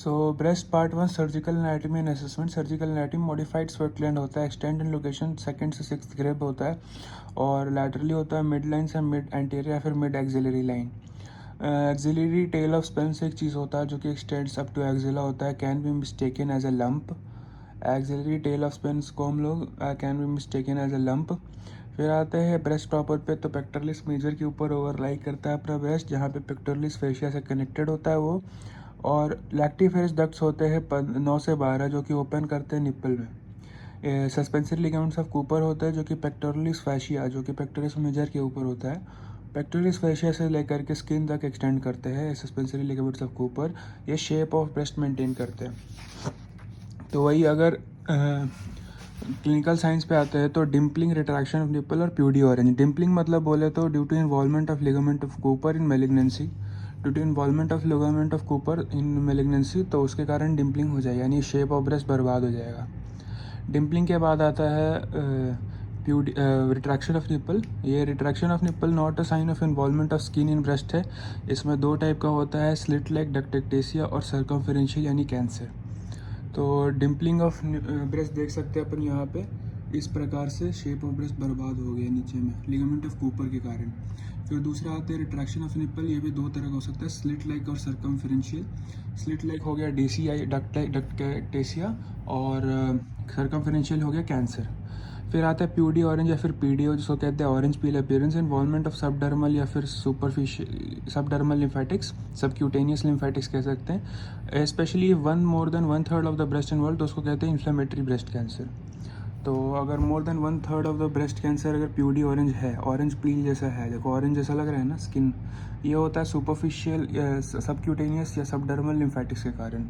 So breast part 1 surgical anatomy and assessment. Surgical anatomy modified sweat gland होता है, extend in location second से sixth rib होता है और लैटरली होता है मिड लाइन से मिड एंटीरियर या फिर mid axillary line. Axillary tail of Spence से एक चीज़ होता है जो कि एक्सटेंड्स अप टू एक्सिला होता है, can be mistaken as a lump. Axillary tail of Spence को हम लोग can be mistaken as a lump. फिर आते हैं ब्रेस्ट प्रॉपर पे, तो पेक्टोरलिस मेजर के ऊपर ओवरलाई करता है अपना ब्रेस्ट, जहाँ पे पेक्टोरलिस फेशिया से कनेक्टेड होता है वो। और लैक्टिफेरस डक्ट्स होते हैं 9 से 12 जो कि ओपन करते हैं निप्पल में। सस्पेंसरी लिगामेंट्स ऑफ कूपर होते हैं जो कि पेक्टोरलिस फैशिया जो कि पेक्टोरलिस मेजर के ऊपर होता है, पेक्टोरलिस फैशिया से लेकर के स्किन तक एक्सटेंड करते हैं सस्पेंसरी लिगामेंट्स ऑफ कूपर। ये शेप ऑफ ब्रेस्ट मेंटेन करते हैं। तो वही अगर क्लिनिकल साइंस पे आते हैं तो डिम्पलिंग, रिट्रैक्शन ऑफ निप्पल और प्यूडी ऑरेंज। डिम्पलिंग मतलब बोले तो due to involvement of ligament of Cooper in malignancy, due to involvement of ligament of Cooper in malignancy, तो उसके कारण डिम्पलिंग हो जाएगी, यानी शेप ऑफ ब्रेस्ट बर्बाद हो जाएगा। डिम्पलिंग के बाद आता है प्यूडी रिट्रैक्शन ऑफ निप्पल। ये retraction of nipple not a sign of involvement of skin in breast है। इसमें दो टाइप का होता है, स्लिट लेग डक्टेक्टेसिया और सर्कमफेरेंशियल यानी कैंसर। तो डिम्पलिंग ऑफ ब्रेस्ट देख सकते हैं अपन यहाँ पे, इस प्रकार से शेप ऑफ ब्रेस्ट बर्बाद हो गया नीचे में लिगामेंट ऑफ कूपर के कारण। फिर दूसरा आता है रिट्रैक्शन ऑफ निप्पल। ये भी दो तरह का हो सकता है, स्लिट लाइक और सर्कमफेरेंशियल। स्लिट लाइक हो गया डीसीआई डक्टेसिया और सर्कमफेरेंशियल हो गया कैंसर। फिर आता है प्यूडी ऑरेंज या फिर पीडीओ जिसको कहते हैं orange peel appearance, involvement of subdermal या फिर superficial subdermal lymphatics, subcutaneous lymphatics कह सकते हैं। Specially more than 1/3 of the breast involve, तो उसको कहते हैं इन्फ्लेमेटरी ब्रेस्ट कैंसर। तो अगर more then 1/3 of the breast cancer अगर प्यूडी ऑरेंज है, ऑरेंज पील जैसा है, देखो ऑरेंज जैसा लग रहा है ना स्किन, ये होता है सुपरफिशियल सबक्यूटेनियस या सबडर्मल लिम्फेटिक्स के कारण,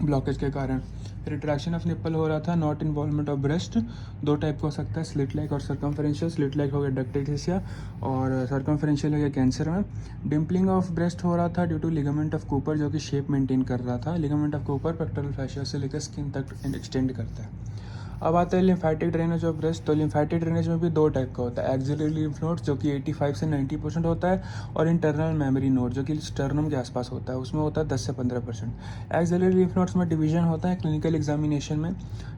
ब्लॉकेज के कारण। रिट्रैक्शन ऑफ निप्पल हो रहा था, नॉट इन्वॉल्वमेंट ऑफ ब्रेस्ट। दो टाइप का हो सकता है, स्लिट लाइक और सर्कमफेरेंशियल। स्लिट लाइक हो गया डक्टेक्टेसिया और सर्कमफेरेंशियल हो गया कैंसर में। डिम्पलिंग ऑफ ब्रेस्ट हो रहा था due to ligament of Cooper जो कि शेप मेंटेन कर रहा था। Ligament of Cooper pectoral fascia से लेकर स्किन तक एक्सटेंड करता है। अब आता है लिम्फेटिक ड्रेनेज ऑफ ब्रेस्ट। तो लिम्फेटिक ड्रेनेज में भी दो टाइप का होता है, एक्सिलरी लिम्फ नोड जो कि 85 से 90% होता है, और इंटरनल मेमोरी नोड जो कि स्टर्नम के आसपास होता है, उसमें होता है 10 से 15%। एक्सिलरी लिम्फ नोड्स में डिवीजन होता है क्लिनिकल एग्जामिनेशन में।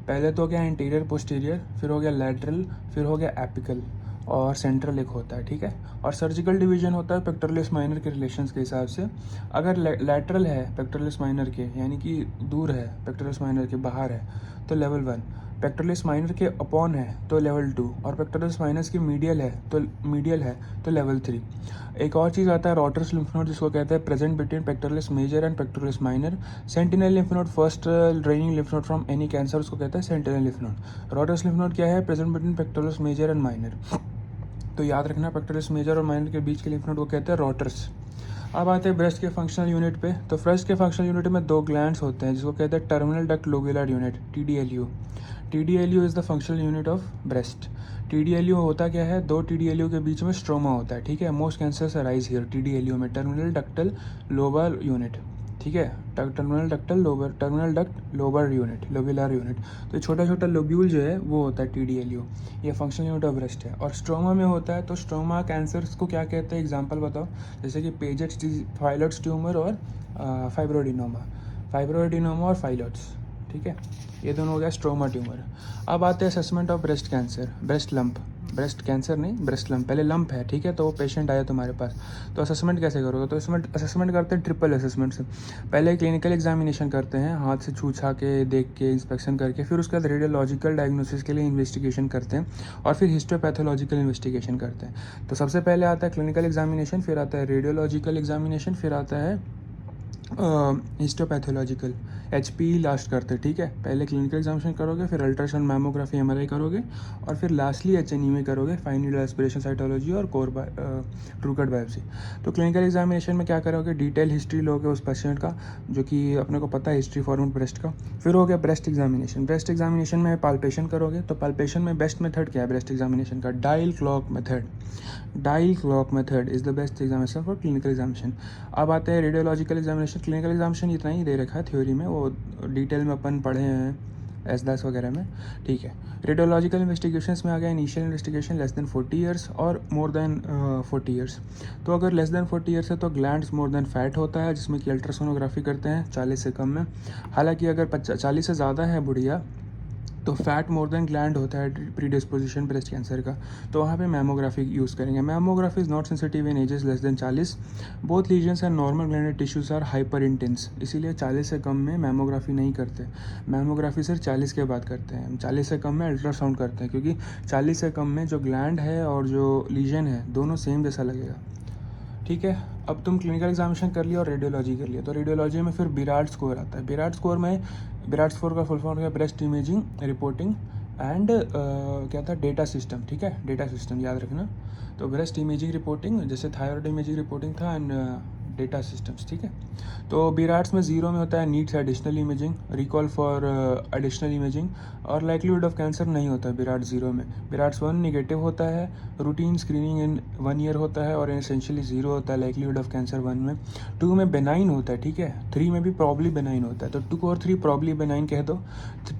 पहले तो हो गया इंटीरियर पोस्टीरियर, फिर हो गया लैटरल, फिर हो गया एपिकल और सेंट्रल एक होता है, ठीक है। और सर्जिकल डिवीजन होता है पेक्टोरलिस माइनर के रिलेशंस के हिसाब से। अगर लैटरल है पेक्टोरलिस माइनर के, यानी कि दूर है पेक्टोरलिस माइनर के, बाहर है, तो लेवल 1। पेक्टोरलिस माइनर के अपॉन है तो लेवल 2, और पेक्टोरलिस माइनस की मीडियल है तो लेवल 3। एक और चीज़ आता है रोटरस लिम्फ नोड जिसको कहते हैं present between pectoralis major and pectoralis minor. Sentinel lymph node first draining lymph node from any cancer, उसको कहते हैं sentinel lymph node. Rotter's lymph node क्या है, present between pectoralis major and minor. तो याद रखना पेक्टोरलिस मेजर और minor के बीच के लिम्फ नोड को कहते हैं रोटर्स। अब आते हैं ब्रेस्ट के फंक्शनल यूनिट पे। तो ब्रेस्ट के फंक्शनल यूनिट में दो ग्लैंड्स होते हैं जिसको कहते हैं terminal duct lobular unit, TDLU। TDLU is the functional unit of breast. TDLU होता क्या है, दो TDLU के बीच में स्ट्रोमा होता है, ठीक है। Most cancers arise here TDLU में, टर्मिनल डक्टल लोबर यूनिट, ठीक है। Terminal duct lobar unit, lobular unit. तो छोटा छोटा लोब्यूल जो है वो होता है TDLU, ये फंक्शनल यूनिट ऑफ ब्रेस्ट है। और स्ट्रोमा में होता है, तो स्ट्रोमा कैंसर्स को क्या कहते हैं, एग्जांपल बताओ, जैसे कि पेजेट्स फाइलॉइड्स ट्यूमर और फाइब्रोएडिनोमा और फाइलॉइड्स, ठीक है। ये दोनों हो गया स्ट्रोमा ट्यूमर। अब आते हैं assessment of breast cancer, breast lump, breast cancer नहीं, ब्रेस्ट लंप। पहले लंप है, ठीक है, तो वो पेशेंट आया तुम्हारे पास, तो असेसमेंट कैसे करोगे, तो असेसमेंट करते हैं ट्रिपल असेसमेंट से। पहले क्लिनिकल एग्जामिनेशन करते हैं, हाथ से छू छा के देख के इंस्पेक्शन करके, फिर उसके बाद रेडियोलॉजिकल डायग्नोसिस के लिए इन्वेस्टिगेशन करते हैं, और फिर हिस्टोपैथोलॉजिकल इन्वेस्टिगेशन करते हैं। तो सबसे पहले आता है क्लिनिकल एग्जामिनेशन, फिर आता है रेडियोलॉजिकल एग्जामिनेशन, फिर आता है हिस्टोपैथोलॉजिकल, HP लास्ट करते, ठीक है। पहले क्लिनिकल एग्जामिनेशन करोगे, फिर अल्ट्रासाउंड मैमोग्राफी MRI करोगे, और फिर लास्टली HNE में करोगे, फाइन नीडल एस्पिरेशन साइटोलॉजी और कोर ट्रूकट बायोप्सी। तो क्लिनिकल एग्जामिनेशन में क्या करोगे, डिटेल हिस्ट्री लोगे उस पेशेंट का जो कि अपने को पता है हिस्ट्री फॉरवर्ड ब्रेस्ट का। फिर हो गया ब्रेस्ट एग्जामिनेशन। ब्रेस्ट एग्जामिनेशन में पाल्पेशन करोगे, तो पाल्पेशन में बेस्ट मेथड क्या है ब्रेस्ट एग्जामिनेशन का, dial clock method. Dial clock method is the best examination for clinical examination. अब आते हैं रेडियोलॉजिकल एग्जामिनेशन। क्लिनिकल एग्जामिनेशन इतना ही दे रखा है थ्योरी में, वो डिटेल में अपन पढ़े हैं S10 वगैरह में, ठीक है। रेडियोलॉजिकल इन्वेस्टिगेशंस में आ गया initial investigation less than 40 years और मोर देन 40 ईयर्स। तो अगर लेस देन 40 ईयर्स है तो ग्लैंड्स मोर देन फैट होता है, जिसमें कि अल्ट्रासोनोग्राफी करते हैं 40 से कम में। हालांकि अगर 40 से ज़्यादा है बुढ़िया तो फैट मोर देन ग्लैंड होता है प्री डिस्पोजिशन ब्रेस्ट कैंसर का, तो वहाँ पे मैमोग्राफी यूज़ करेंगे। Mammography is not sensitive in ages less than 40। Both lesions and normal glandular tissues are hyper intense, इसीलिए 40 से कम में मैमोग्राफी नहीं करते। मैमोग्राफी सिर्फ 40 के बाद करते हैं। 40 से कम में अल्ट्रासाउंड करते हैं, क्योंकि 40 से कम में जो ग्लैंड है और जो लीजन है दोनों सेम जैसा लगेगा, ठीक है। अब तुम क्लिनिकल एग्जामिनेशन कर लिया और रेडियोलॉजी कर लिया, तो रेडियोलॉजी में फिर बिराड स्कोर आता है। बिराड स्कोर का फुल फॉर्म है ब्रेस्ट इमेजिंग रिपोर्टिंग एंड क्या था, डेटा सिस्टम, ठीक है, डेटा सिस्टम याद रखना। तो ब्रेस्ट इमेजिंग रिपोर्टिंग जैसे थायराइड इमेजिंग रिपोर्टिंग था एंड डेटा सिस्टम्स, ठीक है। तो बिराड्स में 0 में होता है needs additional imaging, recall for additional imaging, और लाइक्लीहुड ऑफ कैंसर नहीं होता है बिराड 0 में। बिराड्स 1 निगेटिव होता है, रूटीन स्क्रीनिंग इन 1 ईयर होता है और एसेंशियली 0 होता है लाइक्लीहुड ऑफ कैंसर 1 में। 2 में बेनाइन होता है, ठीक है। 3 में भी प्रॉब्ली बेनाइन होता है, तो 2 और 3 प्रॉब्ली बेनाइन कह दो।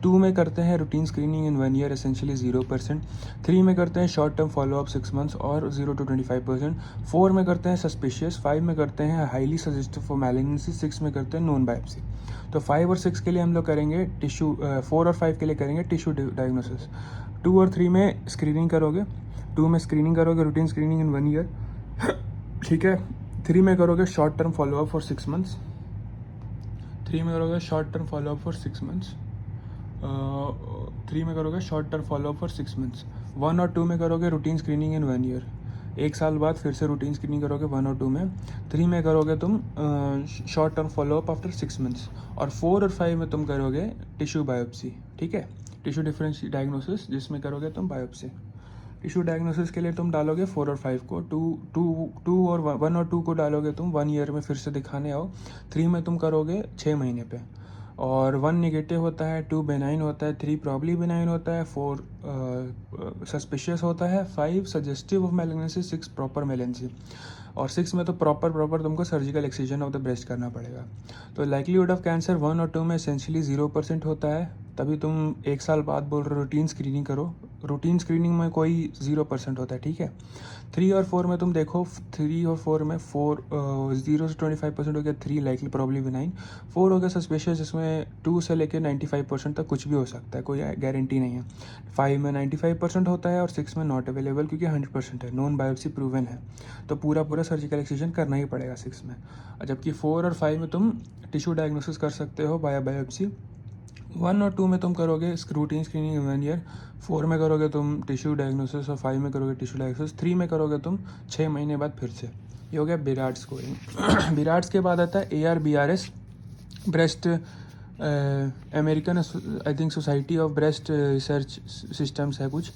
2 में करते हैं रूटीन स्क्रीनिंग इन 1 ईयर एसेंशियली 0%। 3 में करते हैं शॉर्ट टर्म फॉलोअप 6 मंथ्स और 0 to 25%। 4 में करते हैं सस्पिशियस, 5 में करते हैं हाईली सजेस्टिव फॉर मैलिग्नेंसी, 6 में करते हैं नॉन बायोप्सी। तो 5 और 6 के लिए हम लोग करेंगे टिश्यू, 4 और 5 के लिए करेंगे टिश्यू डायग्नोसिस। 2 और 3 में स्क्रीनिंग करोगे, 2 में स्क्रीनिंग करोगे रूटीन स्क्रीनिंग इन 1 ईयर, ठीक है। 3 में करोगे short term follow up for 6 months, 3 में करोगे short term follow up for 6 months, 3 में करोगे short term follow up for 6 months. 1 और 2 में करोगे रूटीन स्क्रीनिंग इन 1 ईयर, 1 साल बाद फिर से रूटीन स्क्रीनिंग करोगे 1 और 2 में। 3 में करोगे तुम short term follow up after 6 months, और 4 और 5 में तुम करोगे टिश्यू बायोप्सी, ठीक है, टिश्यू डिफरेंस डायग्नोसिस, जिसमें करोगे तुम बायोप्सी। टिश्यू डायग्नोसिस के लिए तुम डालोगे 4 और 5 को, 2 और 1 और 2 को डालोगे तुम 1 ईयर में फिर से दिखाने आओ। 3 में तुम करोगे 6 महीने पे, और 1 निगेटिव होता है, 2 बेनाइन होता है, 3 प्रॉब्ली बेनाइन होता है, 4 सस्पिशियस होता है, 5 suggestive of malignancy, 6 proper malignancy, और 6 में तो प्रॉपर तुमको surgical excision of the breast करना पड़ेगा। तो लाइक्लीहुड ऑफ कैंसर 1 और 2 में एसेंशियली 0% होता है, तभी तुम 1 साल बाद बोल रहे हो रूटीन स्क्रीनिंग करो। रूटीन स्क्रीनिंग में कोई 0% होता है, ठीक है। 3 और 4 में तुम देखो, 3 और 4 में 0 से 25% हो गया, 3 लाइकली प्रॉब्ली बेनाइन, 4 हो गया सस्पिशियस, जिसमें 2 से लेकर 95% तक कुछ भी हो सकता है, कोई गारंटी नहीं है। 5 में 95% होता है और 6 में नॉट अवेलेबल, क्योंकि 100% है, नॉन बायोप्सी प्रूवन है, तो पूरा सर्जिकल एक्सिजन करना ही पड़ेगा 6 में। जबकि 4 और 5 में तुम टिश्यू डायग्नोसिस कर सकते हो बाया बायोप्सी। 1 और 2 में तुम करोगे रूटीन स्क्रीनिंग 1 ईयर, 4 में करोगे तुम टिश्यू डायग्नोसिस और 5 में करोगे टिश्यू डायग्नोसिस, 3 में करोगे तुम 6 महीने बाद फिर से। ये हो गया बिराड स्कोरिंग। बिराड्स के बाद आता है ARBRS, breast American I think society of breast research systems है कुछ,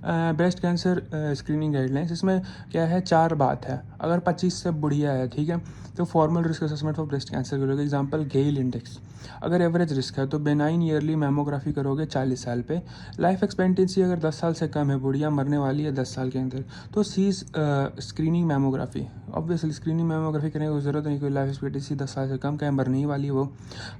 ब्रेस्ट कैंसर स्क्रीनिंग गाइडलाइंस। इसमें क्या है, 4 बात है। अगर 25 से बुढ़िया है, ठीक है, तो formal risk assessment for breast cancer करोगे, एग्जांपल गेल इंडेक्स। अगर एवरेज रिस्क है तो बेनाइन ईयरली मैमोग्राफी करोगे 40 साल पे। लाइफ एक्सपेक्टेंसी अगर 10 साल से कम है, बुढ़िया मरने वाली है 10 साल के अंदर, तो सीज screening mammography. Obviously screening mammography करने की जरूरत नहीं, कोई लाइफ एक्सपेक्टेंसी 10 साल से कम का है, मरने ही वाली है वो।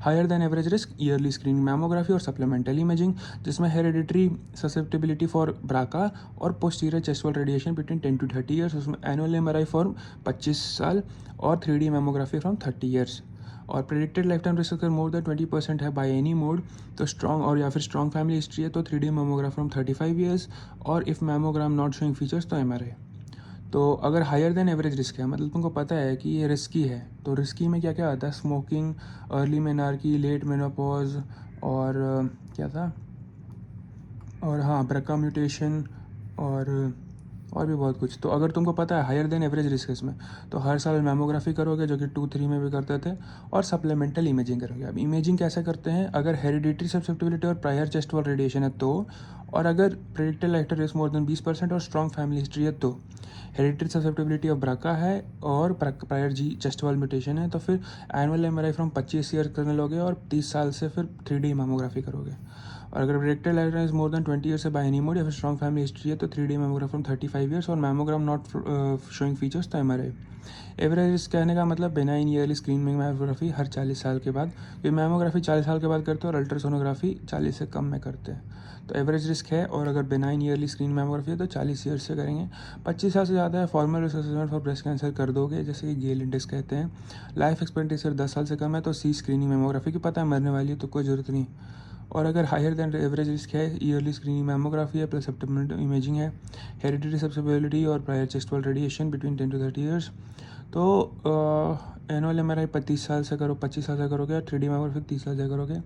Higher than average risk yearly screening mammography और सप्लीमेंटल इमेजिंग, जिसमें हेरिडिटरी ससेप्टेबिलिटी फॉर ब्राका और posterior chest wall radiation between 10 to 30 years, उसमें एनुअल MRI फॉर 25 साल और 3D मैमोग्राफी फ्रॉम 30 ईयर्स। और प्रेडिक्टेड लाइफ टाइम रिस्क अगर more than 20% है by any mode, तो स्ट्रॉन्ग और या फिर स्ट्रॉन्ग फैमिली हिस्ट्री है तो 3D मैमोग्राफ फ्रॉम 35 ईयर्स, और if mammogram not showing features तो MRI। तो अगर हायर देन एवरेज रिस्क है, मतलब तुमको पता है कि ये रिस्की है, तो रिस्की में क्या क्या आता है, smoking, early menarche, late menopause, और क्या था, और हाँ ब्रका म्यूटेशन, और भी बहुत कुछ। तो अगर तुमको पता है हायर देन एवरेज रिस्क इसमें, तो हर साल मैमोग्राफी करोगे, जो कि 2-3 में भी करते थे, और सप्लीमेंटल इमेजिंग करोगे। अब इमेजिंग कैसे करते हैं, अगर हेरिडिटरी ससेप्टेबिलिटी और प्रायर चेस्ट वॉल रेडिएशन है तो, और अगर प्रेडिक्टेड लाइफ टाइम रिस्क मोर देन 20% और स्ट्रॉन्ग फैमिली हिस्ट्री है तो, हेरिडिटरी ससेप्टेबिलिटी ऑफ ब्राका है और प्रायर चेस्ट वॉल म्यूटेशन है, तो फिर एनुअल MRI फ्रॉम 25 ईयर करने लोगे और 30 साल से फिर 3D मैमोग्राफी करोगे। और अगर predicted life time is more than 20 years है बाय एनी मोड या फिर स्ट्रॉन्ग फैमिली हिस्ट्री है तो 3D मैमोग्राम फ्रॉम 35 ईयर्स और मैमोग्राम नॉट शोइंग फीचर्स तो MRI। एवरेज रिस्क कहने का मतलब बेनाइन ईयरली स्क्रीनिंग मैमोग्राफी हर 40 साल के बाद, ये मैमोग्राफी 40 साल के बाद करते हैं और अल्ट्रासोनोग्राफी 40 से कम में करते हैं। तो एवरेज रिस्क है, और अगर बेनाइन ईयरली स्क्रीन मैमोग्राफी है तो 40 ईयर्स से करेंगे। 25 साल से ज़्यादा है formal risk assessment for breast cancer कर दोगे, जैसे कि गेल इंडेक्स कहते हैं। लाइफ एक्सपेक्टेंसी 10 साल से कम है तो सी स्क्रीनिंग मैमोग्राफी की पता है मरने वाली है तो कोई ज़रूरत नहीं। और अगर हायर देन एवरेज रिस्क है, ईयरली स्क्रीनिंग मैमोग्राफी है प्लस एब्डोमिनल इमेजिंग है, हेरिडिटरी सब्सिबिलिटी और prior chest wall radiation between 10 to 30 years, तो एनुअल MRI 25 साल से करो, 25 साल से करोगे। 3D मैमोग्राफी 30 साल से करोगे।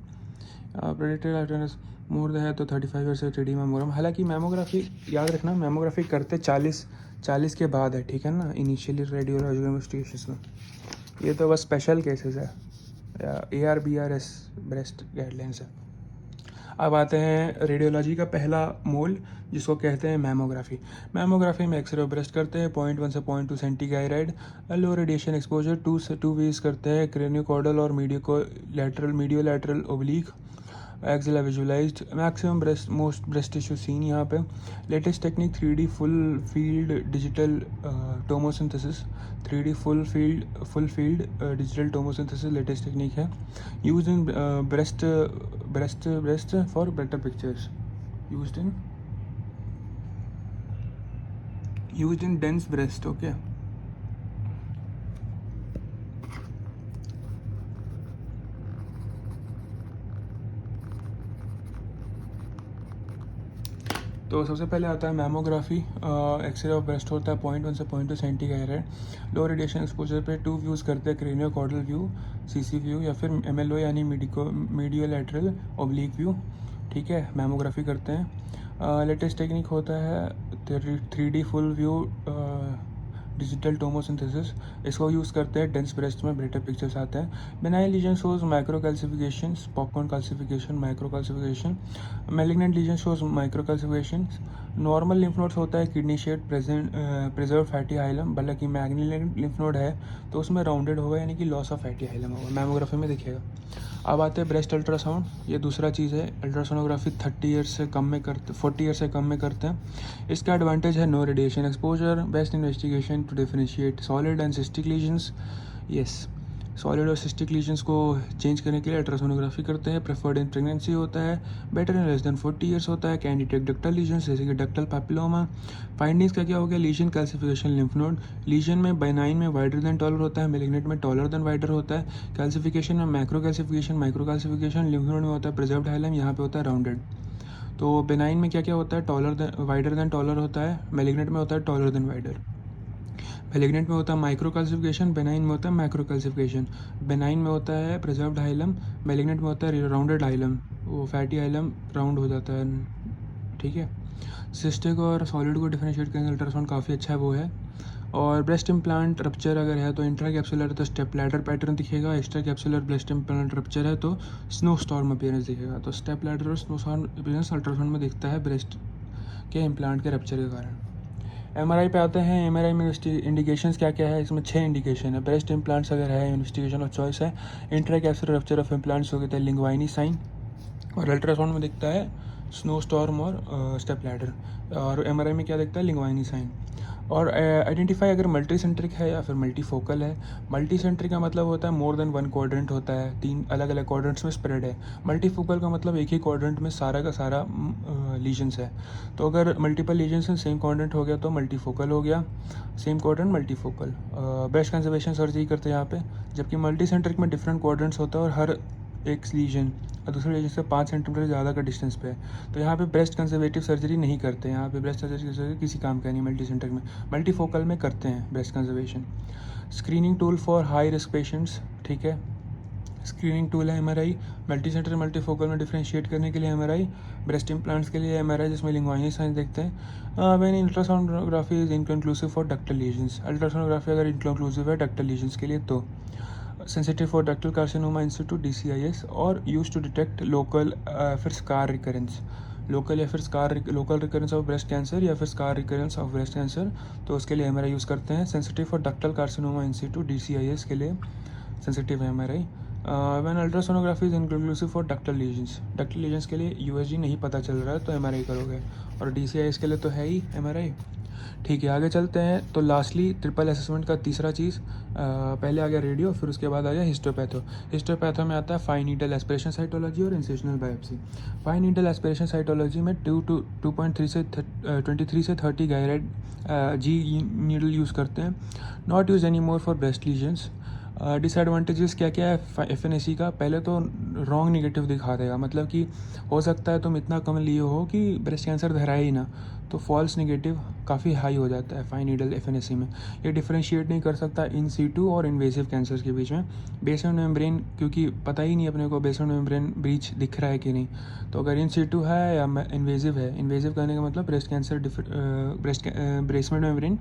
प्रेडिक्टेड अटेंडेंस मोर है तो 35 ईयर से 3D मैमोग्राम। हालांकि मैमोग्राफी याद रखना, मैमोग्राफी करते 40 के बाद है, ठीक है ना, इनिशियली रेडियोलॉजिकल इन्वेस्टिगेशन में। ये तो बस स्पेशल केसेस है, ARBRS ब्रेस्ट गाइडलाइंस है। अब आते हैं रेडियोलॉजी का पहला मोल जिसको कहते हैं मैमोग्राफी। मैमोग्राफी में एक्सरे ब्रेस्ट करते हैं 0.1 से 0.2 सेंटीगायराइड, लो रेडिएशन एक्सपोजर 2 से 2 वीज करते हैं, क्रेनियोकॉर्डल और medio lateral oblique axilla visualized, maximum most breast tissue seen यहाँ पे। Latest technique 3D full field digital tomosynthesis, 3D full field digital tomosynthesis latest technique है, use in breast for better pictures, used in dense breast. Okay, तो सबसे पहले आता है mammography. X ray of breast होता है 0.1 से 0.2 सेंटीगायराइड, लो रेडिएशन एक्सपोजर पे 2 व्यूज़ करते हैं, क्रेनियोकॉर्डल व्यू, CC व्यू या फिर MLO यानी मीडियो लैटरल ओब्लिक व्यू, ठीक है, मैमोग्राफी करते हैं। लेटेस्ट टेक्निक होता है 3D फुल व्यू डिजिटल टोमोसिंथेसिस, इसको यूज़ करते हैं डेंस ब्रेस्ट में बेटर पिक्चर्स आते हैं। Benign lesion shows micro calcification, popcorn calcification, micro calcification, malignant lesion shows micro calcification. Normal lymph nodes होता है kidney shaped preserve fatty hilum, बल्कि magnetic lymph node है तो उसमें राउंडेड होगा यानी कि लॉस ऑफ फैटी हाइलम होगा, मैमोग्राफी में दिखेगा। अब आते हैं ब्रेस्ट अल्ट्रासाउंड, ये दूसरा चीज़ है। अल्ट्रासोनोग्राफी 40 ईयर्स से कम में करते हैं। इसका एडवांटेज है no radiation exposure, best investigation to differentiate solid and cystic lesions. Yes, solid और सिस्टिक लीजन्स को चेंज करने के लिए अल्ट्रासोनोग्राफी करते हैं। प्रेफर्ड इन प्रेगनेंसी होता है, better in less than 40 years होता है। कैन डिटेक्ट डक्टल लीजन्स जैसे कि डक्टल पैपिलोमा। फाइंडिंग्स का क्या हो गया, lesion calcification lymph node, lesion में बेनाइन में वाइडर देन टॉलर होता है, मैलिग्नेंट में टॉलर देन वाइडर होता है। कैल्सिफिकेशन में macro calcification, micro calcification, lymph node में होता है प्रिजर्व्ड हाइलम, यहाँ पे होता है राउंडेड। तो बेनाइन में क्या क्या होता है, वाइडर देन टॉलर होता है, मैलिग्नेंट में होता है टॉलर देन वाइडर। मैलिग्नेंट में होता है माइक्रो कैल्सिफिकेशन, बेनाइन में होता है मैक्रो कैल्सिफिकेशन। बेनाइन में होता है प्रिजर्व्ड हाइलम, मैलिग्नेंट में होता है राउंडेड हाइलम, वो फैटी हाइलम राउंड हो जाता है, ठीक है। सिस्टिक और सॉलिड को डिफरेंशिएट करने अल्ट्रासाउंड काफ़ी अच्छा है वो है। और ब्रेस्ट इम्प्लांट रप्चर अगर है तो इंट्रा कैप्सुलर तो स्टेप लैडर पैटर्न दिखेगा, extra capsular breast implant rupture है तो स्नो स्टॉर्म अपीयरेंस दिखेगा। तो स्टेप लैडर और स्नो स्टॉर्म अपीयरेंस अल्ट्रासाउंड में दिखता है ब्रेस्ट के इम्प्लांट के रप्चर के कारण। MRI पे आते हैं। MRI में इंडिकेशंस क्या क्या है, इसमें 6 इंडिकेशन है। ब्रेस्ट इम्प्लांट्स अगर है, इन्वेस्टिगेशन ऑफ चॉइस है, intra capsular rupture of implants हो गया है, लिंग्वाइनी साइन, और अल्ट्रासाउंड में दिखता है स्नो स्टॉर्म और स्टेप लैडर, और MRI में क्या दिखता है, लिंग्वाइनी साइन। और आइडेंटिफाई अगर मल्टी सेंट्रिक है या फिर मल्टी फोकल है। मल्टी सेंट्रिक का मतलब होता है मोर देन 1 क्वाड्रेंट होता है, 3 अलग अलग क्वाड्रेंट्स में स्प्रेड है। मल्टी फोकल का मतलब एक ही क्वाड्रेंट में सारा का सारा लीजन्स है। तो अगर मल्टीपल लीजन्स हैं सेम क्वाड्रेंट हो गया तो मल्टी फोकल हो गया, same quadrant multi focal. Breast conservation surgery करते हैं यहाँ पे, जबकि मल्टी सेंट्रिक में डिफरेंट क्वाड्रेंट्स होता है और हर एक लीजन और दूसरे लीजन से 5 सेंटीमीटर ज़्यादा का डिस्टेंस पे है। तो यहाँ पे ब्रेस्ट कंजर्वेटिव सर्जरी नहीं करते हैं, यहाँ पे ब्रेस्ट सर्जरी किसी काम का नहीं। मल्टी सेंटर में, मल्टी फोकल में करते हैं breast conservation. Screening tool for high risk patients, ठीक है, स्क्रीनिंग टूल है MRI। Multi centre multi focal में डिफरेंशिएट करने के लिए MRI, ब्रेस्ट इम्प्लांट्स के लिए MRI जिसमें लिंग्वाइनी साइंस देखते हैं। When ultrasonography is inconclusive for ductal lesions, ultrasonography अगर इनकंक्लूसिव है डक्टल लीजन्स के लिए तो sensitive for ductal carcinoma institute DCIS, और यूज टू डिटेक्ट लोकल फिर स्कार रिकरेंस, लोकल या फिर local recurrence of breast cancer या फिर scar recurrence of breast cancer, तो उसके लिए MRI यूज़ करते हैं। Sensitive for ductal carcinoma institute DCIS के लिए सेंसिटिव है MRI। When ultrasonography is inclusive for ductal lesions, ductal lesions के लिए यूएसजी नहीं पता चल रहा है तो एमआरआई करोगे, और डीसीआईएस के लिए तो है ही एमआरआई। ठीक है, आगे चलते हैं। तो लास्टली ट्रिपल असेसमेंट का तीसरा चीज़, पहले आ गया रेडियो, फिर उसके बाद आ गया हिस्टोपैथो। हिस्टोपैथो में आता है फाइन नीडल एस्पिरेशन साइटोलॉजी और essential biopsy. Fine needle aspiration cytology में 2.3 से 23 से 30 गायरेड जी नीडल यूज़ करते हैं, not use any more for breast lesions. Disadvantages क्या क्या है एफ का? पहले तो रॉन्ग निगेटिव दिखा देगा, मतलब कि हो सकता है तुम इतना कम लिए हो कि ब्रेस्ट कैंसर धरा ही ना, तो फॉल्स निगेटिव काफ़ी हाई हो जाता है फाइन नीडल एफ में। ये डिफरेंशिएट नहीं कर सकता इन सीटू और इन्वेसिव कैंसर के बीच में। बेसमेंट मेम्ब्रेन, क्योंकि पता ही नहीं अपने को बेसमेंट मेम्ब्रेन ब्रीच दिख रहा है कि नहीं, तो अगर इन सीटू है या इन्वेसिव है, इन्वेसिव करने का मतलब ब्रेस्ट कैंसर बेसमेंट मेम्ब्रेन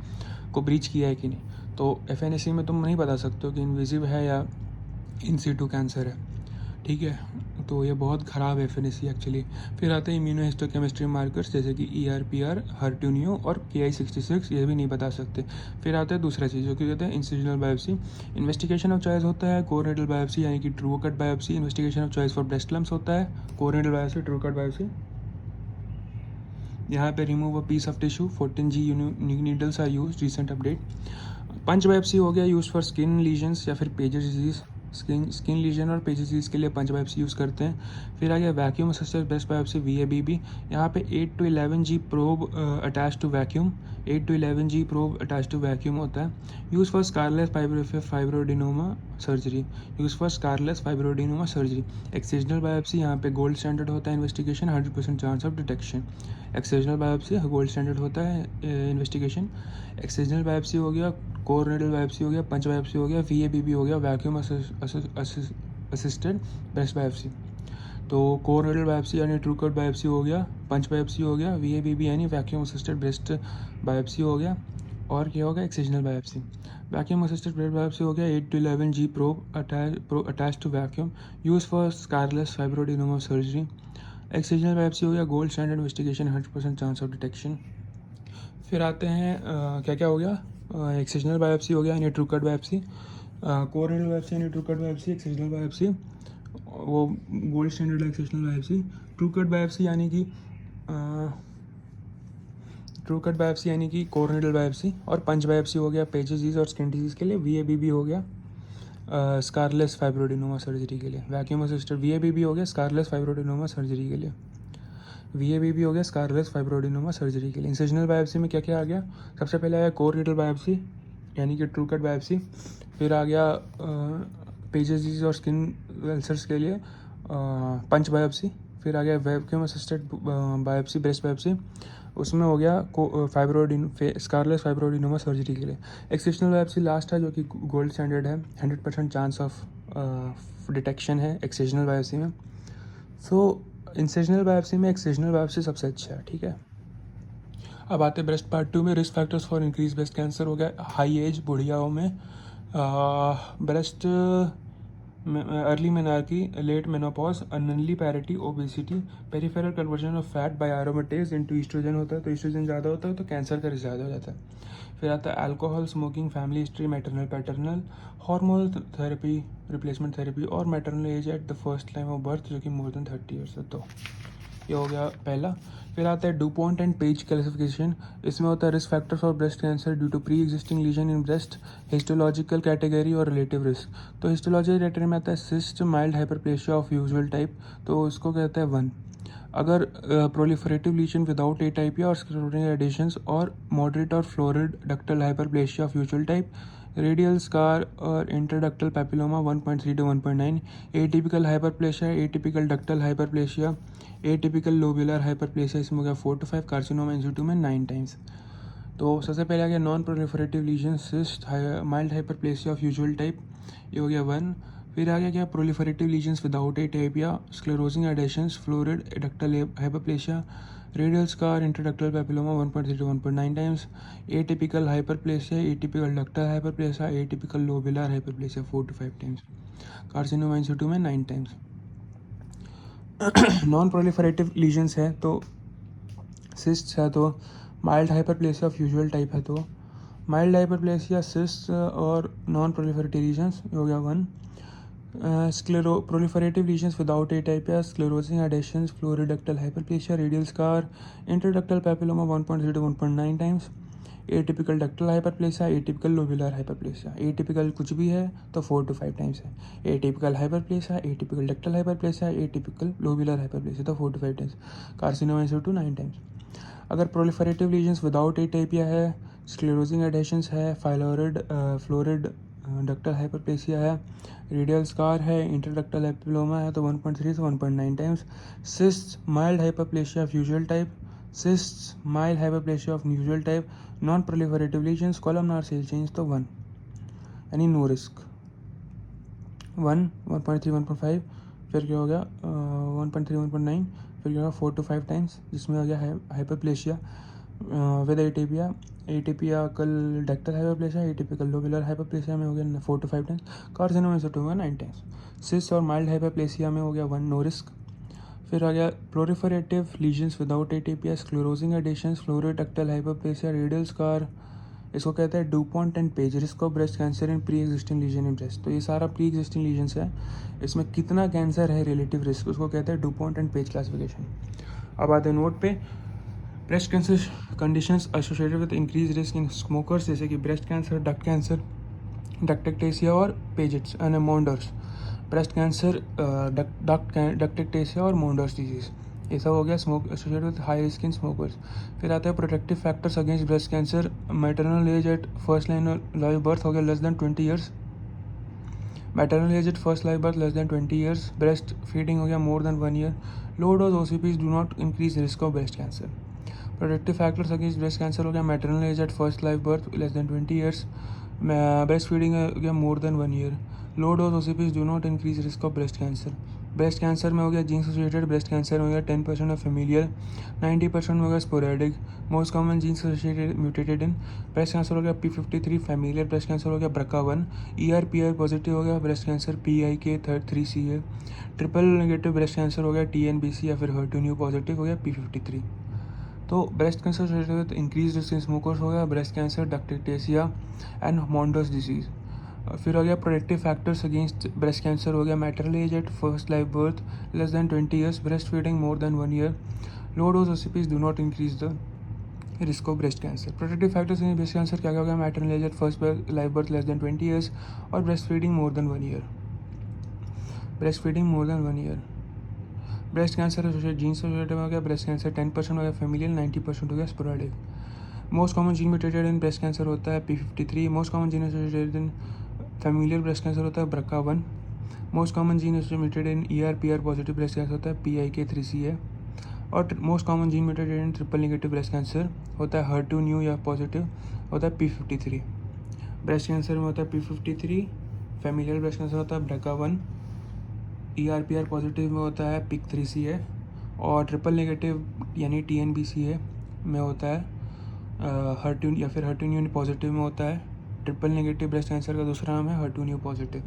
को ब्रीच किया है कि नहीं, तो एफ में तुम नहीं बता सकते हो कि इन्वेसिव है या इन सीटू कैंसर है। ठीक है, तो ये बहुत ख़राब है एफ एक्चुअली। फिर आते हैं इम्यूनोहिस्टोकेमिस्ट्री मार्कर्स जैसे कि ERPR, हर्ट्यूनियो और KI66, ये भी नहीं बता सकते। फिर आता है दूसरा चीज़ जो कि कहते हैं incisional biopsy. Investigation of choice होता है कोरनेडल बायोप्सी यानी कि true cut biopsy. Investigation of choice for breast lumps होता है core needle biopsy, true cut biopsy. यहाँ पे remove a piece of tissue, 14G needles are use, recent update. Punch biopsy हो गया यूज फॉर स्किन लीजन्स या फिर Paget's disease. Skin lesion और Paget's disease के लिए पंच बायोप्सी यूज़ करते हैं। फिर आ गया vacuum assisted breast biopsy, VABB। यहाँ पे 8 to 11G probe attach to vacuum, 8 to 11G probe attach to vacuum होता है। Use for scarless fibroadenoma surgery, use for scarless fibroadenoma surgery. Excisional biopsy यहाँ पे गोल्ड स्टैंडर्ड होता है investigation, 100% chance of detection. Excisional biopsy gold standard होता है investigation. एक्सेजनल biopsy हो गया, कोरनेडल बायोप्सी हो गया, पंच बायोप्सी हो गया, VABB हो गया, वैक्यूम असिस्टेड ब्रेस्ट बायोप्सी। तो कोरनेडल बायोप्सी यानी ट्रू कट बायोप्सी हो गया, पंच बायोप्सी हो गया, VABB यानी वैक्यूम असिस्टेड ब्रेस्ट बायोप्सी हो गया, और क्या होगा excisional biopsy. Vacuum assisted breast biopsy हो गया 8 to 11G probe attach to vacuum, use for scarless fibroadenoma surgery. Excisional biopsy हो गया gold standard investigation, 100% chance of detection. फिर आते हैं क्या क्या हो गया, एक्सेजनल बायोप्सी हो गया यानी true cut biopsy, core needle biopsy यानी true cut biopsy, excisional biopsy वो gold standard excisional biopsy. True cut biopsy यानी कि कोरनेडल बायोप्सी, और पंच बायोप्सी हो गया पेज डिजीज और स्किन डिजीज के लिए। VABB हो गया स्कारलेस फाइब्रोडिनोमा सर्जरी के लिए। वैक्यूम असिस्टेड VABB हो गया स्कारलेस फाइब्रोडिनोमा सर्जरी के लिए। VABB हो गया स्कारलेस फाइब्रोडिनोमा सर्जरी के लिए। इंसेजनल बायोप्सी में क्या क्या आ गया? सबसे पहले आया कोरनेडल बायोप्सी यानी कि ट्रू कट बायोप्सी। फिर आ गया पेजेस डिजीज और स्किन अल्सर्स के लिए पंच बायोप्सी। फिर आ गया vacuum assisted biopsy breast biopsy, उसमें हो गया स्कारलेस फाइब्रोडिनोमा सर्जरी के लिए। एक्सेप्शनल बायोप्सी लास्ट है जो कि गोल्ड स्टैंडर्ड है, 100% चांस ऑफ डिटेक्शन है एक्सेप्शनल बायोप्सी में। सो इंसेजनल बायोप्सी में एक्सेजनल बायोप्सी सबसे अच्छा है। ठीक है, अब आते हैं ब्रेस्ट पार्ट 2 में। Risk factors for increase breast cancer हो गया हाई एज, बुढ़ियाओं में, breast early menarche, late menopause, nulliparity, obesity, peripheral conversion of fat by aromatase into oestrogen होता है, तो ईस्ट्रोजन ज़्यादा होता है तो कैंसर का रिस्क ज़्यादा हो जाता है। फिर आता है alcohol, smoking, family history, maternal paternal, hormonal therapy, replacement therapy, और maternal age at the first time of birth जो कि मोर देन 30 ईयर्स है। तो ये हो गया पहला। फिर आता है डुपॉन्ट एंड पेज क्लासिफिकेशन, इसमें होता है risk factor for breast cancer due to pre existing lesion in breast, histological category और रिलेटिव रिस्क। तो हिस्टोलॉजिकल कैटेगरी में आता है cyst, mild hyperplasia of usual type, तो इसको कहते हैं 1। अगर प्रोलिफरेटिव लीजन विदाउट एटाइपिया और स्क्लेरोटिक एडिशंस, और मॉडरेट और florid ductal hyperplasia of usual type, radial scar और intraductal papilloma 1.3 to 1.9, atypical hyperplasia, atypical ductal hyperplasia, atypical lobular hyperplasia, इसमें हो गया 4 to 5, कार्सिनोमा इन सिटू में 9 टाइम्स। तो सबसे पहले आ गया non proliferative lesion, cyst, mild hyperplasia of usual type, ये हो गया 1। फिर आ गया क्या proliferative lesions without atypia, sclerosing adenosis, florid ductal hyperplasia, radial scar, intraductal papilloma 1.3 to 1.9 times, atypical hyperplasia, atypical ductal hyperplasia, atypical lobular hyperplasia 4 to 5 times, carcinoma in situ में 9 times. Non proliferative lesions है तो cyst है तो mild hyperplasia of usual type है, तो mild hyperplasia, cyst और non proliferative lesions हो गया 1। Proliferative lesions without atypia, sclerosing adhesions, fluoroductal hyperplasia, radial scar, interductal papilloma 1.0 to 1.9 times, atypical ductal hyperplasia, atypical lobular hyperplasia, atypical कुछ भी है तो 4 to 5 times है, atypical hyperplasia, atypical ductal hyperplasia, atypical lobular hyperplasia तो 4 to 5 times, carcinoma in Situ 9 times. अगर proliferative lesions without एटाइपिया है, sclerosing एडेशंस है, fluoride ductal hyperplasia है, रेडियल स्कार है, इंटरडक्टल एपिलोमा है तो 1.3 से 1.9 times, cyst mild hyperplasia of usual type, cyst mild hyperplasia of usual type, non proliferative lesions columnar cell change तो 1, यानी नो रिस्क 1, 1.3, 1.5, फिर क्या हो गया 1.3, 1.9, फिर क्या होगा 4 to 5 टाइम्स, जिसमें हो गया हाइपरप्लेशिया विद एटीपिया, एटीपिया कल डक्टल हाइपरप्लेशिया, एटीपिकल लोबुलर हाइपरप्लेशिया में हो गया 4 to 5 टाइम्स, कार्सिनोमा से होगा 9 टाइम्स, सिस्ट और माइल्ड हाइपरप्लेशिया में हो गया 1, नो रिस्क। फिर आ गया proliferative lesions without atypia, sclerosing adenosis, florid ductal hyperplasia, radial scar, इसको कहते हैं Dupont and Page, risk of breast cancer in pre existing lesion in breast. तो ये सारा प्री एग्जिस्टिंग लीजन्स है, इसमें कितना कैंसर है रिलेटिव रिस्क, उसको कहते हैं डुपॉन्ट एंड पेज क्लासिफिकेशन। अब आते हैं नोट पे, breast cancer conditions associated with increase risk in smokers, जैसे कि breast cancer, duct cancer, duct ectasia और Paget's and Mondor's, breast cancer, duct ectasia और मॉन्डर्स डिजीज़, ये सब हो गया smoke associated with high risk in smokers. फिर आता है protective factors against breast cancer, maternal age at first line live birth हो गया less than 20 years, maternal age at first live birth less than 20 years, breast feeding हो गया more than 1 year, low dose OCPs do not increase risk of breast cancer. Protective factors against breast cancer हो गया maternal age at first live birth less than 20 years, breast feeding हो गया more than 1 year, low dose OCPs do not increase risk of breast cancer. Breast cancer में हो गया gene associated breast cancer हो गया 10% of familial, 90% हो गया sporadic, most common gene associated mutated in breast cancer हो गया P53, फेमिलियल ब्रेस्ट कैंसर हो गया BRCA1, ER/PR पॉजिटिव हो गया breast cancer PIK3CA, triple negative breast cancer हो गया TNBC या फिर HER2 न्यू पॉजिटिव हो गया P53। तो breast cancer associated increase risk in smokers हो गया breast cancer, duct ectasia and Mondor's disease. फिर हो गया protective factors against breast cancer हो गया maternal age at first live birth less than 20 years, breast feeding more than 1 year, low dose OCPs do not increase the risk of breast cancer. Protective factors in breast cancer क्या क्या हो गया maternal age at first live birth less than 20 years और breast feeding more than 1 year, breast feeding more than 1 year. Breast cancer associated gene associated हो गया breast cancer 10% हो गया familial, 90% हो गया sporadic. Most common gene mutated in breast cancer होता है P53, most common gene associated in familial breast cancer होता है BRCA1, most common gene mutated in ER/PR positive breast cancer होता है PIK3CA, और most common gene mutated in triple negative breast cancer होता है HER2 new या positive होता है P53। ब्रेस्ट कैंसर में होता है P53, फेमिलियल ब्रेस्ट कैंसर होता है BRCA1, ER/PR पॉजिटिव में होता है PIK3CA और ट्रिपल नेगेटिव यानी TNBCA में होता है HER2 या फिर HER2 न्यू पॉजिटिव में होता है, ट्रिपल नेगेटिव ब्रेस्ट कैंसर का दूसरा नाम है HER2 न्यू पॉजिटिव,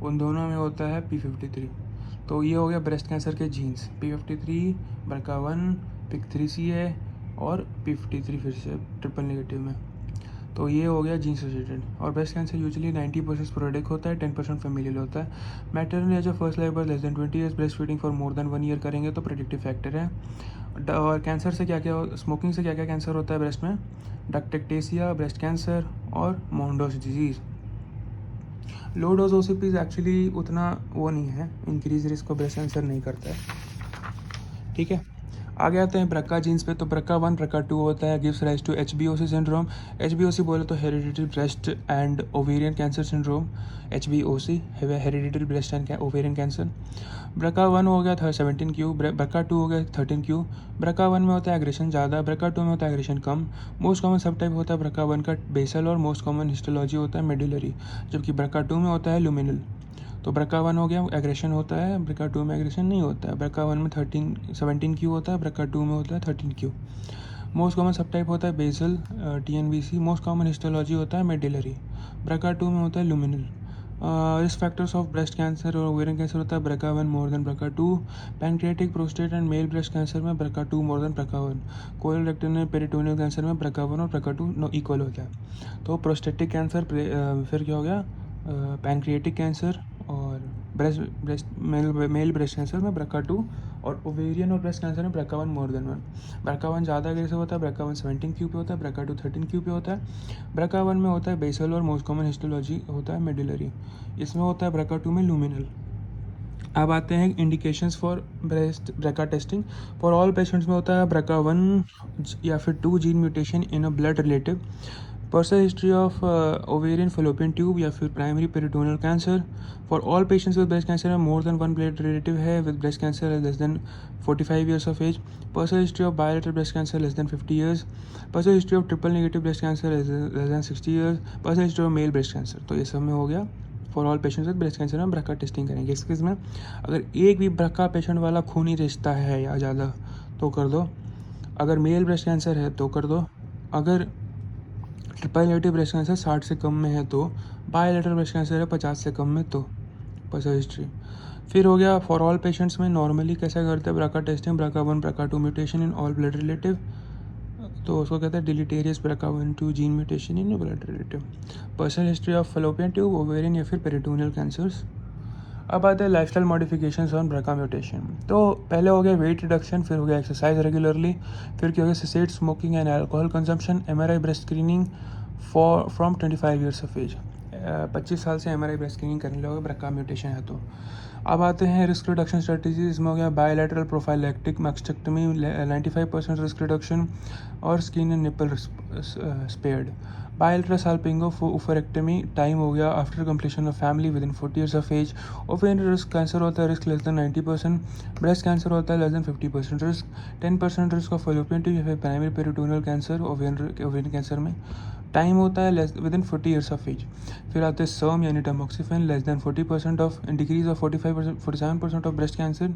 उन दोनों में होता है P53। तो ये हो गया ब्रेस्ट कैंसर के जीन्स P53, BRCA1, PIK3CA और P53 फिर से ट्रिपल नेगेटिव में। तो ये हो गया जीन एसोसिएटेड। और ब्रेस्ट कैंसर यूजुअली 90% स्पोरेडिक होता है, 10% फेमिलियल होता है। Maternal age of first life birth less than 20 years, breast feeding for more than 1 year करेंगे तो प्रेडिक्टिव फैक्टर है। और कैंसर से क्या क्या, स्मोकिंग से क्या क्या कैंसर होता है ब्रेस्ट में, डक्टेक्टेसिया, ब्रेस्ट कैंसर और मॉन्डर्स डिजीज़। लो डोज ओसीपीज एक्चुअली उतना वो नहीं है, इंक्रीज रिस्क को ब्रेस्ट कैंसर नहीं करता है। ठीक है, आगे आते हैं ब्रका जीन्स पे। तो BRCA1, BRCA2 होता है gives rise to HBOC syndrome. HBOC बोले तो hereditary breast and ovarian cancer syndrome, HBOC hereditary breast and ovarian cancer. BRCA1 हो गया 17Q, BRCA2 हो गया 13Q। BRCA1 में होता है एग्रेशन ज़्यादा, BRCA2 में होता है एग्रेशन कम। मोस्ट कॉमन सब टाइप होता है BRCA1 का बेसल और मोस्ट कॉमन हिस्टोलॉजी होता है मेडुलरी, जबकि BRCA2 में होता है लुमिनल। तो BRCA1 हो गया एग्रेशन होता है, BRCA2 में एग्रेशन नहीं होता है। BRCA1 में 17Q होता है, BRCA2 में होता है 13Q। Most common sub type होता है basal, TNBC। Most common histology होता है मेडुलरी, BRCA2 में होता है luminal. Risk factors of breast cancer और ओवेरियन कैंसर होता है BRCA1 more than BRCA2। Pancreatic, prostate and male breast cancer में BRCA2 more than BRCA1। Colorectal peritoneal cancer में BRCA1 और BRCA2 इक्वल हो गया। तो प्रोस्टेटिक कैंसर, फिर क्या हो गया पैंक्रियाटिक कैंसर और मेल ब्रेस्ट कैंसर में BRCA2, और ओवेरियन और ब्रेस्ट कैंसर में BRCA1 मोर देन 1। BRCA1 ज़्यादा अग्रेसिव होता है, BRCA1 17 क्यू पे होता है, BRCA2 13 क्यू पे होता है। BRCA1 में होता है बेसल और मोस्ट कॉमन हिस्टोलॉजी होता है मेडुलरी, इसमें होता है BRCA2 में लूमिनल। अब आते हैं indications for breast BRCA testing. For all patients में होता है BRCA1 या फिर 2 gene mutation in a blood relative, personal history of ovarian fallopian tube या फिर primary peritoneal cancer. For all patients with breast cancer में मोर देन 1 ब्लड रिलेटिव है with breast cancer less than 45 years of age. Personal history of bilateral breast cancer less than 50 years. Personal history of triple negative breast cancer less then 60 years. Personal history of male breast cancer. तो ये सब में हो गया for all patients with breast cancer में BRCA testing करेंगे। इस case में अगर एक भी BRCA पेशेंट वाला खूनी रिश्ता है या ज़्यादा तो कर दो, अगर मेल ब्रेस्ट कैंसर है तो कर दो, अगर ट्रिपल नेगेटिव ब्रेस्ट कैंसर 60 से कम में है तो, बायोलेटरल ब्रेस्ट कैंसर है 50 से कम में तो पर्सनल हिस्ट्री। फिर हो गया फॉर ऑल पेशेंट्स में नॉर्मली कैसे करते हैं BRCA testing, BRCA1 BRCA2 mutation in all blood relative, तो उसको कहते हैं डिलीटेरियस BRCA1-2 gene mutation in blood relative. Personal history of fallopian tube, ovarian या फिर पेरिटोनियल कैंसर्स। अब आते हैं lifestyle modifications on BRCA mutation. तो पहले हो गया वेट रिडक्शन, फिर हो गया एक्सरसाइज रेगुलरली, फिर क्या हो गया cigarette smoking and alcohol consumption, MRI breast screening for from 25 years of age. 25 साल से MRI ब्रेस्ट स्क्रीनिंग करने लगे BRCA म्यूटेशन है तो। अब आते हैं रिस्क रिडक्शन स्ट्रेटजीज। इसमें हो गया bilateral prophylactic mastectomy 95% risk reduction, और skin and nipple spared. Bilateral salpingo oophorectomy time हो गया after completion of family within 40 years of age. Ovarian risk cancer होता है risk less than 90%, breast cancer होता है less than 50% risk, 10% risk of fallopian tube या फिर primary peritoneal cancer ovarian cancer में time होता है less within 40 years of as. फिर आते हैं सर्म यानी tamoxifen less than 40% of decrease of 47% of breast cancer.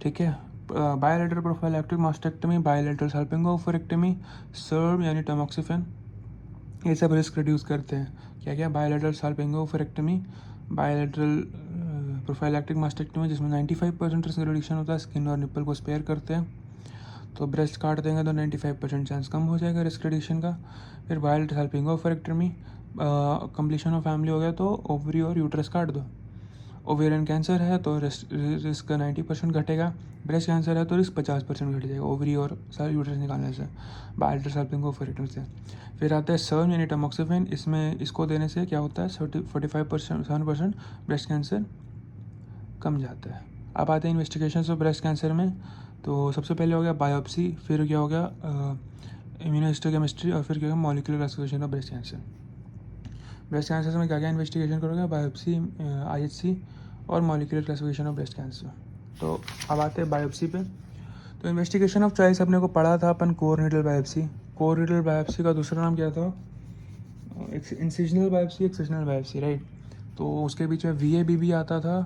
ठीक है, बायोलेटरल प्रोफाइलैक्टिक मास्टेक्टमी, बायोलेटरल साल्पिंगोफोरेक्टमी, सर्म यानी टैमोक्सिफेन, ये सब रिस्क रिड्यूस करते हैं। क्या क्या, बायोलेटरल साल्पिंगोफोरेक्टमी, बायोलेटरल प्रोफाइलैक्टिक मास्टेक्टमी जिसमें 95% रिस्क रिडक्शन होता है, स्किन और निप्पल को स्पेयर करते हैं, तो ब्रेस्ट काट देंगे तो 95% चांस कम हो जाएगा रिस्क रिडक्शन का। फिर बायोलेटरल साल्पिंगोफोरेक्टमी, कंप्लीशन ऑफ फैमिली हो गया तो ओवरी और यूट्रस काट दो। ओवेरियन कैंसर है तो रिस्क 90% घटेगा, ब्रेस्ट कैंसर है तो रिस्क 50% घट जाएगा ओवरी और यूट्रस निकालने से, बायोलेटरल साल्पिंगोफोरेक्टमी से। फिर आता है सर्म यानी टैमोक्सिफेन, इसमें इसको देने से क्या होता है 7% ब्रेस्ट कैंसर कम जाता है। अब आते हैं इन्वेस्टिगेशन ऑफ ब्रेस्ट कैंसर में। तो सबसे पहले हो गया बायोप्सी, फिर क्या हो गया इम्यूनोहिस्टोकेमिस्ट्री, और फिर क्या होगा molecular classification of breast cancer. Breast cancer में क्या क्या इन्वेस्टिगेशन करोगे, बायोप्सी, IHC और molecular classification of breast cancer. तो अब आते हैं बायोप्सी पे। तो इन्वेस्टिगेशन ऑफ चॉइस अपने को पढ़ा था अपन core needle biopsy. Core needle biopsy का दूसरा नाम क्या था, incisional biopsy, excisional biopsy, right. तो उसके बीच में VAB आता था,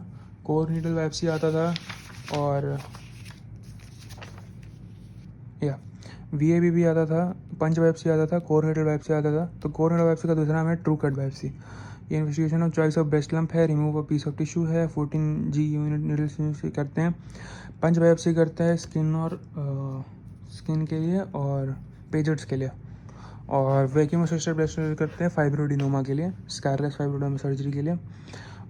कोर नीडल बायोप्सी आता था, और या VAB आता था, पंच बायोप्सी आता था, कोर नीडल बायोप्सी आता था। तो कोर नीडल बायोप्सी का दूसरा नाम है ट्रू कट बायोप्सी। ये investigation of choice of breast lump है, remove a piece of tissue है, 14G यूनिट नीडल करते हैं। पंच बायोप्सी करता है स्किन और स्किन के लिए और पेजेट्स के लिए, और वैक्यूम असिस्टेड ब्रेस्ट करते हैं फाइब्रोडिनोमा के लिए, स्कारलेस फाइब्रोडिनोमा सर्जरी के लिए।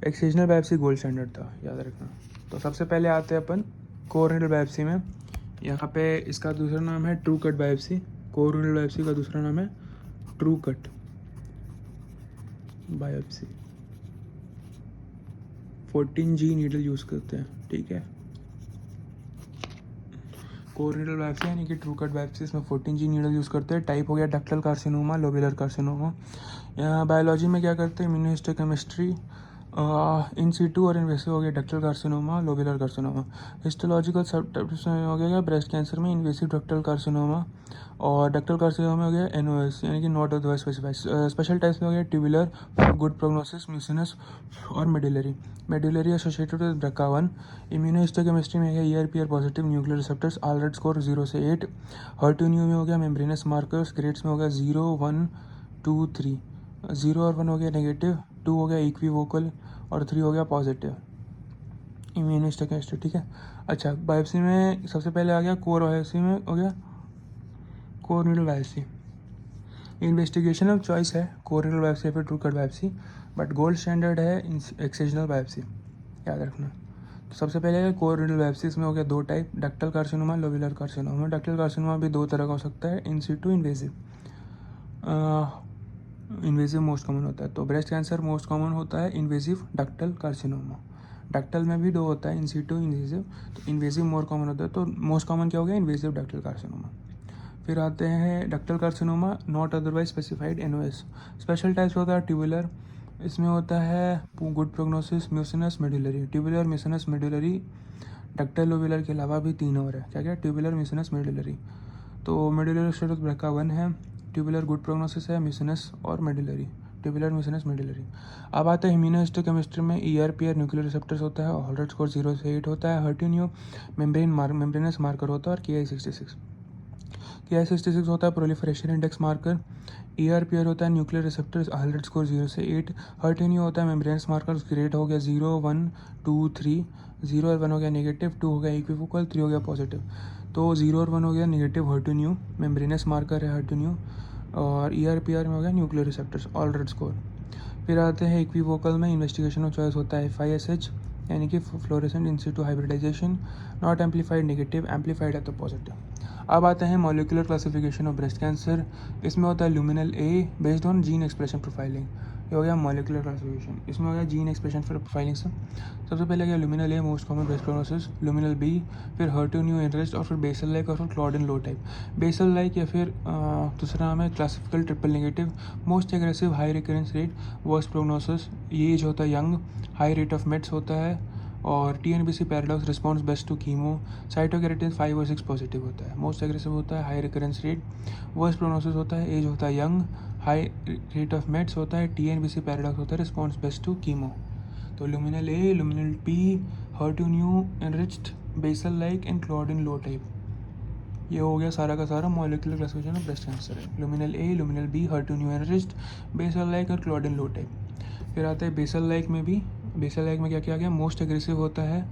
एक्सिजनल बायोप्सी गोल्ड स्टैंडर्ड था, याद रखना। तो सबसे पहले आते हैं अपन कोर नीडल बायोप्सी में। यहाँ पे इसका दूसरा नाम है true cut biopsy. Core needle biopsy का दूसरा नाम है true cut biopsy. 14G needle use करते हैं, ठीक है। कोर नीडल बायोप्सी यानी कि ट्रू कट बायोप्सी, इसमें 14G नीडल यूज़ करते हैं। टाइप हो गया ductal carcinoma, lobular carcinoma. Biology में क्या करते हैं, इम्यूनोहिस्टोकेमिस्ट्री, इन सीटू और इन्वेसिव हो गया ductal carcinoma, lobular carcinoma. Histological सब टाइप्स में हो गया ब्रेस्ट कैंसर में इन्वेसिव डक्टल कार्सिनोमा, और डक्टल कार्सिनोमा हो गया NOS यानी कि not otherwise specified. Special types में हो गया ट्यूबुलर, गुड प्रोग्नोसिस, म्यूसिनस और medullary associated with BRCA1। Immunohistochemistry में है ERPR positive nuclear receptors, already score 0 से 8। हर्टून्यू में हो गया मेम्ब्रेनस मार्कर्स, ग्रेड्स में हो गया 0, 1, 2, 3। 0 और 1 हो गया नेगेटिव, 2 हो गया इक्विवोकल, और 3 हो गया पॉजिटिव इम्यूनोहिस्टोकेमिस्ट्री, ठीक है। अच्छा, बायोप्सी में सबसे पहले आ गया कोर बायोप्सी में हो गया core needle biopsy. Investigation of choice है कोर नीडल बायोप्सी या फिर true cut biopsy, but gold standard है एक्सिजनल बायोप्सी याद रखना। तो सबसे पहले कोरोनल बायोप्सी, इसमें हो गया 2 type, ductal carcinoma, lobular carcinoma. Ductal carcinoma भी 2 तरह का हो सकता है, in situ, invasive. Invasive most common होता है। तो ब्रेस्ट कैंसर मोस्ट कॉमन होता है इन्वेजिव डक्टल कार्सिनोमा। डक्टल में भी 2 होता है, इन सिटू, इन्वेजिव। तो इन्वेजिव मोर कॉमन होता है, तो मोस्ट कॉमन क्या हो गया, इन्वेजिव डक्टल कार्सिनोमा। फिर आते हैं ductal carcinoma not otherwise specified NOS. Special types होता है ट्यूबुलर, इसमें होता है good prognosis, mucinous medullary. Tubular, mucinous medullary, ductal lobular के अलावा भी 3 और है, क्या क्या, ट्यूबुलर, म्यूसिनस मेडुलरी। तो मेडुलरी स्टेटस ब्रका 1 है, ट्यूबुलर गुड प्रोग्नोसिस है, म्यूसिनस और मेडुलरी, ट्यूबुलर, म्यूसिनस, मेडुलरी। अब आता है इम्यूनोहिस्टोकेमिस्ट्री में ईआरपीआर न्यूक्लियर रिसेप्टर्स होता है, हॉलरेट स्कोर 0 से 8 होता है, हर्टिन्यू मेम्ब्रेनस मार्कर होता है, और KI66 होता है प्रोलिफरेशन इंडेक्स मार्कर। ERPR होता है न्यूक्लियर रिसेप्टर्स, हॉलरेट स्कोर 0 से 8। हर्टिन्यू होता है मेम्ब्रेनस मार्कर, उसकी रेट हो गया 0, 1, 2, 3। 0 और 1 हो गया नेगेटिव, 2 हो गया इक्विफोकल, 3 हो गया पॉजिटिव। तो 0 और 1 हो गया नेगेटिव हर्टिन्यू, मेम्ब्रेनस मार्कर है हर्टिन्यू, और ERPR में हो गया न्यूक्लियर रिसेप्टर्स, हॉलरेट स्कोर। फिर आते हैं इक्विवोकल में, इन्वेस्टिगेशन ऑफ चॉइस होता है FISH, यानी कि fluorescent in situ hybridization, not amplified negative, amplified है तो पॉजिटिव। अब आते हैं molecular classification of breast cancer, इसमें होता है luminal A based on gene expression profiling, ये हो गया मॉलिक्यूलर क्लासिफिकेशन। इसमें हो गया जीन एक्सप्रेशन फिर प्रोफाइलिंग से सबसे पहले गया luminal A most common breast prognosis, luminal B, फिर हर्टिन्यू एनरिच्ड, और फिर बेसल लाइक, और फिर claudin low type. Basal like या फिर दूसरा नाम है classical triple negative, most aggressive, high recurrence rate, worst prognosis, ये एज होता है young, high rate of mets होता है, और TNBC paradox, response best to chemo, cytokeratin 5 और 6 पॉजिटिव होता है, मोस्ट एग्रेसिव होता है, high recurrence rate, worst prognosis होता है, एज होता है young, high rate of mets होता है, TNBC पैराडॉक्स होता है, रिस्पॉन्स बेस्ट टू कीमो। तो ल्यूमिनल ए, ल्यूमिनल पी, हर्टिन्यू enriched, basal like and claudin low type, ये हो गया सारा का सारा molecular classification of breast cancer है। ल्यूमिनल ए, ल्यूमिनल बी, हर्टिन्यू एनरिच्ड, बेसल लाइक और क्लॉडिन लो टाइप। फिर आता है बेसल लाइक में भी, बेसल लाइक में क्या क्या आ गया, मोस्ट एग्रेसिव होता है,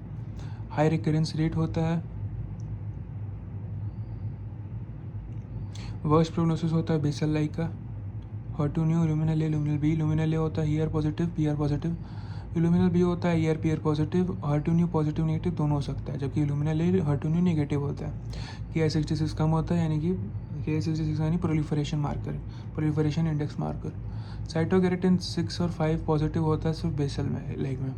हाई रिकरेंस रेट होता है, वर्स्ट प्रोग्नोसिस होता है बेसल लाइक का। HER two neu, luminal A, luminal B, luminal A होता है ER positive, PR positive, luminal B होता है ER/PR पॉजिटिव, हर्टिन्यू पॉजिटिव नेगेटिव दोनों हो सकता है, जबकि ल्यूमिनल ए हर्टिन्यू नेगेटिव होता है। KI66 कम होता है, यानी कि KI66 यानी proliferation marker, proliferation index marker. Cytokeratin 6 और 5 पॉजिटिव होता है सिर्फ बेसल में लाइक में,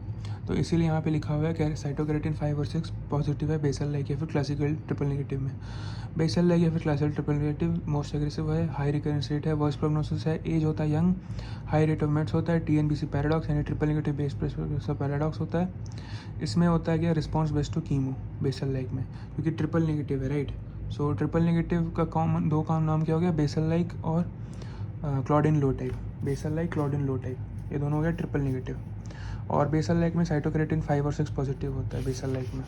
तो इसीलिए यहाँ पे लिखा हुआ है कि साइटोकेरेटिन 5 और 6 पॉजिटिव है बेसल लाइक या फिर क्लासिकल ट्रिपल नेगेटिव में। बेसल लाइक या फिर classical triple negative most aggressive है, हाई रिकरेंस रेट है, वर्स्ट प्रोग्नोसिस है, एज होता है young, high rate of mets होता है, TNBC पैराडॉक्स यानी ट्रिपल नेगेटिव बेस पैराडॉक्स होता है। इसमें होता है क्या, response best to chemo basal like में, क्योंकि ट्रिपल नेगेटिव है, राइट। सो ट्रिपल नेगेटिव का कॉमन 2 काम नाम क्या हो गया, बेसल लाइक और claudin low type, basal like, claudin low type, ये दोनों हो गया ट्रिपल नेगेटिव। और बेसल लाइक में साइटोकेरेटिन 5 और 6 पॉजिटिव होता है बेसल लाइक में।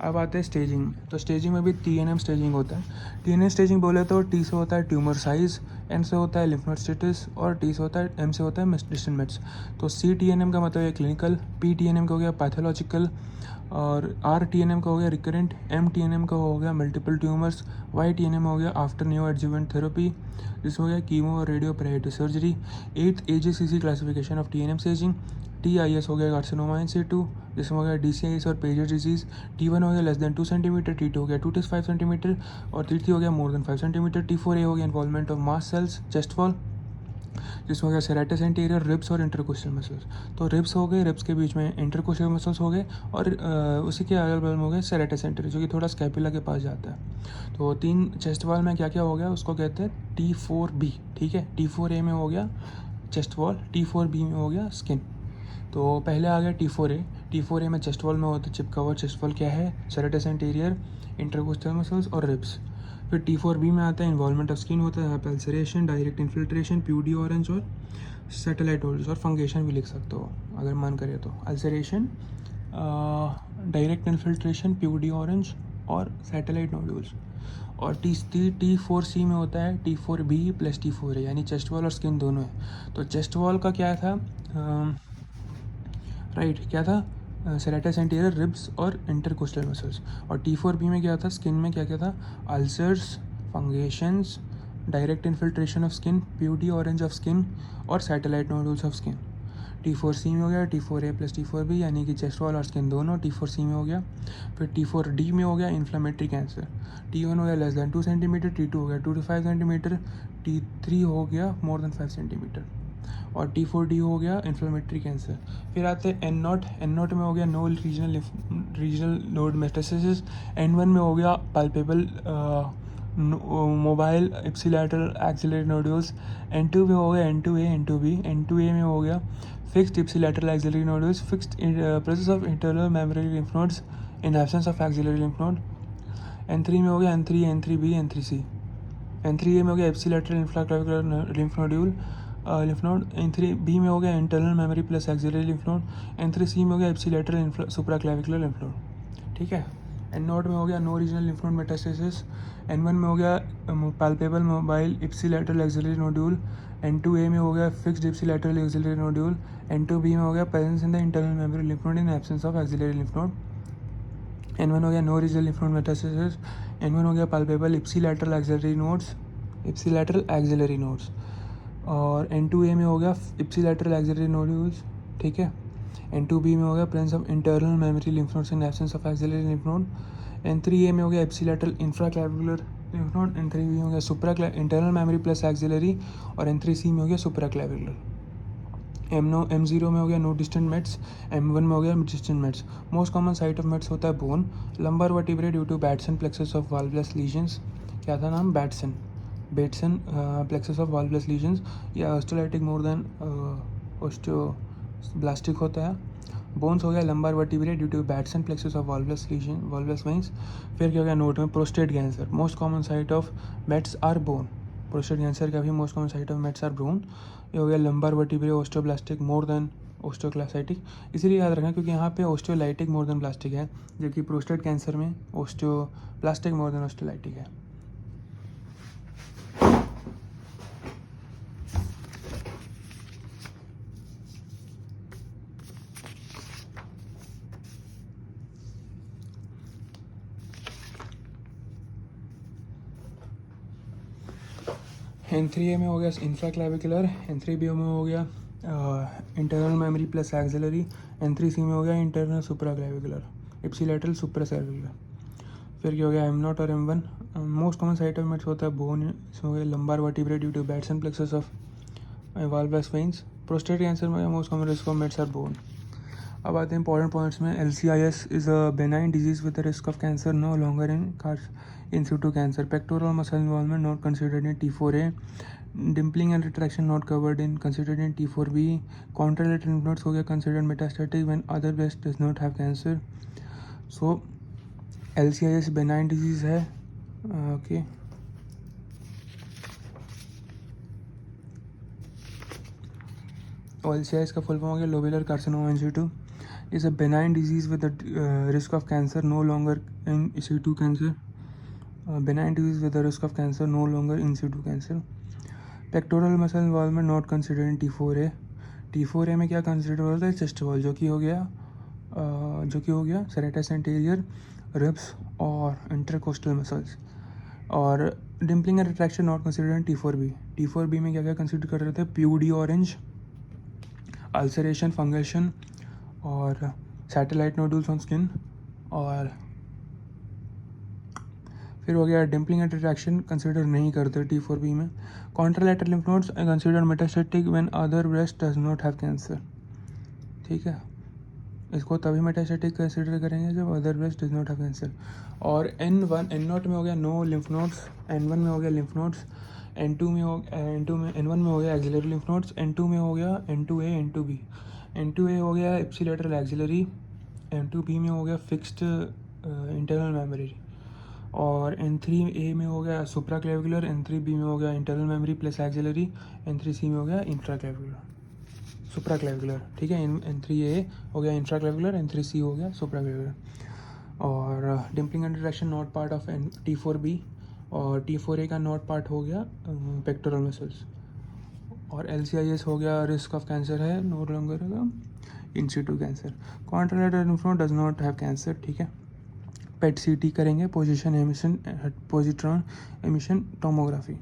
अब आते हैं स्टेजिंग, तो स्टेजिंग में भी TNM स्टेजिंग होता है। TNM स्टेजिंग बोले तो T से होता है ट्यूमर साइज, N से होता है लिम्फ नोड स्टेटस, और T से होता है, M से होता है डिस्टेंट मेट्स। तो CTNM का मतलब है क्लिनिकल, PTNM का हो गया पैथोलॉजिकल, और RTNM का हो गया रिकरेंट, MTNM का हो गया मल्टीपल ट्यूमर्स, YTNM हो गया आफ्टर न्यू एडजुवेंट थेरेपी, जिसमें हो गया कीमो और radio priority surgery. 8th AJCC classification of TNM staging. TIS हो गया कार्सिनोमा इन सिटू, जिसमें हो गया DCIS और पेजर डिजीज। T1 हो गया लेस देन 2 सेंटीमीटर, T2 हो गया 2 to 5 सेंटीमीटर, और T3 हो गया मोर देन 5 सेंटीमीटर। T4A हो गया involvement of mast cells, chest wall, जिसमें हो गया सेरेटस एंटीरियर, रिब्स और इंटरकोस्टल मसल्स। तो रिब्स हो गए, रिब्स के बीच में इंटरकोस्टल मसल्स हो गए, और उसी के अगल बगल में हो गए सेरेटस एंटीरियर, जो कि थोड़ा स्कैपुला के पास जाता है। तो 3 चेस्ट वॉल में क्या क्या हो गया, उसको कहते हैं T4B, ठीक है। T4A में हो गया चेस्ट वॉल, T4B में हो गया स्किन। तो पहले आ गया T4A में चेस्ट वॉल में होता है चिप कवर, चेस्ट वॉल क्या है, सेरेटस एंटीरियर, इंटरकोस्टल मसल्स और रिब्स। फिर T4B में आता है इन्वॉल्वमेंट ऑफ स्किन होता है, यहाँ पे अल्सरेशन, डायरेक्ट इन्फिल्ट्रेशन, प्यूडी ऑरेंज और सैटेलाइट नोडल्स, और फंगेशन भी लिख सकते हो अगर मन करे तो। अल्सरेशन, डायरेक्ट इन्फिल्ट्रेशन, प्यूडी ऑरेंज और सैटेलाइट नोडल्स। और T4C में होता है T4B प्लस T4A, यानी चेस्ट वॉल और स्किन दोनों है। तो चेस्ट वॉल का क्या था, राइट क्या था, सेरेटस एंटीरियर, रिब्स और इंटरकोस्टल मसल्स। और T4B में क्या था, स्किन में क्या क्या था, ulcers, fungations, direct infiltration of skin, peau d' orange of skin और satellite nodules of skin. T4C में हो गया T4A प्लस T4B यानी कि चेस्ट वॉल और स्किन दोनों, T4C में हो गया। फिर T4D में हो गया इन्फ्लेमेटरी कैंसर, T1 हो गया लेस दैन 2 सेंटीमीटर, T2 हो गया 2 to 5 सेंटीमीटर, T3 हो गया मोर देन 5 सेंटीमीटर, और T4D हो गया इन्फ्लेमेटरी कैंसर। फिर आते हैं N0 में हो गया no regional node metastasis, N1 में हो गया palpable mobile ipsilateral axillary nodules, N2 में हो गया N2A N2B, N2A में हो गया fixed ipsilateral axillary nodules, fixed presence of internal mammary lymph nodes in absence of axillary lymph node. N3 में हो गया N3 N3B N3C, N3A में हो गया इप्सिलैटरल इंफ्राक्लेविकुलर लिम्फ नोड, N3B में हो गया internal memory plus axillary lymph node, N3C में हो गया इप्सिलैटरल सुप्राक्लेविकुलर लिम्फ नोड। ठीक है। N0 में हो गया no regional lymph node metastasis, N1 में हो गया palpable mobile ipsilateral axillary nodule, N2A में हो गया fixed ipsilateral axillary nodule, N2B में हो गया presence in the internal mammary lymph node in absence of axillary lymph node, N1 हो गया no regional lymph node metastasis, N1 हो गया पाल्पेबल इप्सिलैटरल एक्सिलरी नोड्स, और N2A में हो गया इप्सिलैटरल एक्सिलरी नोड्यूल्स। ठीक है। N2B में हो गया presence of internal mammary lymph nodes in absence of axillary lymph node, N3A में हो गया इप्सिलैटरल इंफ्राक्लेविकुलर लिम्फ नोड, N3B में हो गया इंटरनल मेमोरी प्लस एक्सिलरी, और N3C में हो गया सुप्राक्लेविकुलर। M0 में हो गया नो डिस्टेंट मेट्स, M1 में हो गया distant mets. Most common site of mets होता है bone, lumbar vertebrae due to Batson plexus of valveless lesions. क्या था नाम? Batson plexus of valveless lesions, या ऑस्टियोलाइटिक मोर देन ऑस्टियोब्लास्टिक होता है। बोन्स हो गया lumbar vertebrae due to Batson plexus of valveless veins. फिर क्या हो गया नोट में prostate cancer, most common site of mets are bone. Prostate cancer का भी most common site of mets are bone. ये हो गया lumbar vertebrae osteoblastic more than osteoclastic, इसीलिए याद रखना क्योंकि यहाँ पे ऑस्टियोलाइटिक मोर देन प्लास्टिक है, जबकि प्रोस्टेट कैंसर में ऑस्टियोप्लास्टिक मोर देन ऑस्टियोलाइटिक है। N3A में हो गया इंफ्राक्लेविकुलर, N3B में हो गया internal memory plus axillary, N3C में हो गया इंटरनल सुप्राक्लेविकुलर इप्सिलैटरल सुप्रासेल्युलर। फिर क्या हो गया M0 और M1, most common site of mets होता है बोन, इसमें हो गया lumbar vertebrae due to Batson plexus of valveless veins. Prostate cancer में most common risk of mets are bone. अब आते हैं इंपॉर्टेंट पॉइंट्स में। LCIS is a benign disease with the risk of cancer no longer in situ cancer. Pectoral muscle involvement not considered in T4A. Dimpling and retraction not covered in, considered in T4B. Contralateral lymph nodes हो गया considered metastatic when other breast does not have cancer. So LCIS benign disease है. Okay. LCIS का full form हो गया lobular carcinoma in situ. Is a benign disease with the risk of cancer no longer in situ cancer. Benign disease with the risk of cancer no longer in situ cancer. Pectoral muscle involvement not considered in T4A. T4A में क्या consider होता है? Chest wall, जो कि हो गया serratus anterior, ribs और intercostal muscles. और dimpling and retraction not considered in T4B. T4B में क्या क्या कंसिडर कर रहे थे? प्यूडी ऑरेंज, अल्सरेशन, फंगेशन और सैटेलाइट नोडुल्स ऑन स्किन। और फिर हो गया डिम्पलिंग एंड रिट्रैक्शन कंसिडर नहीं करते T4B में। Contralateral lymph nodes consider metastatic when other breast does not have cancer. ठीक है, इसको तभी मेटास्टेटिक कंसिडर करेंगे जब other breast does not have cancer. और N0 में हो गया नो लिम्फ नोड्स, N1 में हो गया लिम्फ नोड्स, N1 में हो गया एक्सिलरी लिम्फ नोड्स, N2 में हो गया N2A N2B, N2A हो गया इप्सिलैटरल एक्सिलरी, N2B में हो गया फिक्स्ड इंटरनल मेमोरी, और N3A में हो गया सुप्राक्लेविकुलर, N3B में हो गया internal memory plus axillary, N3C में हो गया सुप्राक्लेविकुलर। ठीक है, N3A हो गया इंफ्राक्लेविकुलर, N3C हो गया सुप्राक्लेविकुलर। और dimpling and retraction not part of T4B, और T4A का नॉट पार्ट हो गया पेक्टोरल मसल्स। और LCIS हो गया रिस्क ऑफ कैंसर है, no longer in situ cancer. Contralateral lymph node does not have cancer. ठीक है, PET CT करेंगे, पोजिट्रॉन एमिशन टोमोग्राफी।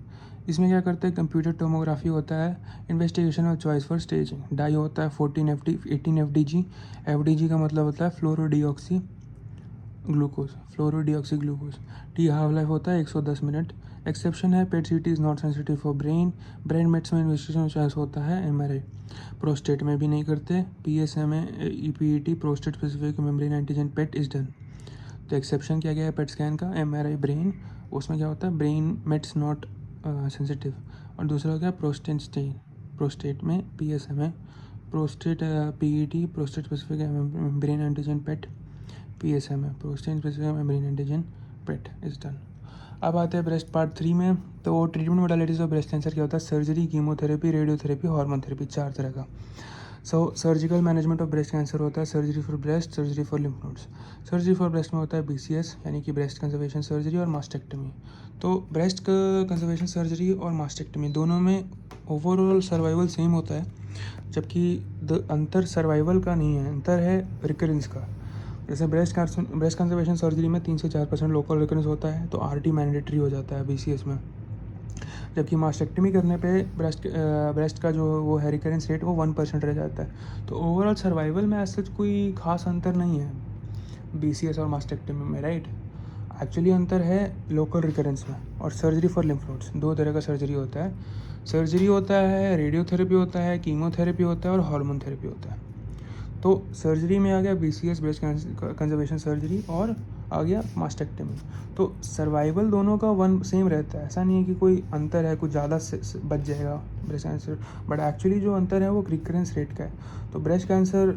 इसमें क्या करते हैं, कंप्यूटर टोमोग्राफी होता है, investigation of choice for staging. Dye होता है 14 FD 18 FDG। FDG का मतलब होता है fluorodeoxy glucose, fluorodeoxy glucose. T half life होता है 110 मिनट। एक्सेप्शन है PET CT is not sensitive for brain. Brain mets में इन्वेस्टिगेशन चॉइस होता है MRI। प्रोस्टेट में भी नहीं करते। PSMA EPET prostate specific membrane antigen pet is done. तो एक्सेप्शन क्या गया है पेट स्कैन का, MRI ब्रेन, उसमें क्या होता है ब्रेन मेट्स नॉट सेंसिटिव। और दूसरा हो गया प्रोस्टेट स्टेन, प्रोस्टेट में PSMA prostate PET prostate specific membrane antigen pet PSMA prostate specific membrane antigen pet is done. अब आते हैं ब्रेस्ट पार्ट 3 में। तो treatment modalities of breast cancer क्या होता है, surgery, chemotherapy, radiotherapy, hormone therapy, 4 तरह का। Surgical management of breast cancer होता है surgery for breast, surgery for lymph nodes. Surgery for breast में होता है BCS यानी कि ब्रेस्ट कंजर्वेशन सर्जरी और मास्टेक्टमी। तो ब्रेस्ट कंजर्वेशन सर्जरी और मास्टेक्टमी दोनों में ओवरऑल सर्वाइवल सेम होता है, जबकि अंतर सर्वाइवल का नहीं है, अंतर है रिकरेंस का। जैसे ब्रेस्ट कंजर्वेशन सर्जरी में 3 से 4% लोकल रिकरेंस होता है, तो RT मैंडेटरी हो जाता है BCS में। जबकि मास्टेक्टमी करने पे ब्रेस्ट का जो वो है रिकरेंस रेट वो 1% रह जाता है। तो ओवरऑल सर्वाइवल में ऐसा कोई खास अंतर नहीं है BCS और मास्टेक्टमी में, राइट। एक्चुअली अंतर है लोकल रिकरेंस में। और सर्जरी फॉर लिम्फ नोड्स, 2 तरह का सर्जरी होता है। सर्जरी होता है, रेडियोथेरेपी होता है, कीमोथेरेपी होता है और हार्मोन थेरेपी होता है। तो सर्जरी में आ गया BCS ब्रेस्ट कंजर्वेशन सर्जरी और आ गया मास्टेक्टमी। तो सर्वाइवल दोनों का वन सेम रहता है, ऐसा नहीं है कि कोई अंतर है, कुछ ज़्यादा बच जाएगा ब्रेस्ट कैंसर, बट एक्चुअली जो अंतर है वो रिकरेंस रेट का है। तो ब्रेस्ट कैंसर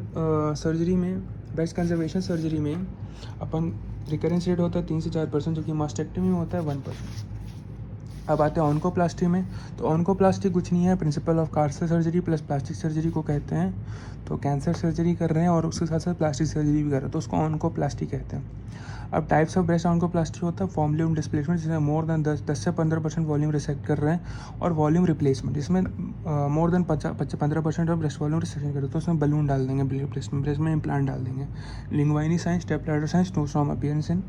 सर्जरी में, ब्रेस्ट कंजर्वेशन सर्जरी में अपन रिकरेंस रेट होता है 3 से 4%, जबकि मास्टेक्टमी में होता है 1%। अब आते हैं ऑन्कोप्लास्टी में। तो ऑन्कोप्लास्टी कुछ नहीं है, principle of cancer surgery plus plastic surgery को कहते हैं। तो कैंसर सर्जरी कर रहे हैं और उसके साथ साथ प्लास्टिक सर्जरी भी कर रहे हैं, तो उसको ऑन्कोप्लास्टी कहते हैं। अब टाइप्स ऑफ ब्रेस्ट ऑन्कोप्लास्टी होता है वॉल्यूम डिस्प्लेसमेंट, जिसमें मोर देन 10 से 15% वॉल्यूम रिसेक्ट कर रहे हैं, और वॉल्यूम रिप्लेसमेंट, जिसमें more than 15% of breast volume resection कर रहे हैं, तो उसमें बलून डाल देंगे, ब्रेस्ट में इम्प्लांट डाल देंगे। लिंग्वाइनी साइन, स्टेपलैडर साइन, स्नोसॉम अपीयरेंस इन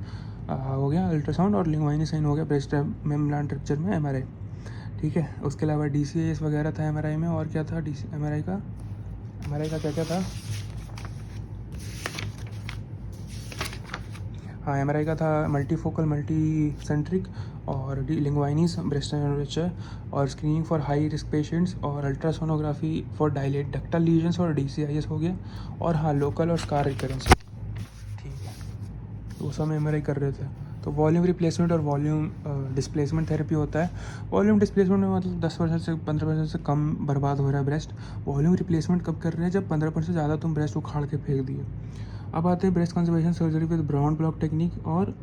हो गया अल्ट्रासाउंड, और लिंग्वाइनी साइन हो गया ब्रेस्ट में इम्प्लांट रप्चर में MRI। ठीक है, उसके अलावा DCAS वगैरह था MRI में। और क्या था MRI का क्या क्या था, हाँ MRI का था मल्टीफोकल मल्टी सेंट्रिक और लिंग्वाइनीस ब्रेस्ट रप्चर और screening for high risk patients और ultrasonography for dilated ductal lesions और DCIS हो गया। और हाँ लोकल और स्कार रिकरेंस, ठीक है, तो उस समय MRI कर रहे थे। तो वॉल्यूम रिप्लेसमेंट और वॉल्यूम डिस्प्लेसमेंट थेरेपी होता है। वॉल्यूम डिस्प्लेसमेंट में मतलब 10% से 15% से कम बर्बाद हो रहा है ब्रेस्ट। वॉल्यूम रिप्लेसमेंट कब कर रहे हैं, जब 15% से ज़्यादा तुम ब्रेस्ट उखाड़ के फेंक दिए। अब आते हैं breast conservation surgery with round block technique और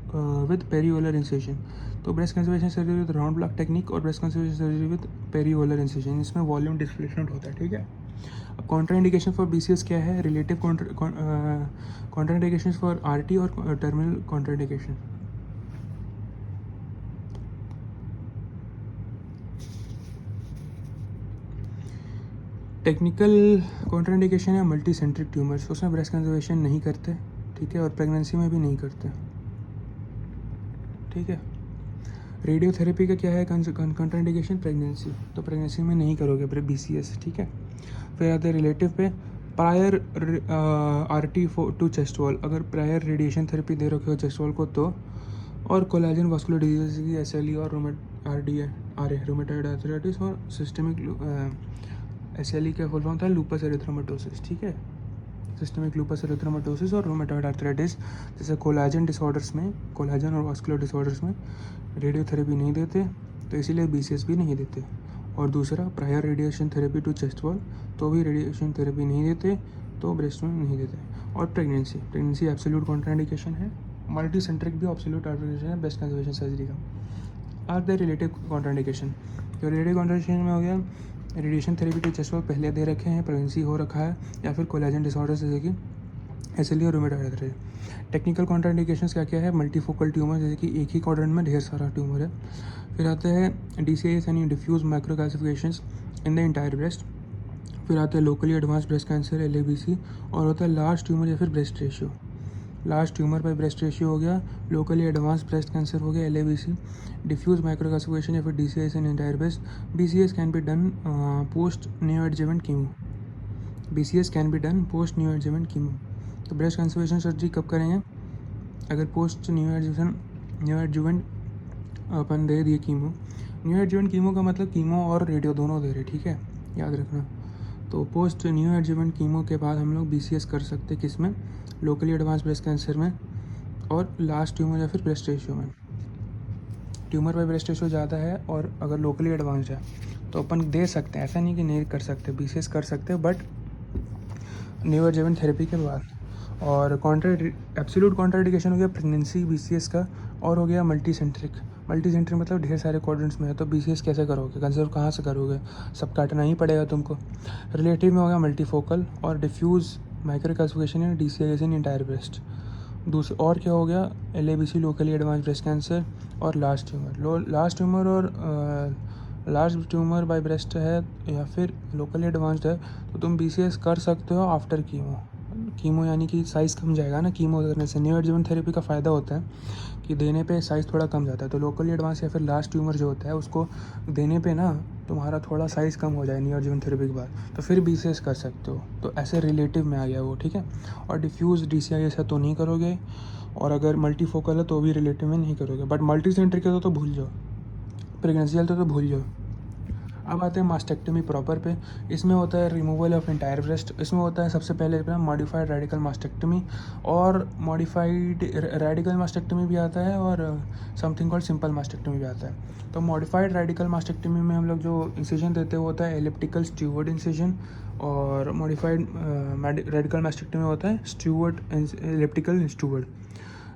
विद पेरीओलर इंसेशन। तो breast conservation surgery with round block technique और breast conservation surgery with periareolar incision, इसमें वॉल्यूम डिस्प्लेसमेंट होता है, ठीक है। अब कॉन्ट्राइंडिकेशन फॉर BCS क्या है, रिलेटिव कॉन्ट्राइंडिकेशन फॉर RT और टर्मिनल कॉन्ट्राइंडिकेशन। टेक्निकल कॉन्ट्राइंडिकेशन है मल्टी सेंट्रिक ट्यूमर्स, उसमें ब्रेस्ट कंजर्वेशन नहीं करते, ठीक है, और प्रेगनेंसी में भी नहीं करते, ठीक है। रेडियोथेरेपी का क्या है कॉन्ट्राइंडिकेशन, प्रेगनेंसी, तो प्रेगनेंसी में नहीं करोगे BCS, ठीक है। फिर आते हैं रिलेटिव पे, prior RT to chest wall, अगर प्रायर रेडिएशन थेरेपी दे रखे हो चेस्ट वॉल को तो, और कोलेजन वास्कुलर डिजीज की SLE और रूमेटॉइड आर्थराइटिस और सिस्टमिक SLE का फुल फॉर्म था लूपस एरिथ्रोमेटोसिस, ठीक है। सिस्टमिक लूपस एरिथ्रोमेटोसिस और रूमेटॉइड आर्थराइटिस जैसे कोलाजन डिसऑर्डर्स में, कोलाजन और वास्कुलर डिसऑर्डर्स में रेडियोथेरेपी नहीं देते, तो इसीलिए BCS भी नहीं देते। और दूसरा prior radiation therapy to chest wall, तो भी रेडिएशन थेरेपी नहीं देते, तो ब्रेस्ट में नहीं देते। और प्रेगनेंसी एब्सोल्यूट कॉन्ट्राइंडिकेशन है, मल्टी सेंट्रिक भी एब्सोल्यूट कॉन्ट्राइंडिकेशन है ब्रेस्ट कंजर्वेशन सर्जरी का। आर द रिलेटिव कॉन्ट्राइंडिकेशन, तो रिलेटिव कॉन्ट्राइंडिकेशन में हो गया radiation therapy to chest wall पहले दे रखे हैं, प्रेगनेंसी हो रखा है, या फिर कोलाजन डिसऑर्डर जैसे कि SLE और रूमेटॉइड आर्थराइटिस। टेक्निकल कॉन्ट्राइंडिकेशंस क्या क्या है, मल्टीफोकल ट्यूमर, जैसे कि एक ही क्वाड्रेंट में ढेर सारा ट्यूमर है। फिर आते हैं DCIS यानी diffuse micro calcifications in the entire breast. फिर आते हैं locally advance breast cancer LABC, और होता है लार्ज ट्यूमर या फिर breast ratio. Large tumour by breast ratio हो गया, लोकली एडवांस ब्रेस्ट कैंसर हो गया LABC, डिफ्यूज माइक्रोकास्टिकेशन या फिर DCIS in entire breast. BCS can be done post neo adjuvant chemo. BCS can be done post neo adjuvant chemo. तो breast conservation surgery कब करेंगे? अगर पोस्ट न्यू एडजुवेंट अपन दे दिए कीमो। न्यू एडजुवेंट कीमो का मतलब कीमो और रेडियो दोनों दे रहे, ठीक है, याद रखना। तो पोस्ट न्यू एडजुवेंट कीमो के बाद हम लोग BCS कर सकते किस में? लोकली एडवांस ब्रेस्ट कैंसर में और लास्ट ट्यूमर या फिर ब्रेस्ट रेशियो में। ट्यूमर बाय ब्रेस्ट रेशियो ज़्यादा है और अगर लोकली एडवांस्ड है तो अपन दे सकते हैं, ऐसा नहीं कि नहीं कर सकते, BCS कर सकते हैं बट न्यू एडजुवेंट थेरेपी के बाद। और एब्सोल्यूट कॉन्ट्राइंडिकेशन हो गया प्रेगनेंसी BCS का, और हो गया मल्टी सेंट्रिक मतलब ढेर सारे क्वाड्रेंट्स में है तो BCS कैसे करोगे? कंसिडर कहाँ से करोगे? सब काटना ही पड़ेगा तुमको। रिलेटिव में हो गया मल्टीफोकल और डिफ्यूज माइक्रोकास्टिकेशन या DCIS इन एंटायर ब्रेस्ट। दूसरे और क्या हो गया? LABC locally advance breast cancer और लार्ज ट्यूमर और लार्ज ट्यूमर बाय ब्रेस्ट है या फिर लोकली एडवांस्ड है तो तुम BCS कर सकते हो आफ्टर कीमो यानी कि साइज़ कम जाएगा ना कीमो करने से। न्यू एडजुवेंट थेरेपी का फ़ायदा होता है कि देने पे साइज़ थोड़ा कम जाता है, तो लोकली एडवांस या फिर लास्ट ट्यूमर जो होता है उसको देने पे ना तुम्हारा थोड़ा साइज़ कम हो जाए न्यू एडजुवेंट थेरेपी के बाद, तो फिर BCS कर सकते हो। तो ऐसे रिलेटिव में आ गया वो, ठीक है। और डिफ्यूज़ DCIS है तो नहीं करोगे, और अगर मल्टीफोकल है तो भी रिलेटिव में नहीं करोगे, बट मल्टी सेंट्रिक है तो भूल जाओ, प्रेगनेंसी है तो भूल जाओ। अब आते हैं मास्टेक्टमी प्रॉपर पे। इसमें होता है रिमूवल ऑफ एंटायर ब्रेस्ट। इसमें होता है सबसे पहले अपना मॉडिफाइड रेडिकल मास्टेक्टमी, और मॉडिफाइड रेडिकल मास्टेक्टमी भी आता है और समथिंग कॉल्ड सिंपल मास्टेक्टमी भी आता है। तो मॉडिफाइड रेडिकल मास्टेक्टमी में हम लोग जो इंसिजन देते हैं वो होता है एलिप्टिकल स्टीवर्ड इंसिजन, और मॉडिफाइड रेडिकल मास्टेक्टमी होता है स्टीवर्ड एलिप्टिकल स्टीवर्ड।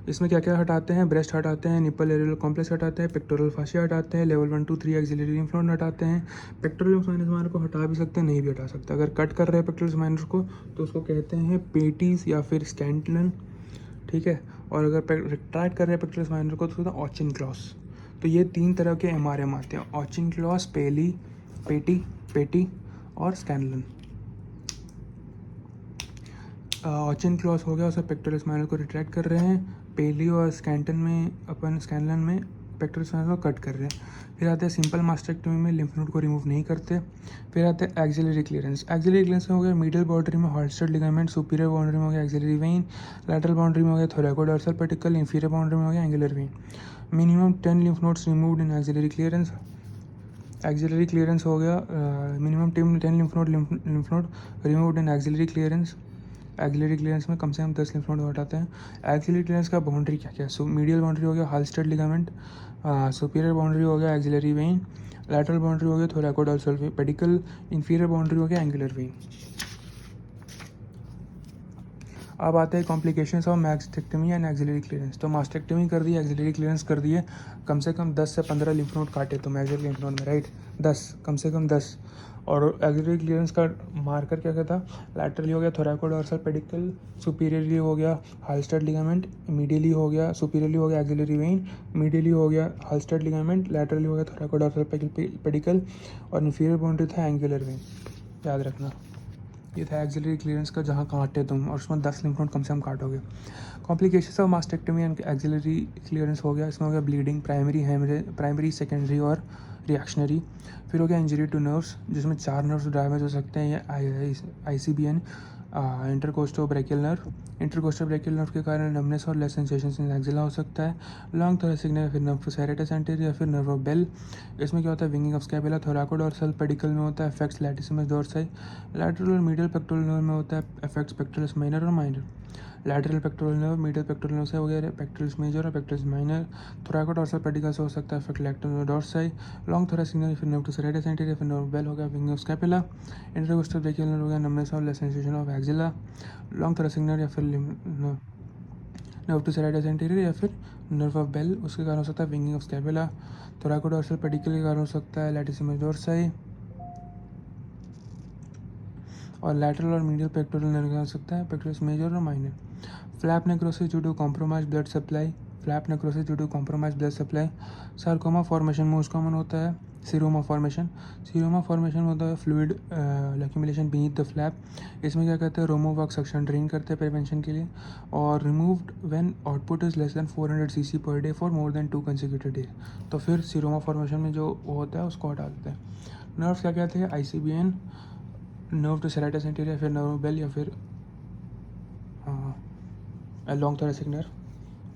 इसमें क्या क्या हटाते हैं? ब्रेस्ट हटाते हैं, निपल एरियल कॉम्प्लेक्स हटाते हैं, पेक्टोरल फाशिया हटाते हैं, लेवल 1 2 3 एक्सिलरी लिम्फ नोड हटाते हैं। पेक्टोरल लिम्फ माइनर को हटा भी सकते हैं, नहीं भी हटा सकते। अगर कट कर रहे हैं पेक्टोरल माइनर को तो उसको कहते हैं पेटीज या फिर स्कैंटलन, ठीक है। और अगर रिट्रैक्ट कर रहे हैं पेक्टोरल माइनर को तो ऑचिन क्लॉस। तो ये 3 तरह के MRM आते हैं, ऑचिन क्लॉस, पेटी और स्कैनलन। ऑचिन क्लॉस हो गया, उसे पेक्टोरल माइनर को रिट्रैक्ट कर रहे हैं। पेली और स्कैनलन में पेक्टोरल माइनर को कट कर रहे हैं। फिर आते हैं सिंपल मास्टेक्टमी में लिम्फ नोड को रिमूव नहीं करते। फिर आते हैं एक्सिलरी क्लियरेंस में हो गया मिडिल बाउंड्री में हॉल्स्टर लिगामेंट, सुपीरियर बाउंड्री में हो गया एक्सिलरी वेन, लैटरल बाउंड्री में हो गया थोरैकोडोर्सल पेडिकल, इंफीरियर बाउंड्री में हो गया angular when. Minimum 10 lymph nodes removed in axillary clearance हो गया, minimum 10 lymph node removed in axillary clearance में कम से कम 10 लिम्फ नोड हटाते हैं। एक्सिलरी क्लियरेंस का बाउंड्री क्या क्या है? सो मीडियल बाउंड्री हो गया हाल्स्टेड लिगामेंट, सुपीरियर बाउंड्री हो गया एक्सिलरी वेन, लैटरल बाउंड्री हो गया थोरैकोडोर्सल पेडिकल, इंफीरियर बाउंड्री हो गया एंगुलर वेन। अब आते हैं complications of mastectomy and axillary clearance. तो मास्टेक्टमी कर दी, एक्सिलरी क्लियरेंस कर दिए, कम से कम 10 से 15 लिम्फ नोड काटे तो मेजर लिम्फ नोड में, राइट, 10, कम से कम 10। और एक्सिलरी क्लियरेंस का मार्कर क्या क्या था? लैटरली हो गया थोरैकोडोर्सल पेडिकल, सुपीरियरली हो गया हाल्स्टेड लिगामेंट, मीडियली हो गया सुपीरियरली हो गया एक्सिलरी वेन, मीडियली हो गया हाल्स्टेड लिगामेंट, लैटरली हो गया थोरैकोडोर्सल पेडिकल, और इन्फीरियर बाउंड्री था एंगुलर वेन। याद रखना, ये था एक्सिलरी क्लियरेंस का, जहाँ काटे तुम, और उसमें 10 लिम्फ नोड कम से कम काटोगे। Complications of mastectomy and axillary clearance हो गया, इसमें हो गया ब्लीडिंग, प्राइमरी सेकेंडरी और रिएक्शनरी। फिर हो गया इंजरी टू नर्व्स, जिसमें 4 नर्व्स डैमेज हो सकते हैं, ये ICBN, इंटरकोस्टोब्रेकियल नर्व के कारण नमनेस और लेस सेंसेशन इन एक्सिला हो सकता है। लॉन्ग थोरेसिक नर्व, फिर नर्व सेरेटस एंटीरियर या फिर नर्व ऑफ बेल। इसमें क्या होता है? Winging of scapula, thoracodorsal pedicle में होता है, इफेक्ट्स लैटिसिमस डोर्साई। लैटरल और मीडियल पेक्टोरल नर्व में होता है, इफेक्ट्स पेक्टोरस माइनर और minor. Lateral pectoral nerve, medial pectoral nerve से हो गया पेक्टोरस मेजर और पेक्टोरस माइनर। थोरैकोडोर्सल पेडिकल से हो सकता है effect lactam डोर्साई। Long thoracic nerve, फिर नर्व सेरेटस एंटीरियर, फिर नर्व बेल हो गया विंगिंग ऑफ स्कैपुला। इंटरकोस्टोब्रेकियल नर्व हो गया नमनेस और less sensation of axilla. Long thoracic nerve या फिर नर्व टू सेरेटस एंटीरियर या फिर नर्व ऑफ बेल, उसके कारण हो सकता है winging of scapula. Thoracodorsal pedicle के कारण हो सकता है लैटिसिमस डोर्साई। और लैटरल और मीडियल पेक्टोरल नर्व हो सकता है पेक्टोरस मेजर और minor. Flap necrosis due to compromise blood supply, flap necrosis due to compromise blood supply. Sarcoma formation most common होता है सीरोमा फॉर्मेशन। सीरोमा फॉर्मेशन होता है fluid accumulation beneath the flap. इसमें क्या कहते हैं, रोमोवाक सक्शन ड्रेन करते हैं प्रिवेंशन के लिए। और removed when output is less than 400 cc per day for more then 2 consecutive days. तो फिर सीरोमा फॉर्मेशन में जो वो होता है उसको हटा देते हैं। नर्व्स क्या कहते हैं, ICBN, nerve to serratus anterior, फिर नर्व बेल या फिर लॉन्ग थोरेसिक नर्व।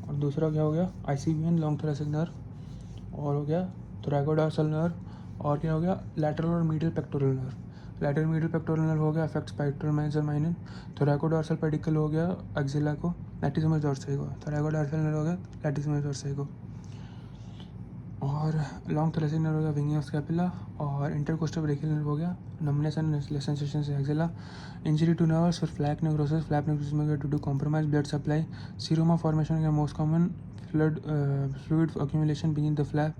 और दूसरा क्या हो गया, ICBN, लॉन्ग थोरेसिक नर्व, और हो गया थोरैकोडॉर्सल नर्व, और क्या हो गया लैटरल और medial pectoral nerve. Lateral medial pectoral nerve हो गया affects pectoral major minor. Thoracodorsal pedicle हो गया एक्सिला को, लैटिसिमस डोर्साई को। थोरैकोडॉर्सल नर्व हो गया लैटिसिमस डोर्साई को। और लॉन्ग थोरेसिक नर्व हो गया विंगियस कैपिला। और इंटरकोस्टल ब्रेकियल नर्व हो गया नमनेस एंड सेंसेशन से एक्सिला। इंजरी टू नर्व्स, फिर फ्लैप नेक्रोसिस। फ्लैप नेक्रोसिस में गया to compromise blood supply. Seroma formation का most common fluid accumulation beneath the flap.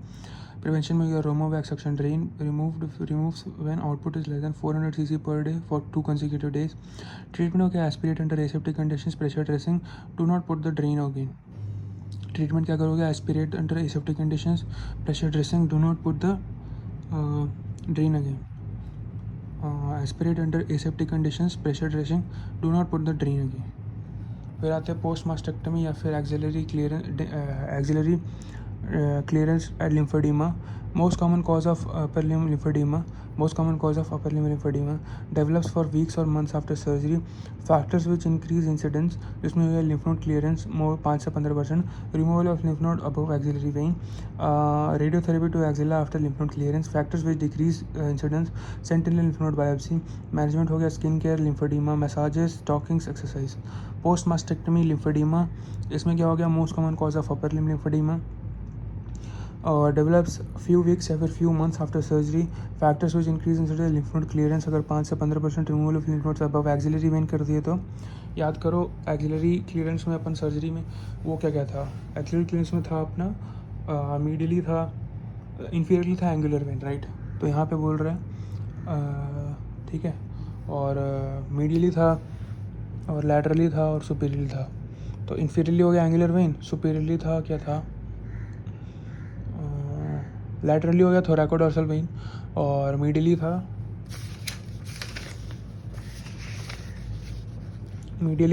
Prevention में गया Romovac suction drain removes when output is less than 400 cc per day for 2 consecutive days. Treatment हो गया aspirate under aseptic conditions, pressure dressing, do not put the drain again. Treatment क्या करोगे, aspirate under aseptic conditions, pressure dressing, do not put the drain again. Aspirate under aseptic conditions, pressure dressing, do not put the drain again. फिर आते हैं post मास्टेक्टमी या फिर axillary clearance lymphoedema. Most common cause of upper limb lymphoedema, most common cause of upper limb lymphedema, develops for weeks or months after surgery. Factors which increase incidence, जिसमें हो गया lymph node clearance 5 से 15%, removal of lymph node above axillary vein, radiotherapy to axilla after lymph node clearance. Factors which decrease incidence, sentinel lymph node biopsy, management हो गया skin care, lymphedema, massages, stockings, exercise. Post mastectomy lymphedema, इसमें क्या हो गया most common cause of upper limb lymphedema, और develops few weeks या फिर few months after surgery. Factors which increase in lymph node clearance, अगर 5 से 15% removal of lymph nodes above axillary when कर दिए तो याद करो एक्सिलरी क्लियरेंस में अपन सर्जरी में वो क्या क्या था, एक्सिलरी क्लियरेंस में था अपना मीडियली था, इन्फीरियरली था एंगुलर वेन, राइट. तो यहाँ पे बोल रहे हैं ठीक है, और मीडियली था और लैटरली था और सुपीरियरली था. तो इन्फीरियरली हो गया एंगुलर वेन, सुपीरियरली था क्या था, लैटरली हो गया थोरैकोडॉर्सल वेन, और मीडियली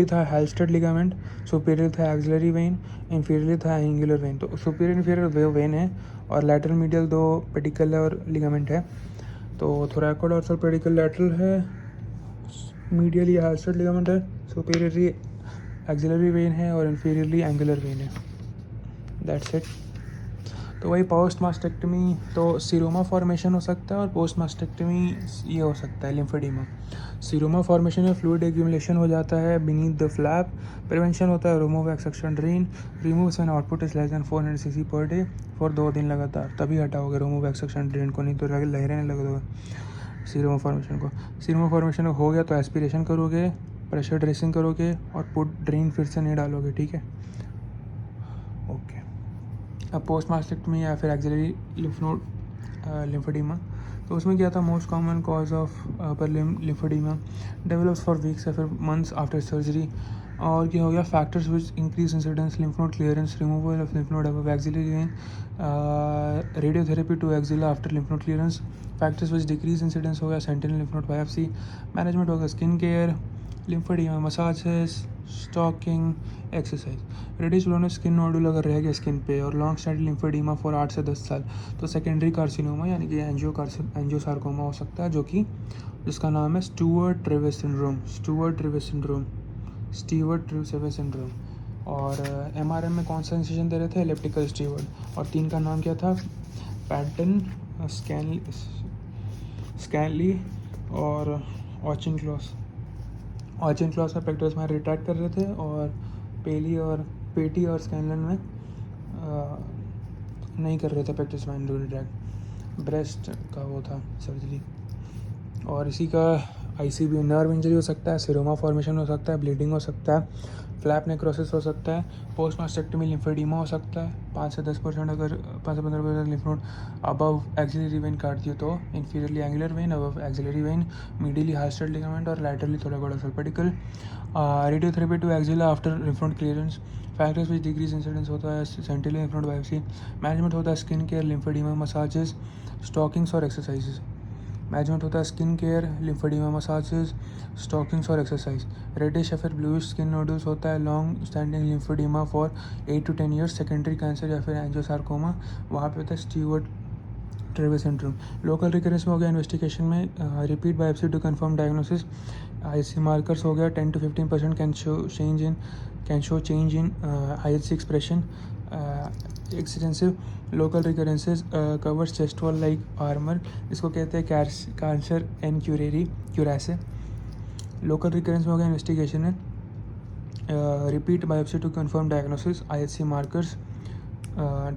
था हेल्स्टेड लिगामेंट, सुपीरियर था एक्सिलरी वेन, इंफीरियरली था एंगुलर वेन. तो सुपीरियर इन्फीरियर वेन है और लैटरल मीडियल दो पेडिकल और लिगामेंट है. तो थोरैकोडॉर्सल पेडिकल लैटरल है, मीडियली हेल्स्टेड लिगामेंट है, सुपीरियरली एक्सिलरी वेन है और इंफीरियरली एंगुलर वेन है. That's it. तो वही पोस्ट मास्टेक्टमी तो सीरोमा फॉर्मेशन हो सकता है और पोस्ट मास्टेक्टमी ये हो सकता है लिम्फेडिमा. सीरोमा फॉर्मेशन में फ्लूइड एक्यूमुलेशन हो जाता है बीनीथ द फ्लैप. प्रिवेंशन होता है Romovac suction drain, removes when output is less than 400 cc per day for 2 दिन लगातार, तभी हटाओगे रोमोवैक सक्शन ड्रेन को, नहीं तो लहरें लग दोगे सीरोमा फॉर्मेशन को. सीरोमा फॉर्मेशन हो गया तो एस्पिरेशन करोगे, प्रेशर ड्रेसिंग करोगे और पुट ड्रेन फिर से नहीं डालोगे, ठीक है. ओके. अब पोस्ट मास्टेक्टमी या फिर एक्सिलरी लिम्फ नोड लिम्फेडिमा, तो उसमें क्या था, most common cause of upper limb lymphoedema, develops for weeks या फिर मंथ्स आफ्टर सर्जरी. और क्या हो गया, factors which increase incidence, lymph node clearance, removal of lymph node above axillary vein, radiotherapy to axilla after lymph node clearance. Factors which decrease incidence हो गया sentinel lymph node biopsy. Management हो गया skin care, lymphoedema, massages, stocking, exercise. Reddish bluish skin nodule अगर रह गया skin पे और long standing lymphoedema for 8 से 10 साल, तो सेकेंडरी कार्सिनोमा यानी कि एंजियोसार्कोमा हो सकता है, जो कि जिसका नाम है स्टुअर्ट ट्रेवेस सिंड्रोम. और MRM में कौन सा इंसिजन दे रहे थे, एलिप्टिकल स्टीवर्ड. और 3 का नाम क्या था, पैटर्न, स्कैनली और ऑचिनक्लॉस का पेक्टोरस में रिट्रैक्ट कर रहे थे, और पेटी और स्कैनलन में नहीं कर रहे थे पेक्टोरस में रिट्रैक्ट. ब्रेस्ट का वो था सर्जरी. और इसी का ICB नर्व इंजरी हो सकता है, सीरोमा फॉर्मेशन हो सकता है, ब्लीडिंग हो सकता है, फ्लैप नेक्रोसिस हो सकता है, पोस्ट मास्टेक्टमी लिम्फेडिमा हो सकता है. 5 से 10% अगर 5 से 15% lymph node above axillary vein काट दिए तो inferiorly angular vein, above axillary vein, medially Halsted ligament और laterally thoracodorsal pedicle. Radiotherapy to axilla after lymph node clearance, factors which decrease incidence होता है sentinel lymph node biopsy, management होता है skin care, lymphoedema, massages, stockings और exercises, management होता है skin care, lymphoedema, massages, stockings और exercise, reddish या फिर ब्लूइश स्किन नोडल्स होता है long standing lymphoedema for 8 to 10 years, secondary cancer या फिर एंजियोसार्कोमा, वहाँ पे होता है Stewart Treves syndrome, local recurrence में हो गया इन्वेस्टिगेशन में, repeat biopsy to confirm diagnosis, IC markers हो गया 10 to 15% can show change in IHC expression, extensive local recurrences covers chest wall like armour, इसको कहते हैं cancer en cuirasse, local recurrence में हो गया इन्वेस्टिगेशन में, repeat biopsy to confirm diagnosis, IHC markers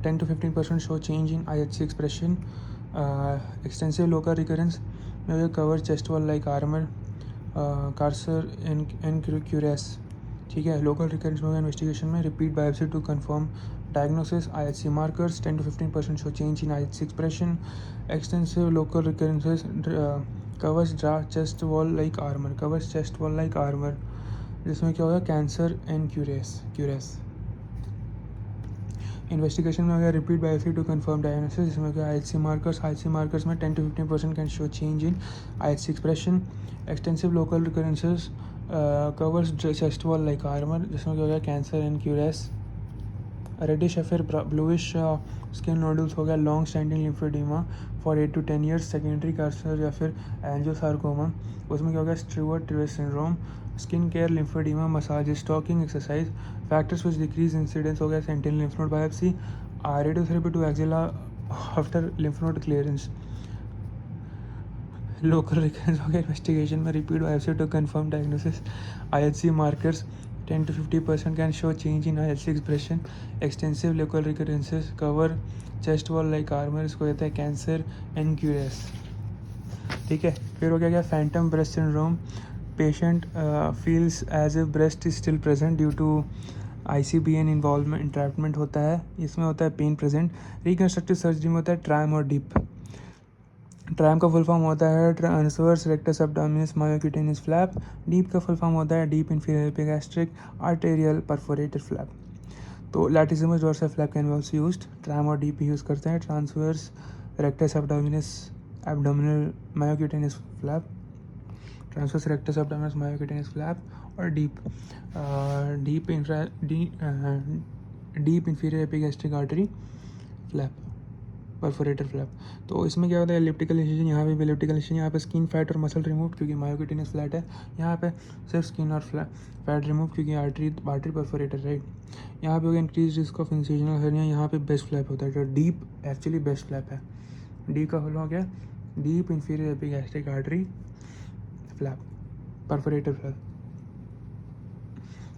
10 to 15% show change in IHC expression, extensive local recurrence may cover chest wall like armor, cancer and cuirass, ठीक है, local recurrence में investigation में, repeat biopsy to confirm diagnosis, IHC markers 10 to 15% show change in IHC expression, extensive local recurrences covers chest wall like armour, जिसमें क्या होगा cancer and क्यूरेस, investigation में हो गया repeat biopsy to confirm diagnosis, जिसमें हो गया IHC मार्कर्स में 10 to 15% can show change in IHC expression, extensive local recurrences covers chest wall like armour, जिसमें क्या हो गया कैंसर एंड क्यूरेस, रेडिश या फिर ब्लूइश स्किन नोडल्स हो गया long standing lymphoedema for 8 to 10 years, secondary cancer या फिर एंजियोसार्कोमा, उसमें क्या हो गया Stewart Treves syndrome, skin care, lymphoedema, massage, stocking, exercise, factors which decrease incidence हो गया sentinel lymph node biopsy, radiotherapy to axilla after lymph node clearance, local recurrence हो गया इन्वेस्टिगेशन में, repeat biopsy to confirm diagnosis, IHC markers 10 to 50% can show change in IHC expression, extensive local recurrences cover chest wall like armour, इसको कहते हैं cancer and क्यूरेस, ठीक है। फिर हो गया phantom breast syndrome, patient feels as a breast is still present due to ICBN involvement entrapment होता है, इसमें होता है पेन प्रेजेंट, रिकन्स्ट्रक्टिव सर्जरी में होता है ट्रैम और डीप, ट्रैम का फुल फॉर्म होता है transverse rectus abdominis myocutaneous flap, DIEP का फुल फॉर्म होता है deep inferior epigastric arterial perforated flap, तो latissimus dorsal flap can be also used, TRAM और डीप यूज़ करते हैं, transverse rectus abdominal myocutaneous flap, transverse rectus abdominis myocutaneous flap, और deep inferior epigastric artery flap, perforator flap. तो इसमें क्या होता है एलिप्टिकल इंसिजन, यहाँ पे भी एलिप्टिकल इंसिजन, यहाँ पे स्किन फैट और मसल रिमूव क्योंकि मायोक्यूटेनियस फ्लैट है, यहाँ पे सिर्फ स्किन और फैट रिमूव क्योंकि आर्टरी परफोरेटर, राइट। यहाँ पे हो गया increase risk of incisional hernia, यहाँ पे बेस्ट फ्लैप होता है, जो डीप एक्चुअली बेस्ट फ्लैप है, डी का फुल हो गया deep inferior epigastric artery flap, perforator flap.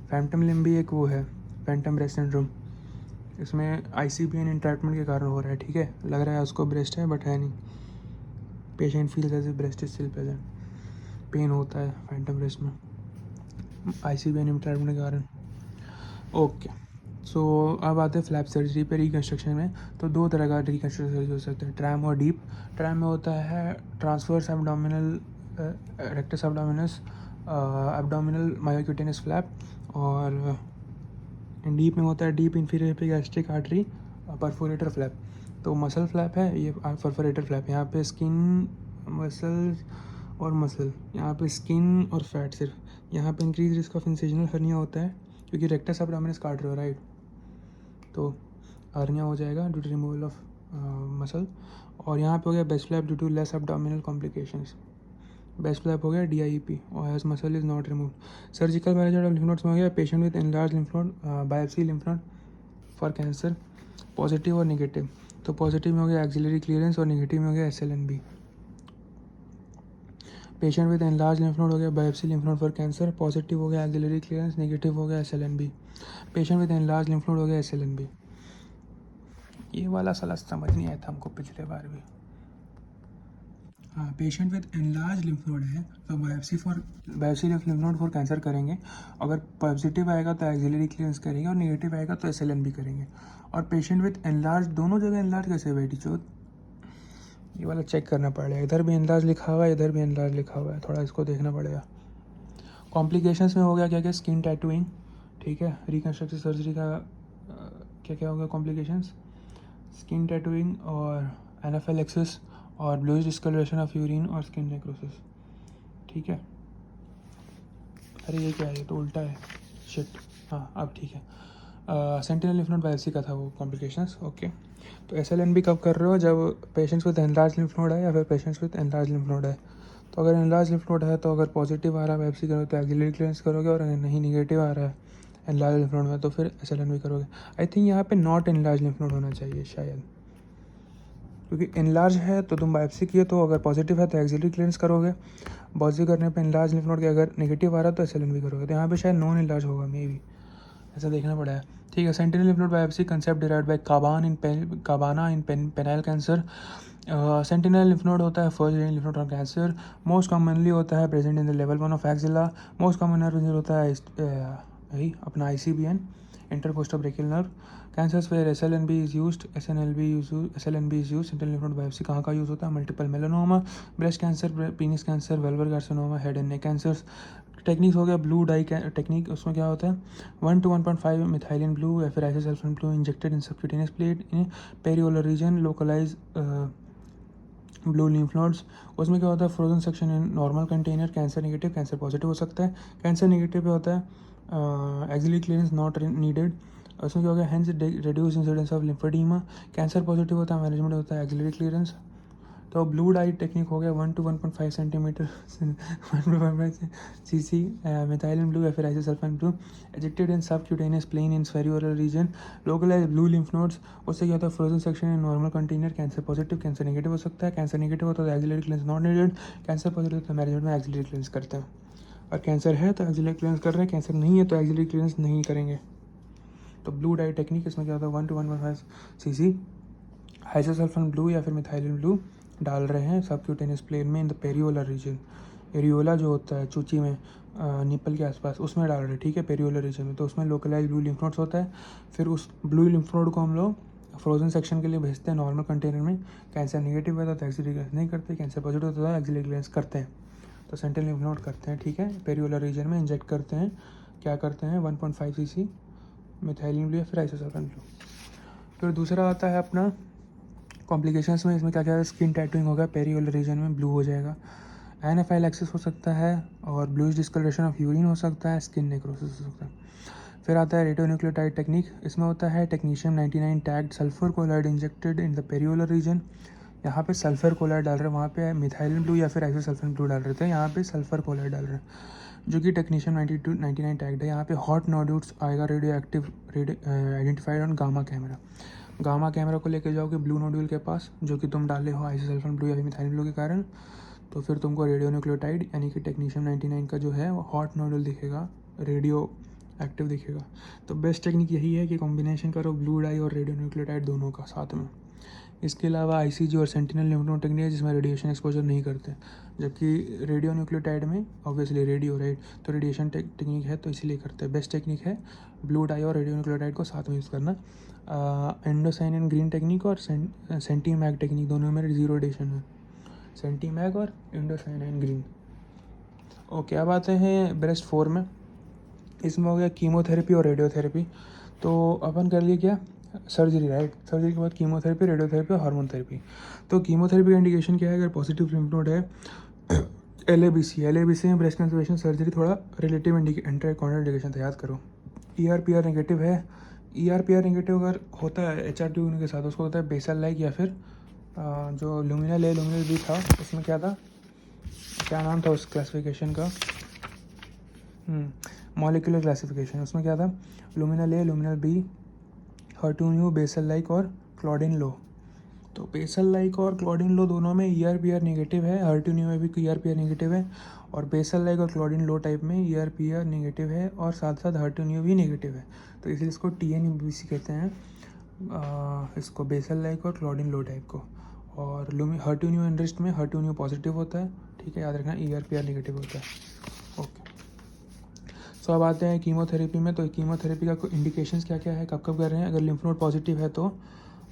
Phantom limb भी एक वो है फैंटम ब्रेस्ट सिंड्रोम, इसमें ICBN इंट्रैपमेंट के कारण हो रहा है, ठीक है, लग रहा है उसको ब्रेस्ट है बट है नहीं, patient feels as a breast is still present, pain होता है फैंटम ब्रेस्ट में ICBN इंट्रैपमेंट के कारण। ओके, सो अब आते हैं फ्लैप सर्जरी पे रिकन्स्ट्रक्शन में। तो दो तरह का रिकन्स्ट्रक्शन सर्जरी हो सकता है, ट्रैम और डीप। ट्रैम में होता है transverse abdominal rectus abdominal myocutaneous flap, और डीप में होता है deep inferior epigastric artery perforator flap. तो मसल फ्लैप है ये, परफोरेटर फ्लैप, यहाँ पे स्किन मसल्स और मसल, यहाँ पे स्किन और फैट सिर्फ, यहाँ पे increase risk of incisional hernia होता है क्योंकि रेक्टस एब्डोमिनस काट रहे हो, राइट, तो हर्निया हो जाएगा due to removal of muscle. और यहाँ पे हो गया best flap due to less abdominal complications, best flap हो गया DIEP और as muscle is not remove. Surgical management of lymph nodes में हो गया patient with enlarge lymph node, biopsy lymph node for cancer, positive और negative. तो positive में हो गया एक्सिलरी क्लियरेंस और नेगेटिव में हो गया SLNB। Patient with enlarge lymph node हो गया biopsy lymph node for cancer, positive हो गया एक्सिलरी क्लियरेंस, नेगेटिव हो गया SLNB। Patient with enlarge lymph node हो गया SLNB। ये वाला साला समझ नहीं आया था हमको पिछले बार भी। हाँ, patient with enlarge lymph node है तो biopsy lymph node for cancer करेंगे, अगर पॉजिटिव आएगा तो एक्सिलरी क्लियरेंस करेंगे और नेगेटिव आएगा तो SLNB करेंगे। और पेशेंट विद एनलार्ज, दोनों जगह एनलार्ज कैसे बैठी चोट, ये वाला चेक करना पड़ेगा, इधर भी एनलार्ज लिखा हुआ है इधर भी एनलार्ज लिखा हुआ है, थोड़ा इसको देखना पड़ेगा। कॉम्प्लिकेशंस में हो गया क्या क्या, स्किन टैटूइंग, ठीक है, रिकन्स्ट्रक्टिव सर्जरी का क्या क्या हो गया कॉम्प्लिकेशंस, स्किन टैटूइंग और एनाफिलैक्सिस और ब्लूइश डिस्कलरेशन ऑफ यूरिन और स्किन नेक्रोसिस, ठीक है। अरे ये क्या है, ये तो उल्टा है, शिट, हाँ अब ठीक है। सेंटिनल लिम्फ नोड बायोप्सी का था वो कॉम्प्लिकेशंस, ओके। तो SLNB कब कर रहे हो, जब patients with enlarge lymph node है या फिर patients with enlarge lymph node है। तो अगर एनलार्ज लिम्फ नोड है तो अगर पॉजिटिव आ रहा है बायोप्सी करोगे तो एक्सिलरी क्लियरेंस करोगे, और अगर नहीं नेगेटिव आ रहा है एनलार्ज लिम्फ नोड में तो फिर SLNB करोगे। आई थिंक यहाँ पे नॉट एनलार्ज लिम्फ नोड होना चाहिए शायद, क्योंकि एनलार्ज है तो तुम बायोप्सी किए, तो अगर पॉजिटिव है तो एक्सिलरी क्लियरेंस करोगे, बायोप्सी करने पे एनलार्ज लिम्फ नोड के अगर नेगेटिव आ रहा है तो SLNB करोगे। तो यहाँ पे शायद नॉन एनलार्ज होगा, मे बी ऐसा देखना पड़ा है, ठीक है। Sentinel lymph node biopsy concept derived by Cabanas in penile cancer. Sentinel lymph node होता है first lymph node of cancer, most commonly होता है present in the level 1 of axilla. Most common nerve injury होता है यही अपना ICBN, intercostal brachial nerve. Cancers where SLNB is used, SLNB is used. Sentinel lymph node biopsy कहाँ का use होता है, multiple melanoma, breast cancer, penis cancer, vulvar carcinoma, head and neck cancers. Techniques हो गया ब्लू डाई टेक्निक, उसमें क्या होता है 1 to 1.5 मिथाइलिन ब्लू या फिर isosulfan blue injected in subcutaneous plane in periareolar region, localise blue lymph nodes. उसमें क्या होता है frozen section in normal container, cancer negative, cancer positive हो सकता है। कैंसर नेगेटिव पे होता है एक्सिलरी क्लियरेंस नॉट नीडेड, उसमें क्या हो गया hence reduce incidence of lymphoedema. Cancer positive होता है मैनेजमेंट होता है एक्सिलरी क्लियरेंस। तो ब्लू डाई टेक्निक हो गया 1 to 1.5 centimetre 1.5 cc methylene blue या फिर isosulfan blue injected in subcutaneous plane in periareolar region, localise blue lymph nodes. उससे क्या होता है frozen section in normal container, cancer positive, cancer negative हो सकता है। कैंसर नेगेटिव होता है axillary clearance not needed, cancer positive तो मैनेजमेंट में एक्सिलरी क्लियरेंस करते हैं, और कैंसर है तो एक्सिलरी क्लियरेंस कर रहे हैं, कैंसर नहीं है तो एक्सिलरी क्लियरेंस नहीं करेंगे। तो ब्लू डाई टेक्निक इसमें क्या होता है 1 to 1.5 cc आइसोसल्फान ब्लू या फिर मिथाइलिन ब्लू डाल रहे हैं सबक्यूटेनियस प्लेन में इन द पेरियोलर रीजन। एरियोला जो होता है चूची में निपल के आसपास उसमें डाल रहे हैं, ठीक है, पेरियोलर रीजन में। तो उसमें लोकलाइज ब्लू लिम्फ नोड्स होता है। फिर उस ब्लू लिम्फ नोड को हम लोग फ्रोजन सेक्शन के लिए भेजते हैं नॉर्मल कंटेनर में। कैंसर नेगेटिव होता है तो एक्सिलरी क्लियरेंस नहीं करते, कैंसर पॉजिटिव होता है एक्सिलरी क्लियरेंस करते हैं। तो सेंट्रल लिम्फ नोड करते हैं, ठीक है, पेरियोलर रीजन में इंजेक्ट करते हैं। क्या करते हैं 1.5 cc मिथाइलिन ब्लू या फिर आइसोसल्फान ब्लू। फिर दूसरा आता है अपना कॉम्प्लिकेशंस में, इसमें क्या क्या है स्किन टैटूइंग होगा, पेरियोलर रीजन में ब्लू हो जाएगा, एनाफाइलैक्सिस हो सकता है, और ब्लूइश डिस्कलरेशन ऑफ यूरिन हो सकता है, स्किन नेक्रोसिस हो सकता है। फिर आता है रेडियोन्यूक्लियोटाइड टेक्निक, इसमें होता है technetium 99 tagged sulphur colloid injected in the periareolar region. यहाँ पे सल्फर कोलाइड डाल रहे हैं, वहाँ पे मिथाइलिन ब्लू या फिर आइसोसल्फान ब्लू डाल रहे थे, यहाँ पे सल्फर कोलाइड डाल रहे हैं जो कि टेक्नीशियम 99 टैग्ड है। यहाँ पे हॉट नोड्यूल्स आएगा radio active identified on gamma camera. Gamma camera को लेके जाओगे ब्लू नोड्यूल के पास जो कि तुम डाले हो आइसोसल्फान ब्लू या फिर मिथाइलिन ब्लू के कारण, तो फिर तुमको रेडियो न्यूक्लियोटाइड यानी कि टेक्नीशियम 99 का जो है वो हॉट नोड्यूल दिखेगा, रेडियो एक्टिव दिखेगा। तो बेस्ट टेक्निक यही है कि कॉम्बिनेशन करो ब्लू डाई और रेडियो न्यूक्लियोटाइड दोनों का साथ में। इसके अलावा ICG और सेंटिनल लिम्फ नोड टेक्निक है जिसमें रेडिएशन एक्सपोजर नहीं करते, जबकि रेडियो न्यूक्लियोटाइड में ऑब्वियसली रेडियो राइट तो रेडिएशन टेक्निक है तो इसीलिए करते हैं। बेस्ट टेक्निक है ब्लू डाई और रेडियो न्यूक्लियोटाइड को साथ में यूज़ करना। एंडोसाइन एंड ग्रीन टेक्निक और सेंटीमैग टेक्निक दोनों में 0 रेडिएशन है, सेंटीमैग और एंडोसाइन एंड ग्रीन। ओके, अब आते हैं ब्रेस्ट 4 में। इसमें हो गया कीमोथेरेपी और रेडियोथेरेपी। तो अपन कर लिए क्या सर्जरी राइट, सर्जरी के बाद कीमोथेरेपी, रेडियोथेरेपी और हार्मोन थेरेपी। तो कीमोथेरेपी का इंडिकेशन क्या है, अगर पॉजिटिव लिम्फ नोड है LABC में ब्रेस्ट कैंसलेशन सर्जरी थोड़ा रिलेटिव एंट्री कॉन्ट्राइंडिकेशन था, याद करो। ER/PR नेगेटिव है, ER/PR नेगेटिव अगर होता है HRT के साथ उसको होता है बेसल लाइक या फिर जो लुमिनल A लुमिनल B था उसमें क्या था, क्या नाम था उस क्लासिफिकेशन का, मॉलिक्यूलर क्लासिफिकेशन, उसमें क्या था लुमिनल A लुमिनल B हर्टून्यू बेसल लाइक और क्लॉडिन लो। तो बेसल लाइक और क्लॉडिन लो दोनों में ER/PR नेगेटिव है, हर्टून्यू में भी ER/PR नेगेटिव है, और बेसल लाइक और क्लॉडिन लो टाइप में ER/PR नेगेटिव है और साथ साथ हर्टून्यू भी नेगेटिव है। तो इसलिए इसको TNBC कहते हैं, इसको बेसल लाइक और क्लॉडिन लो टाइप को। और हर्टून्यू एनरिस्ट में हर्टून्यू पॉजिटिव होता है, ठीक है, याद रखना ER/PR नेगेटिव होता है। ओके, सो अब आते हैं कीमोथेरेपी में। तो कीमोथेरेपी का इंडिकेशंस क्या क्या है, कब कब कर रहे हैं। अगर लिम्फ नोड पॉजिटिव है तो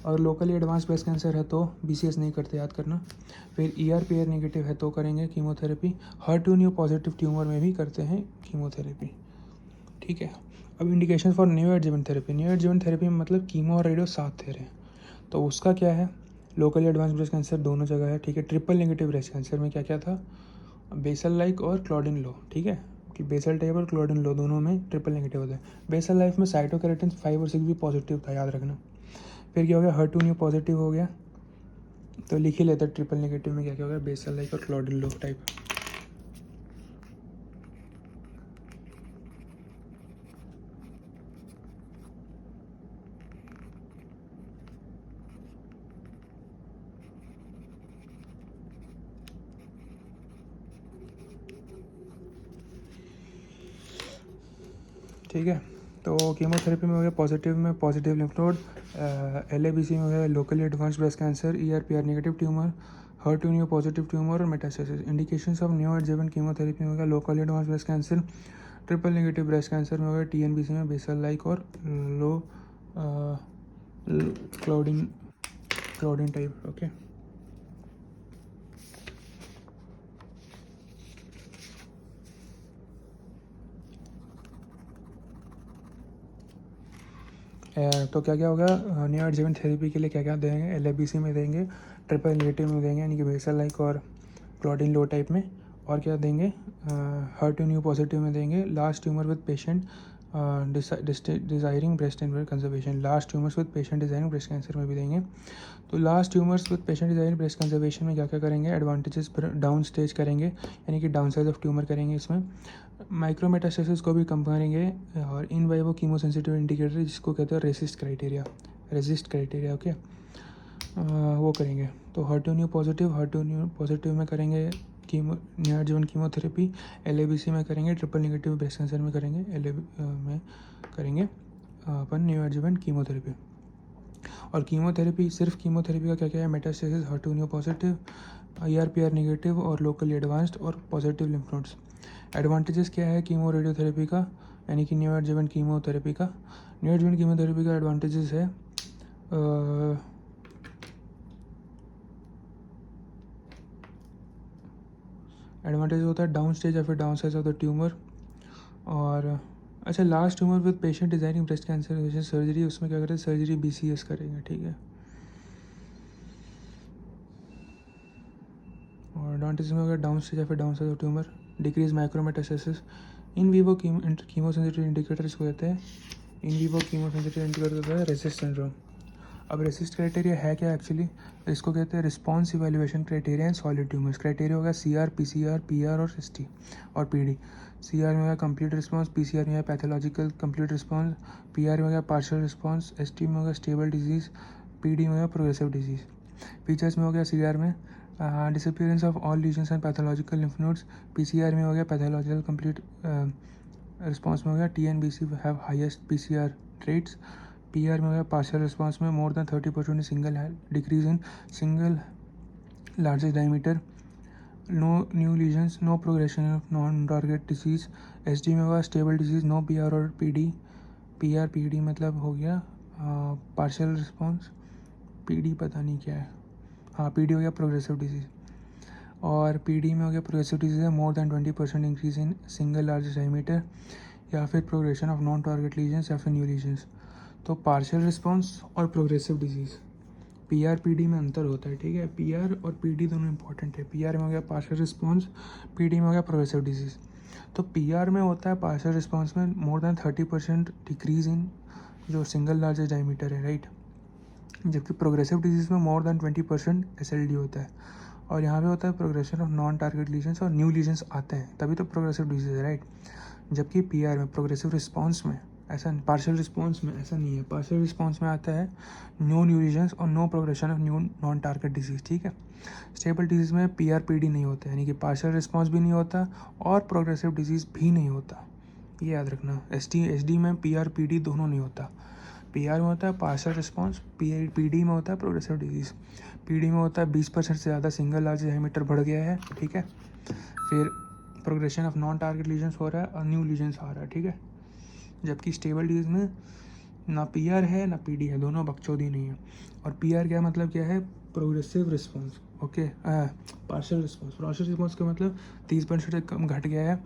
और लोकली एडवांस ब्रेस्ट कैंसर है तो BCS नहीं करते, याद करना। फिर ER नेगेटिव है तो करेंगे कीमोथेरेपी। HER2 पॉजिटिव ट्यूमर में भी करते हैं कीमोथेरेपी, ठीक है। अब indication for neo adjuvant therapy. Neo adjuvant therapy में मतलब कीमो और रेडियो साथ दे रहे हैं, तो उसका क्या है, लोकली एडवांस ब्रेस्ट कैंसर दोनों जगह है, ठीक है। ट्रिपल नेगेटिव ब्रेस्ट कैंसर में क्या क्या था, बेसल लाइक और क्लॉडिन लो, ठीक है, कि बेसल टाइप और क्लॉडिन लो दोनों में ट्रिपल नेगेटिव होता है। बेसल लाइफ में साइटोकेरेटिन 5 और 6 भी पॉजिटिव था, याद रखना। फिर क्या हो गया, HER2 पॉजिटिव हो गया, तो लिख ही लेते ट्रिपल नेगेटिव में क्या क्या हो गया, बेसल लाइक और क्लॉडिन लो टाइप। ठीक है, तो कीमोथेरेपी में हो गया पॉजिटिव में पॉजिटिव लिम्फ नोड, LABC में हो गया locally advance breast cancer, ER negative tumour, HER2 positive tumour और metastasis. Indications of neo adjuvant chemotherapy में हो गया locally advance breast cancer, triple negative breast cancer में हो गया TNBC में बेसल लाइक और लो क्लाउडिन टाइप, ओके। तो क्या क्या होगा, न्यू एडजेवेंट थेरेपी के लिए क्या क्या देंगे, LABC में देंगे, ट्रिपल नेगेटिव में देंगे यानी कि बेसल लाइक और क्लॉडिन लो टाइप में, और क्या देंगे, HER2 पॉजिटिव में देंगे, last tumour with patient desiring breast conservation, last tumours with patient desiring breast cancer में भी देंगे। तो last tumours with patient desiring breast conservation में क्या क्या करेंगे, एडवांटेजेस डाउन स्टेज करेंगे यानी कि डाउन साइज ऑफ ट्यूमर करेंगे, इसमें माइक्रोमेटास्टेसिस को भी कम करेंगे, और इन वाइवो कीमो सेंसिटिव इंडिकेटर जिसको कहते हैं रेसिस्ट क्राइटेरिया, ओके, वो करेंगे। तो HER2 पॉजिटिव में करेंगे chemo new adjuvant chemotherapy, LABC में करेंगे, ट्रिपल नेगेटिव ब्रेस्ट कैंसर में करेंगे, में करेंगे अपन न्यू एडजेवेंट कीमोथेरेपी। और कीमोथेरेपी, सिर्फ कीमोथेरेपी का क्या क्या है, metastasis, HER2 positive, ER negative और लोकली एडवांस्ड और पॉजिटिव लिम्फ नोड्स। एडवांटेजेस क्या है कीमो रेडियोथेरेपी का, यानी कि न्यू एडजेवेंट कीमोथेरेपी का। न्यू एडजेवेंट कीमोथेरेपी का एडवांटेजेस है, एडवांटेज होता है डाउन स्टेज या फिर down size of the tumour. और अच्छा, last tumour with patient designing breast cancer जैसे सर्जरी, उसमें क्या करें, सर्जरी BCS करेंगे, ठीक है। और एडवांटेज में होगा डाउन स्टेज या फिर down size of tumour, decrease micrometastasis, in vivo chemo sensitive indicator इसको कहते हैं, in vivo chemo sensitive indicator होता है रेसिस्ट सिंड्रोम। अब रेसिस्ट क्राइटेरिया है क्या एक्चुअली, इसको कहते हैं response evaluation criteria in solid tumours. Criteria होगा CR, PCR, PR और ST और PD। CR में होगा कंप्लीट रिस्पॉन्स, PCR में है पैथोलॉजिकल कंप्लीट रिस्पॉन्स, PR में होगा पार्शियल रिस्पॉन्स, ST में होगा स्टेबल डिजीज, PD में होगा प्रोग्रेसिव डिजीज। फीचर्स में हो गया CR में disappearance of all lesions and pathological lymph nodes, PCR में हो गया पैथोलॉजिकल कंप्लीट रिस्पॉन्स में हो गया TNBC have highest PCR rates, PR में हो गया पार्शियल रिस्पॉन्स में more than 30% single decrease in single largest diameter, no new lesions, no progression of non target disease. SD में होगा स्टेबल डिजीज, नो PR और PD। PD मतलब हो गया पार्शियल रिस्पॉन्स, PD पता नहीं क्या है, हाँ PD हो गया प्रोग्रेसिव डिजीज। और PD में हो गया प्रोग्रेसिव डिजीज है मोर than 20% increase in single largest diameter, या फिर progression of non target lesions या फिर न्यू लीजन्स। तो पार्शियल रिस्पॉन्स और प्रोग्रेसिव डिजीज़, PR PD में अंतर होता है, ठीक है। PR और PD दोनों इंपॉर्टेंट है। PR में हो गया पार्शियल रिस्पॉन्स, PD में हो गया प्रोग्रेसिव डिजीज़। तो PR में होता है पार्शियल रिस्पॉन्स में मोर देन 30% डिक्रीज इन जो सिंगल लार्जेस्ट डायमीटर है, राइट। जबकि प्रोग्रेसिव डिजीज़ में मोर देन 20% SLD होता है। और यहाँ पे होता है progression of non target lesions और न्यू लीजन्स आते हैं, तभी तो प्रोग्रेसिव डिजीज़ है, राइट। जबकि PR में प्रोग्रेसिव रिस्पॉन्स में ऐसा, पार्शियल रिस्पॉन्स में ऐसा नहीं है, पार्शियल रिस्पॉन्स में आता है नो न्यू लीजन्स और no progression of new non target disease, ठीक है। स्टेबल डिजीज़ में PR PD नहीं होता, यानी कि पार्शियल रिस्पॉन्स भी नहीं होता और प्रोग्रेसिव डिजीज़ भी नहीं होता, ये याद रखना। SD में PR PD दोनों नहीं होता। PR में होता है पार्शियल रिस्पॉन्स, PD में होता है प्रोग्रेसिव डिजीज़। PD में होता है 20% से ज़्यादा सिंगल लार्ज डायमीटर बढ़ गया है, ठीक है। फिर progression of non target lesions हो रहा है और न्यू लीजन्स आ रहा है, ठीक है। जबकि स्टेबल डिजीज़ में ना PR है ना PD है, दोनों बकचोदी नहीं है। और PR क्या मतलब क्या है, progressive response, okay, partial response. Partial response का मतलब 30% से कम घट गया है,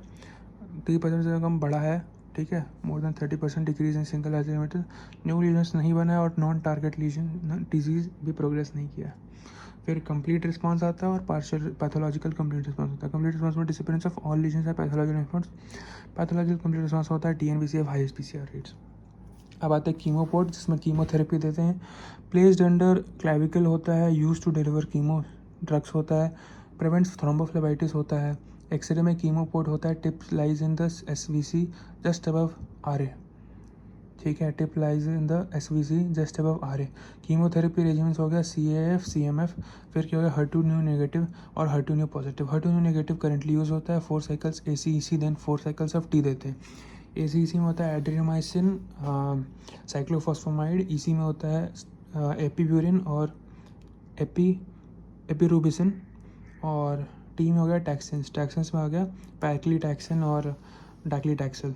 30% से कम बढ़ा है, ठीक है, मोर than 30% decrease in single element, new lesions नहीं बना है और नॉन टारगेट लीजन डिजीज भी प्रोग्रेस नहीं किया। फिर कंप्लीट रिस्पॉन्स आता है और पार्शियल पैथोलॉजिकल कंप्लीट रिस्पॉन्स होता है। कंप्लीट रिस्पॉन्स में डिसअपीयरेंस ऑफ ऑल लीजन्स है। Pathological response, pathological complete response होता है TNBC हाईएस्ट PCR रेट्स। अब आते हैं कीमोपोर्ट, जिसमें कीमोथेरेपी देते हैं। प्लेस्ड अंडर क्लैविकल होता है, use to deliver chemo drugs होता है। प्रिवेंट्स थ्रोम्बोफ्लेबाइटिस होता है। एक्सरे में कीमोपोर्ट होता है। Tips lies in the SVC just above RA, ठीक है, tip lies in the SVC just above RA। Chemotherapy regiments हो गया CAF CMF, फिर क्या हो गया HER2 न्यू नेगेटिव और HER2 new positive. HER2 new negative currently use होता है 4 cycles ACEC, then 4 cycles of T देते हैं। ACEC में होता है एड्रियोमाइसिन, साइक्लोफॉस्फोमाइड। EC में होता है एपीब्यूरिन और एपिरूबिसिन। और T में हो गया टैक्सिन्स, टैक्सिन्स में हो गया पैक्लीटैक्सिन और डैक्लीटैक्सिल।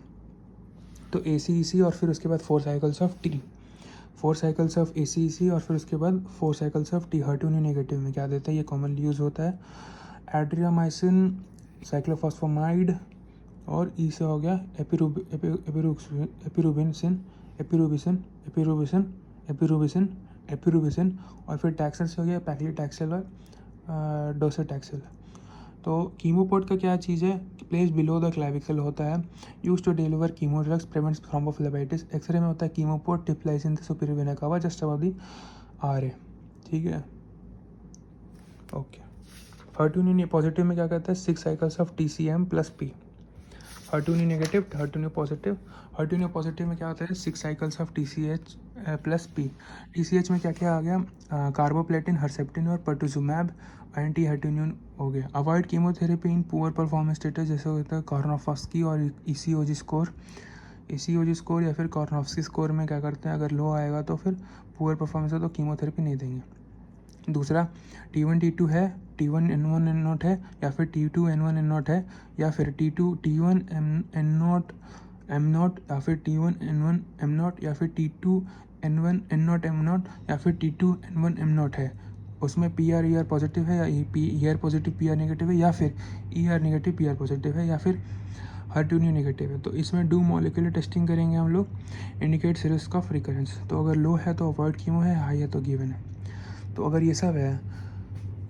तो ACEC और फिर उसके बाद 4 cycles of T, 4 cycles of ACEC और फिर उसके बाद 4 cycles of T। HER2 new negative में क्या देता है, ये कॉमनली यूज होता है एड्रियामाइसिन, साइक्लोफॉस्फोमाइड, और E से हो गया एपिरूबिसिन, और फिर टैक्सल से हो गया पैक्लीटैक्सिल और डोसाटैक्सिल। तो कीमोपोर्ट का क्या चीज़ है, प्लेस बिलो द क्लैविकल होता है, use to deliver chemo drugs, prevents thrombophlebitis. X ray में होता है chemoport, tip lies in the superior vena cava just above the RA, ठीक है, ओके। HER2 न्यू पॉजिटिव में क्या कहता है, 6 cycles of TCM plus P। HER2 new negative, HER2 new positive. HER2 new positive में क्या होता है, 6 cycles of TCH plus P। TCH में क्या क्या आ गया, कार्बोप्लेटिन, हर्सेप्टिन और पर्टुजुमैब, एंटी HER2 हो गया। Avoid chemotherapy in poor performance status, जैसे होता है कॉर्नोफस्की और ECOG स्कोर। ECOG स्कोर या फिर कॉर्नोफ्स्की स्कोर में क्या करते हैं, अगर लो आएगा तो फिर पुअर परफॉर्मेंस है तो कीमोथेरेपी नहीं देंगे। दूसरा T1 T2 है, T1 N1 N0 है, या फिर T2 N1 N0 है, या फिर T1 N0 M0, या फिर T1 N1 M0, या फिर T2 N1 N0 M0, या फिर T2 N1 M0 है। उसमें PR ER पॉजिटिव है, या ER पॉजिटिव PR नेगेटिव है, या फिर ER नेगेटिव PR पॉजिटिव है, या फिर HER2 न्यू नेगेटिव है। तो इसमें डू मॉलिक्यूलर टेस्टिंग करेंगे हम लोग, इंडिकेट्स रिस्क ऑफ रिकरेंस। तो अगर लो है तो अवॉइड कीमो है, हाई है तो गिवन है। तो अगर ये सब है,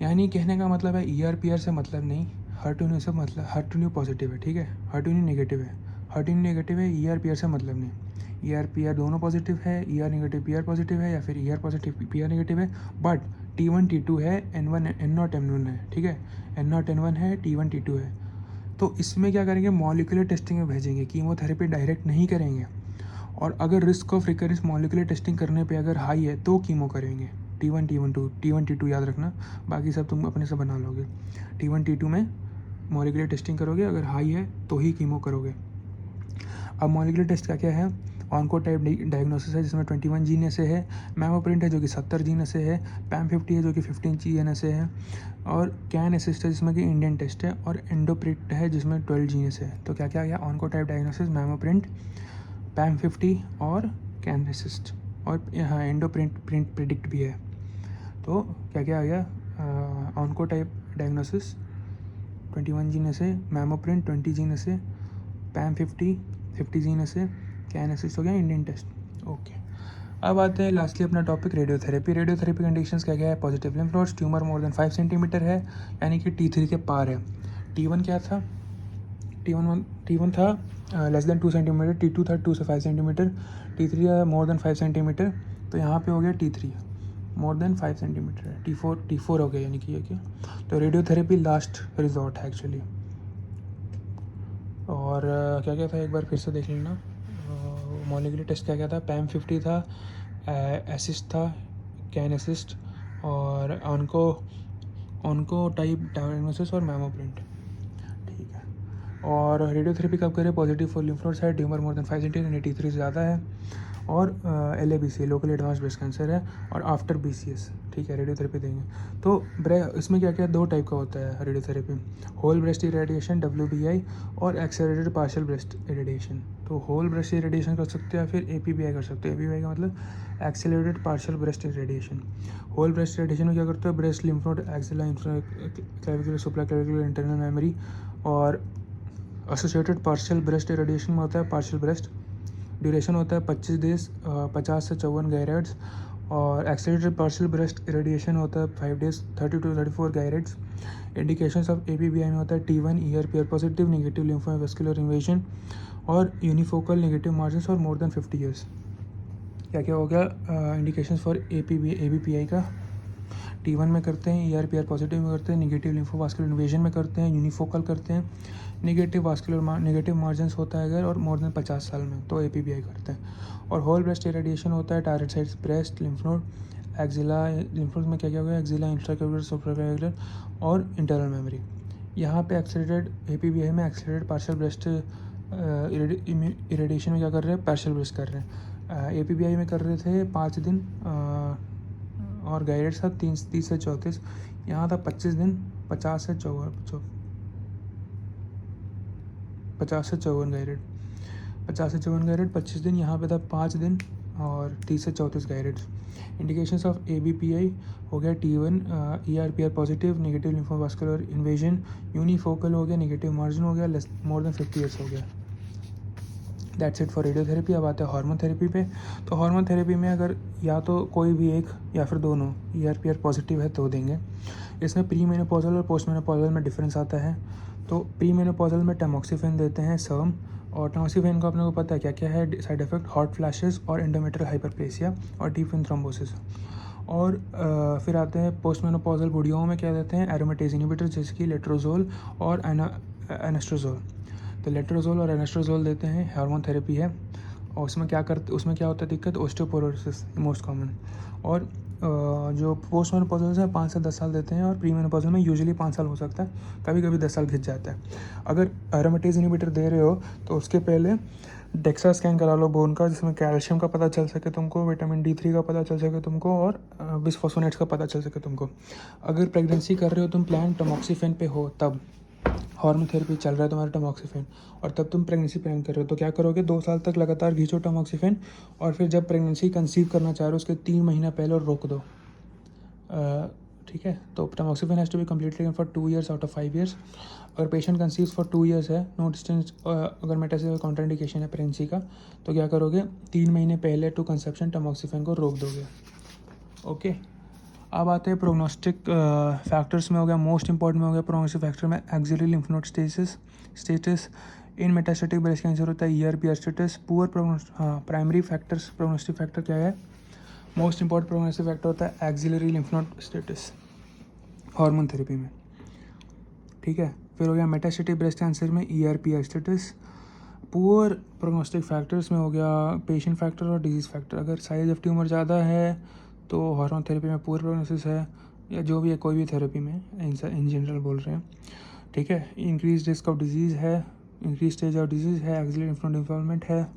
यानी कहने का मतलब है ER PR से मतलब नहीं, HER2 न्यू से मतलब, HER2 न्यू पॉजिटिव है, ठीक है, HER2 न्यू नेगेटिव है, HER2 न्यू नेगेटिव है, ER PR से मतलब नहीं। ER PR दोनों पॉजिटिव है, ER नेगेटिव PR पॉजिटिव है, या फिर ER पॉजिटिव PR नेगेटिव है, बट T1 T2 है, N1 N0 M1 है, ठीक है, N0 N1 है, T1 T2 है। तो इसमें क्या करेंगे, मॉलिक्यूलर टेस्टिंग में भेजेंगे, कीमोथेरेपी डायरेक्ट नहीं करेंगे। और अगर risk of recurrence molecular testing करने पे अगर हाई है तो कीमो करेंगे। T1 T2 याद रखना, बाकी सब तुम अपने से बना लोगे। T1 T2 में मॉलिक्यूलर टेस्टिंग करोगे, अगर हाई है तो ही कीमो करोगे। अब मॉलिक्यूलर टेस्ट क्या क्या है, ऑन्कोटाइप डायग्नोसिस है जिसमें 21 जीन ऐसे है, मैमोप्रिंट है जो कि 70 जीन ऐसे है, PAM50 है जो कि 15 जीन ऐसे है, और कैन असिस्ट है जिसमें कि इंडियन टेस्ट है, और एंडोप्रिंट है जिसमें 12 जीन ऐसे है। तो क्या क्या गया, ऑन्कोटाइप डायग्नोसिस, मैमोप्रिंट, PAM50 और कैन असिस्ट, और यहाँ एंडोप्रिंट प्रिडिक्ट भी है। तो क्या क्या आ गया, ऑन्कोटाइप डायग्नोसिस 21 जीन ऐसे, मैमोप्रिंट 20 जीन ऐसे, PAM50 50 जीन ऐसे, कैन असिस्ट हो गया इंडियन टेस्ट, ओके। अब आते हैं लास्टली अपना टॉपिक रेडियोथेरेपी। रेडियोथेरेपी कंडीशंस क्या क्या है, positive lymph nodes, tumour more than 5 centimetre है, यानी कि T3 के पार है। T1 क्या था, T1 था लेस देन 2 सेंटीमीटर, T2 था 2 से 5 सेंटीमीटर, T3 है मोर देन 5 सेंटीमीटर। तो यहाँ पे हो गया T3 मोर देन 5 सेंटीमीटर है, T4 हो गया, यानी कि ये क्या, तो रेडियोथेरेपी लास्ट रिजॉर्ट है एक्चुअली। और क्या क्या था एक बार फिर से देख लेना, मॉलिक्यूलर टेस्ट क्या क्या था, PAM50 था, असिस्ट था, कैन असिस्ट, और ऑनको टाइप डायग्नोसिस और मैमोप्रिंट, ठीक है। और रेडियोथेरेपी कब करें, पॉजिटिव फॉर लिम्फ नोड्स है, tumour more than 5 centimetre, T3 ज़्यादा है, और LABC local advance breast cancer है, और आफ्टर BCS, ठीक है, रेडियोथेरेपी देंगे। तो इसमें क्या क्या 2 टाइप का होता है radiotherapy, whole breast irradiation WBI और एक्सेलरेटेड पार्शियल ब्रेस्ट इरेडिएशन। तो होल ब्रेस्ट इरेडिएशन कर सकते हैं या फिर APBI कर सकते हैं। APBI का मतलब accelerated partial breast irradiation. Whole breast irradiation में क्या करते हैं, breast lymph node, axilla, clavicular, supra clavicular, internal mammary, और एसोसिएटेड पार्शियल ब्रेस्ट इरेडिएशन में होता है पार्शियल ब्रेस्ट, ड्यूरेशन होता है 25 डेज, 50 से 54 गायरेट्स, और एक्सेलरेटेड पार्शियल ब्रेस्ट इरेडिएशन होता है 5 days, 30 to 34 gyrates. Indications of APBI में होता है T1 ER positive, negative lymphovascular invasion और यूनिफोकल नेगेटिव मार्जिन्स और मोर देन 50 ईयर्स। क्या क्या हो गया इंडिकेशंस फॉर APBI का, T1 में करते हैं, ER पॉजिटिव में करते हैं, नेगेटिव लिम्फोवास्कुलर इन्वेजन में करते हैं, यूनिफोकल करते हैं, नेगेटिव मार्जिन्स होता है अगर, और मोर देन 50 साल में तो APBI करते हैं। और होल ब्रेस्ट इरेडिएशन होता है target sites breast, lymph node, axilla, lymph node में क्या क्या होगा, एक्जिला, इंट्राक्लेविकुलर, सुप्राक्लेविकुलर और इंटरनल मेमोरी। यहाँ पे एक्सेलरेटेड APBI में एक्सेलरेटेड पार्शियल ब्रेस्ट इरेडिएशन में क्या कर रहे हैं, पार्शियल ब्रेस्ट कर रहे हैं। APBI में कर रहे थे 5 दिन और गाइडेड था 30 से 34, यहाँ था 25 दिन, 50 से 54 गाइडेड, 50 से 54 गाइडेड, 25 दिन, यहाँ पे था 5 दिन और 30 से 34 गाइडेड। इंडिकेशंस ऑफ ABPI हो गया T1 ER positive, negative lymphovascular invasion, unifocal हो गया, नेगेटिव मार्जिन हो गया, मोर देन 50 ईयर्स हो गया। That's it for radiotherapy. अब आते हैं हार्मोन थेरेपी पे। तो हार्मोन थेरेपी में अगर या तो कोई भी एक या फिर दोनों ER पॉजिटिव है तो देंगे। इसमें प्री मेनोपॉजल और पोस्ट मेनोपॉजल में डिफरेंस आता है। तो प्री मेनोपॉजल में टैमोक्सिफेन देते हैं सर्म, और टैमोक्सिफेन को अपने को पता है क्या क्या है साइड इफेक्ट, हॉट फ्लैशेस और एंडोमेट्रियल हाइपरप्लेसिया और डीप वेन थ्रोम्बोसिस। और फिर आते हैं पोस्ट मेनोपॉजल बुढ़ियों में क्या देते हैं, एरोमेटेज इनहिबिटर जैसे कि लेट्रोजोल और एनास्ट्रोजोल। तो लेट्रोजोल और एनास्ट्रोजोल देते हैं, हार्मोन थेरेपी है। और उसमें क्या होता है दिक्कत, ओस्टियोपोरोसिस मोस्ट कॉमन। और जो पोस्ट मेनोपॉजल है 5 से 10 साल देते हैं, और प्री मेनोपॉजल में यूजुअली 5 साल हो सकता है, कभी कभी 10 साल खिंच जाता है। अगर एरोमेटेज इनहिबिटर दे रहे हो तो उसके पहले डेक्सा स्कैन करा लो बोन का, जिसमें कैल्शियम का पता चल सके तुमको, विटामिन D3 का पता चल सके तुमको, और बिस्फोसोनेट्स का पता चल सके तुमको। अगर प्रेगनेंसी कर रहे हो तुम, प्लान टमोक्सिफेन पे हो, तब हार्मोन थेरेपी चल रहा है तुम्हारा टमोक्सिफेन, और तब तुम प्रेगनेंसी प्लान कर रहे हो, तो क्या करोगे, 2 साल तक लगातार खींचो टमोक्सिफेन, और फिर जब प्रेगनेंसी कंसीव करना चाह रहे हो उसके 3 महीना पहले और रोक दो। ठीक है, तो tamoxifen has to be completely for 2 years out of 5 years। अगर पेशेंट कंसीव्स फॉर 2 years है, नो डिस्टेंस, अगर मेटास्टेसिस कॉन्ट्राइंडिकेशन है प्रेगनेंसी का, तो क्या करोगे, 3 महीने पहले टू कंसेप्शन टमोक्सिफेन को रोक दोगे। ओके, अब आते हैं प्रोग्नोस्टिक फैक्टर्स में। हो गया मोस्ट इंपॉर्टेंट में हो गया प्रोग्नोस्टिक फैक्टर में axillary lymph node status in metastatic breast cancer होता है ER status, poor primary factors. Prognostic factor क्या है, मोस्ट इंपॉर्टेंट प्रोग्नोस्टिक फैक्टर होता है axillary lymph node status hormone therapy में। ठीक है, फिर हो गया मेटास्टेटिक ब्रेस्ट कैंसर में ER status. Poor prognostic factors में हो गया पेशेंट फैक्टर और डिजीज़ फैक्टर। अगर साइज ऑफ ट्यूमर ज़्यादा है तो हार्मोन थेरेपी में पुअर प्रोग्नोसिस है, या जो भी है कोई भी थेरेपी में इन जनरल बोल रहे हैं। ठीक है, इंक्रीज रिस्क ऑफ डिजीज़ है, इंक्रीज स्टेज ऑफ डिजीज़ है, एक्सिलरी लिम्फ नोड इन्वॉल्वमेंट है,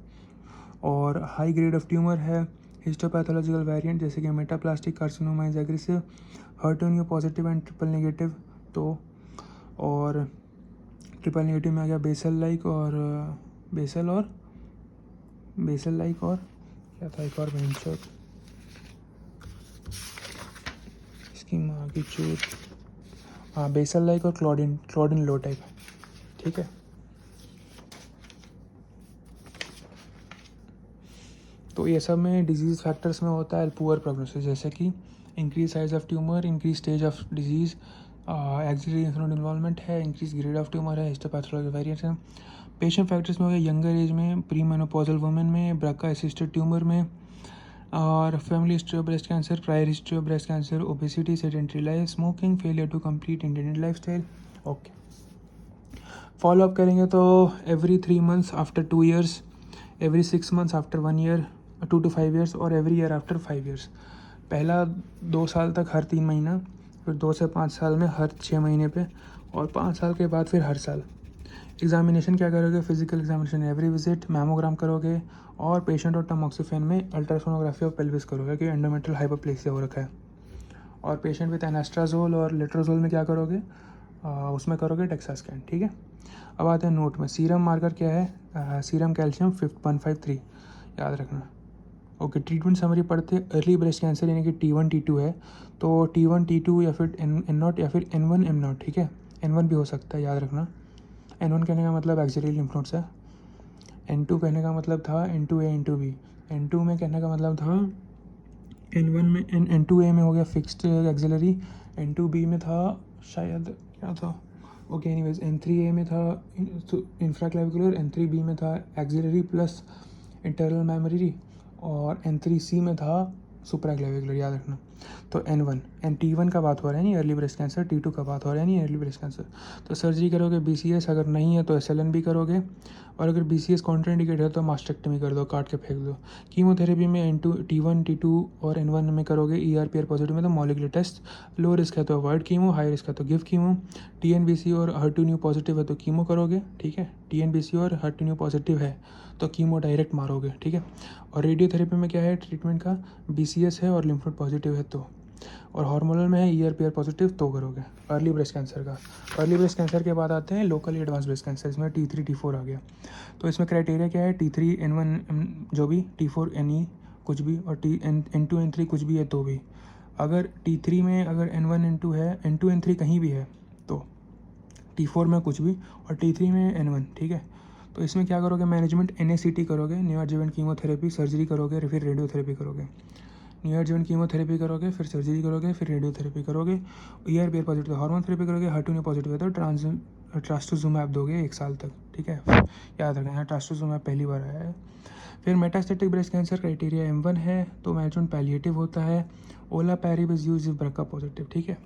और हाई ग्रेड ऑफ ट्यूमर है, हिस्टोपैथोलॉजिकल वेरिएंट जैसे कि metaplastic carcinoma is aggressive, HER2 positive and triple negative. तो और ट्रिपल नेगेटिव में आ गया बेसल लाइक और क्या था एक और वेंचर, इसकी माँ की चूत, हाँ बेसल लाइक और क्लॉडिन लो टाइप। ठीक है, तो ये सब में डिजीज़ फैक्टर्स में होता है पुअर प्रोग्नोसिस, जैसे कि increase size of tumour, increase stage of disease, axillary lymph node involvement है, इंक्रीज ग्रेड ऑफ ट्यूमर है, हिस्टोपैथोलॉजिकल वेरिएंट्स है। पेशेंट फैक्टर्स में हो गया यंगर एज में, प्री मेनोपॉजल वुमेन में, ब्रका असिस्टेड ट्यूमर में, और family history of breast cancer, prior history of breast cancer, obesity, sedentary life, smoking, failure to complete Indian life style. Okay, follow up करेंगे तो every 3 months after 2 years, every 6 months after 1 year, 2 to 5 years, और every year after 5 years। पहला 2 साल तक हर 3 महीना, फिर 2 से 5 साल में हर 6 महीने पे, और 5 साल के बाद फिर हर साल। एग्जामिनेशन क्या करोगे, physical examination every visit, mammogram करोगे और पेशेंट और टमोक्सिफेन में अल्ट्रासोनोग्राफी ऑफ पेल्विस करोगे कि एंडोमेट्रियल हाइपरप्लेसिया हो रखा है। और पेशेंट विद एनास्ट्राजोल और लेट्रोजोल में क्या करोगे, उसमें करोगे डेक्सा स्कैन। ठीक है, अब आते हैं नोट में। सीरम मार्कर क्या है, सीरम कैल्शियम 153 याद रखना। ओके, ट्रीटमेंट समरी पढ़ते हैं। अर्ली ब्रेस्ट कैंसर यानी कि T1 T2 है, तो T1 T2 या फिर एन नॉट या फिर N1 M नॉट। ठीक है, N1 भी हो सकता है, याद रखना। N1 कहने का मतलब एक्सिलरी लिम्फ नोड्स है। N2 कहने का मतलब था N2A N2B। N2 में कहने का मतलब था N1 में N2A में हो गया फिक्स्ड एक्सिलरी, N2B में था शायद क्या था, ओके एनीवेज N3A में था इंफ्राक्लेविकुलर, N3B में था एक्सिलरी प्लस इंटरनल मेमोरी, और N3C में था सुप्राक्लेविकुलर, याद रखना। तो N1 T1 का बात हो रहा है नहीं अर्ली ब्रेस्ट कैंसर, T2 का बात हो रहा है नहीं अर्ली ब्रेस्ट कैंसर। तो सर्जरी करोगे BCS, अगर नहीं है तो SLN भी करोगे, और अगर BCS कॉन्ट्राइंडिकेट है तो मास्टेक्टमी कर दो, काट के फेंक दो। कीमोथेरेपी में T1 T2 और N1 में करोगे ERPR पॉजिटिव में तो मॉलिकुलर टेस्ट, लो रिस्क है तो अवॉइड कीमो, हाई रिस्क है तो गिव कीमो। TNBC और HER2 न्यू पॉजिटिव है तो कीमो करोगे। ठीक है, TNBC और HER2 न्यू पॉजिटिव है तो कीमो डायरेक्ट मारोगे। ठीक है, और रेडियोथेरेपी में क्या है ट्रीटमेंट का, BCS है और लिम्फ नोड पॉजिटिव है तो, और हार्मोनल में है ERPR पॉजिटिव तो करोगे अर्ली ब्रेस्ट कैंसर का। अर्ली ब्रेस्ट कैंसर के बाद आते हैं लोकली एडवांस ब्रेस्ट कैंसर, इसमें T3 T4 आ गया। तो इसमें क्राइटेरिया क्या है, T3 N1 जो भी, T4 NE कुछ भी, और N2 N3 कुछ भी है तो भी। अगर T3 में अगर N1 N2 है, N2 N3 कहीं भी है तो T4 में कुछ भी, और T3 में N1। ठीक है, तो इसमें क्या करोगे, मैनेजमेंट NACT करोगे, न्यू एडजुवेंट कीमोथेरेपी, सर्जरी करोगे, फिर रेडियोथेरेपी करोगे। न्यू एडजुवेंट कीमोथेरेपी करोगे, फिर सर्जरी करोगे, फिर रेडियोथेरेपी करोगे। ERPR पॉजिटिव हार्मोन थेरेपी करोगे, HER2 न्यू पॉजिटिव है तो ट्रास्टुजुमैब दोगे 1 साल तक। ठीक है, याद रखना है ट्रास्टुजुमैब पहली बार आया है। फिर metastatic breast cancer criteria M1 है तो मैनेजमेंट पैलिएटिव होता है, olaparib is use if BRCA positive. ठीक है,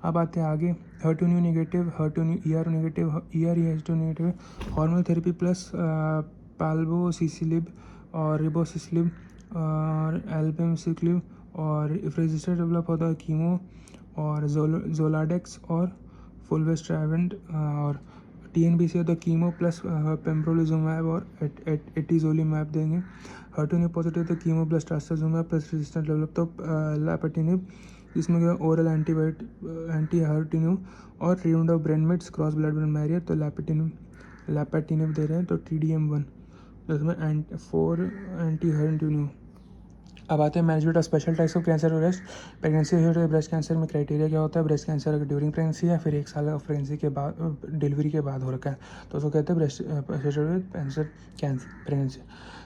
अब आते हैं आगे, HER2 new negative, HER2 neu ER negative, ER/HER2 negative, hormone therapy plus palbociclib और रिबोसिसिलिब और एल्बेमसिक्लिब, और इफ रजिस्टर डेवलप होता है कीमो और जोलाडेक्स और फुलवेस्ट्रावेंट, और TNBC है तो कीमो प्लस पेम्ब्रोलिजुमैब और एटिजोलिमैब देंगे। HER2 न्यू पॉजिटिव तो chemo plus trastuzumab plus resistant develop तो लैपेटिनिब, जिसमें क्या ओरल एंटी HER2 और treatment of brain mets cross blood brain barrier तो लैपेटिनिब दे रहे हैं तो TDM1, जिसमें 4 एंटी HER2। अब आते हैं management of special types of cancer और ब्रेस्ट प्रेगनेंसी से ब्रेस्ट कैंसर में क्राइटेरिया क्या होता है, ब्रेस्ट कैंसर अगर ड्यूरिंग प्रेगनेंसी या फिर 1 साल ऑफ प्रेगनेंसी के बाद डिलीवरी के बाद हो रखा है तो उसको कहते हैं ब्रेस्ट कैंसर प्रेगनेंसी।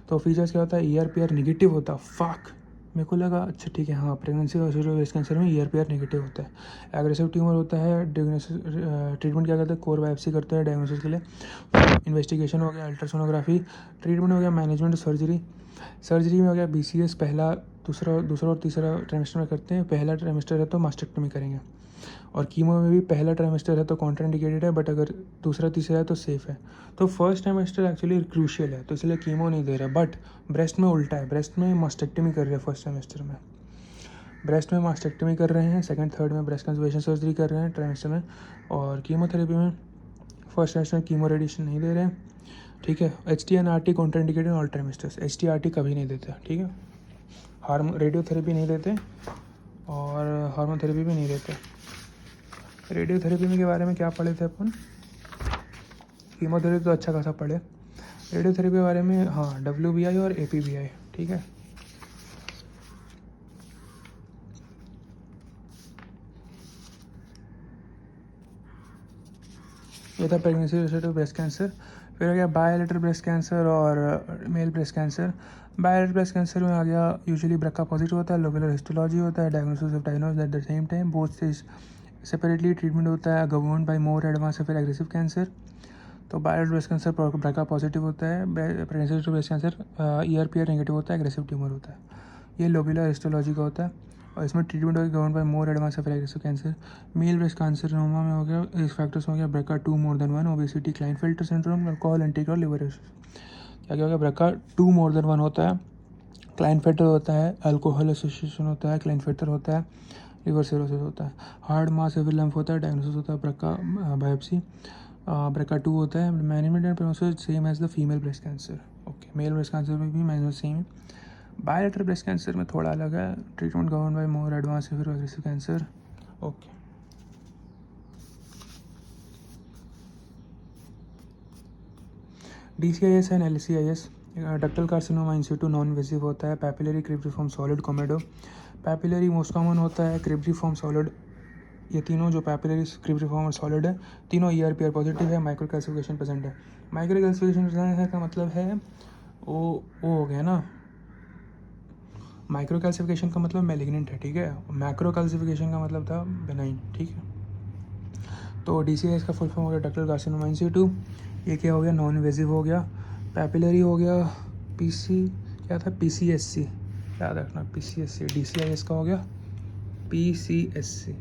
तो फीचर्स क्या होता है, ERPR निगेटिव होता है, फाक मेरे को लगा अच्छा ठीक है, हाँ प्रेगनेंसी और ब्रेस्ट कैंसर में ERPR नेगेटिव होता है। एग्रेसिव ट्यूमर होता है, ट्रीटमेंट क्या करते हैं, कोर बायोप्सी करते हैं डायग्नोसिस के लिए। इन्वेस्टिगेशन हो गया अल्ट्रासोनोग्राफी, ट्रीटमेंट हो गया मैनेजमेंट सर्जरी। सर्जरी में हो गया BCS पहला दूसरा और तीसरा ट्राइमेस्टर में करते हैं, पहला ट्राइमेस्टर है तो मास्टेक्टमी करेंगे, और कीमो में भी पहला ट्राइमेस्टर है तो कॉन्ट्राइंडिकेटेड है, बट अगर दूसरा तीसरा है तो सेफ़ है। तो फर्स्ट ट्राइमेस्टर एक्चुअली क्रूशियल है तो इसलिए कीमो नहीं दे रहा, बट ब्रेस्ट में उल्टा है, ब्रेस्ट में मास्टेक्टमी कर रहे हैं फर्स्ट ट्राइमेस्टर में, ब्रेस्ट में मास्टेक्टमी कर रहे हैं, सेकंड थर्ड में ब्रेस्ट कंजर्वेशन सर्जरी कर रहे हैं ट्राइमेस्टर में, और कीमोथेरेपी में फर्स्ट ट्राइमेस्टर में कीमो रेडिएशन नहीं दे रहे हैं। ठीक है, HT/RT contraindicated all trimesters, HT/RT कभी नहीं देते। ठीक है, रेडियोथेरेपी नहीं देते और हार्मोन थेरेपी भी नहीं देते। रेडियोथेरेपी में के बारे में क्या पढ़े थे अपन, कीमोथेरेपी तो अच्छा खासा पढ़े, रेडियोथेरेपी के बारे में हाँ WBI और APBI। ठीक है, ये था प्रेगनेंसी रिलेटेड ब्रेस्ट कैंसर। फिर आ गया बायोलेटरल ब्रेस्ट कैंसर और male breast cancer. Bilateral breast cancer में आ गया यूजुअली ब्रका पॉजिटिव होता है, लोकुलर हिस्टोलॉजी होता है, diagnosis of diagnose at the same time, both stage separately treatment होता है, गवर्नड बाय मोर एडवांस या फिर एग्रेसिव कैंसर। तो बायोलेटरल ब्रेस्ट कैंसर ब्रका पॉजिटिव होता है, pregnancy breast cancer ERPR negative होता है, एग्रेसिव ट्यूमर होता है, ये लोकुलर हिस्टोलॉजी का होता है, और इसमें ट्रीटमेंट होगी govern by more advance of aggressive cancer. Male breast carcinoma में हो गया, रिस्क फैक्टर्स हो गया BRCA 2 more than 1, obesity, Klinefelter syndrome, alcohol intake और लिवर इश्यूज। क्या क्या हो गया, ब्रका 2 मोर देन 1 होता है, क्लाइनफेल्टर होता है, अल्कोहल एसोसिएशन होता है, क्लाइनफेल्टर होता है, लिवर सिरोसिस होता है, हार्ड मास हेवी लंप होता है, डायग्नोसिस होता है ब्रका बायोप्सी, BRCA2 होता है। Management and prognosis same as the female breast cancer. Okay, male breast cancer में भी मैनेजमेंट सेम है। बायोलेटरल ब्रेस्ट कैंसर में थोड़ा अलग है, treatment govern by more advance फिर aggressive cancer. Okay, DCIS and LCIS। Ductal carcinoma in situ non invasive होता है। Papillary cribriform solid comedo. Papillary most common होता है, क्रिब्रिफॉर्म सॉलिड। ये तीनों जो पैपिलरी क्रिब्रिफॉर्म और सॉलिड है, तीनों ERPR पॉजिटिव है। माइक्रो कैल्सिफिकेशन प्रेजेंट है। माइक्रो कैल्सिफिकेशन प्रेजेंट है का मतलब है वो हो गया ना, माइक्रो कैल्सिफिकेशन का मतलब मैलिग्नेंट है, ठीक है। मैक्रो कैल्सिफिकेशन का मतलब था बेनाइन, ठीक है। तो DCIS का फुल फॉर्म हो गया डक्टल कार्सिनोमा इन सिटू। ये क्या हो गया, नॉन इन्वेसिव हो गया। पैपिलरी हो गया क्या था, PCSC, याद रखना PCSC। DCIS का हो गया PCSC।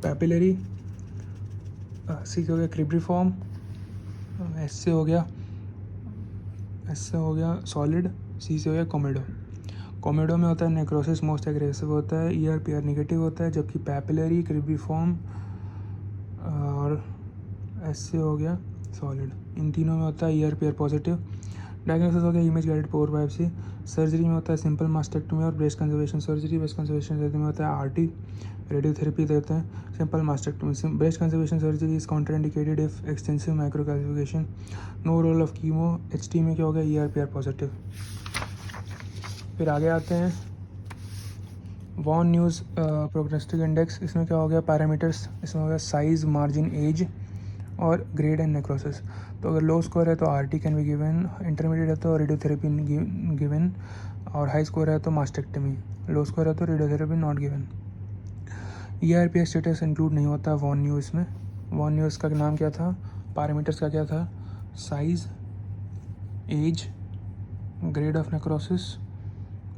पैपिलरी C हो गया क्रिब्रिफॉर्म, S से हो गया सॉलिड, C से हो गया कोमेडो। कोमेडो में होता है नेक्रोसिस मोस्ट एग्रेसिव होता है, ERPR नेगेटिव होता है, जबकि पैपिलरी क्रिब्रिफॉर्म और S से हो गया सॉलिड, इन तीनों में होता है ERPR पॉजिटिव। डायग्नोसिस हो गया image guided core biopsy. Surgery में होता है सिंपल मास्टेक्टमी और breast conservation surgery. Breast conservation surgery में होता है RT, रेडियोथेरेपी देते हैं। Simple mastectomy. Breast conservation surgery is contraindicated if extensive micro calcification. No role of chemo. HT में क्या हो गया, ERPR पॉजिटिव। फिर आगे आते हैं वॉन न्यूज़ प्रोग्नोस्टिक इंडेक्स। इसमें क्या हो गया, पैरामीटर्स। इसमें हो गया साइज, मार्जिन, एज और ग्रेड एंड नेक्रोसिस। तो अगर लो स्कोर है तो RT can be given, intermediate है तो रेडियोथेरेपी गिवन, और हाई स्कोर है तो मास्टेक्टमी। लो स्कोर है तो radiotherapy not given. ERPS status include नहीं होता वॉन न्यूज़ में। वॉन न्यूज़ का नाम क्या था, पैरामीटर्स का क्या था, size, age, grade of necrosis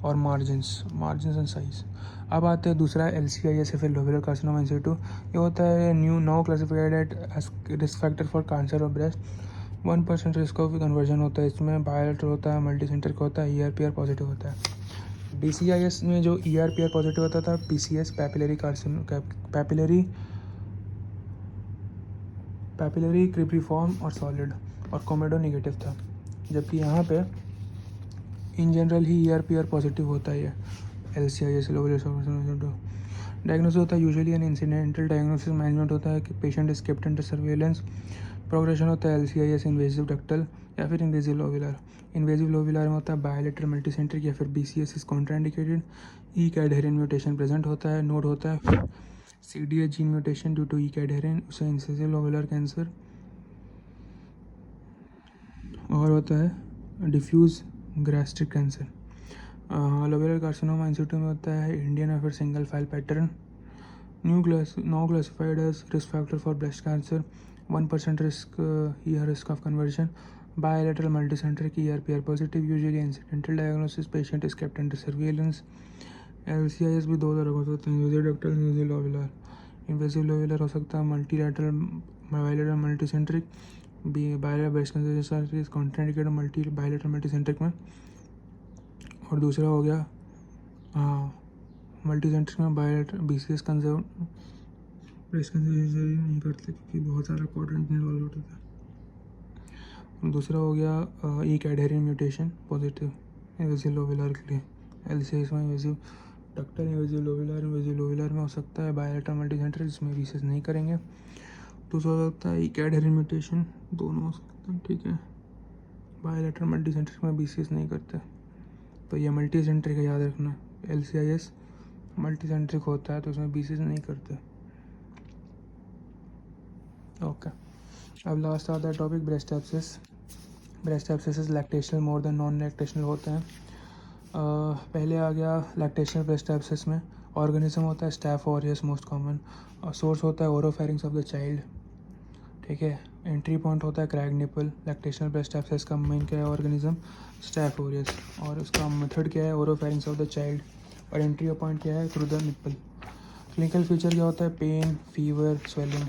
और मार्जिन्स एंड साइज। अब आते हैं दूसरा LCIS या फिर लोबुलर कार्सिनोमा इन सिटू। ये होता है now classified at risk factor for cancer of breast. 1% risk of conversion होता है इसमें। बायोलेटरल होता है, मल्टी सेंटर का होता है, ERPR पॉजिटिव होता है। DCIS में जो ERPR पॉजिटिव होता था, PCS पैपिलरी क्रिब्रिफॉर्म और सॉलिड, और कोमेडो नेगेटिव था। जबकि यहाँ पे इन जनरल ही ERPR पॉजिटिव होता है। LCIS डायग्नोसिस होता है usually an incidental diagnosis. Management होता है कि patient is kept under surveillance. Progression होता है LCIS इन्वेजिव डक्टल या फिर इन्वेजिव लोबुलर। इन्वेजिव लोबुलर में होता है बायोलेटरल मल्टीसेंट्रिक या फिर BCS is contraindicated. E cadherin mutation present होता है। नोड होता है CDH gene mutation due to E cadherin, उसे इंसिसिव लोबुलर कैंसर। और होता है diffuse gastric cancer. Lobular carcinoma in situ में होता है इंडियन या फिर single file pattern. Now classified as risk factor for breast cancer. 1% risk of conversion. Bilateral multicentric ERPR positive, usually incidental diagnosis. Patient is kept under surveillance. LCIS भी दो तरह का होता है, invasive ductal, invasive lobular. Invasive lobular हो सकता है multilateral, bilateral multicentric. Bilateral breast cancer is contraindicated multi bilateral multicentric में। और दूसरा हो गया मल्टीसेंट्रिक में bilateral BCS conserve breast cancer नहीं करते क्योंकि बहुत सारा कॉर्डेंट इन्वॉल्व होता था। दूसरा हो गया ई cadherin mutation positive invasive lobular के लिए। LCIS में इन्वेजिव डक्टल, इन्वेजिव लोबुलर में हो सकता है बायलैटरल मल्टीसेंट्रिक, जिसमें BCS नहीं करेंगे। दूसरा हो सकता है ई कैडहेरियन म्यूटेशन, दोनों हो सकते हैं, ठीक है। बायलैटरल मल्टीसेंट्रिक में BCS नहीं करते, तो ये मल्टीसेंट्रिक है, याद रखना। LCIS मल्टीसेंट्रिक होता है तो उसमें BCS नहीं करते। ओके, अब लास्ट आता है topic breast abscess. Breast abscess lactational more than non lactational होते हैं। पहले आ गया लैक्टेशनल ब्रेस्ट एब्सेस में ऑर्गेनिज्म होता है staph aureus most common. Source होता है ओरोफेरिंग्स ऑफ द चाइल्ड, ठीक है। एंट्री पॉइंट होता है cracked nipple. Lactational breast abscess का मेन क्या है, ऑर्गेनिज्म स्टैफ ऑरियस, और उसका मेथड क्या है, ओरोफेरिंग्स ऑफ द चाइल्ड, और एंट्री पॉइंट क्या है, through the nipple. Clinical feature क्या होता है, pain, fever, swelling.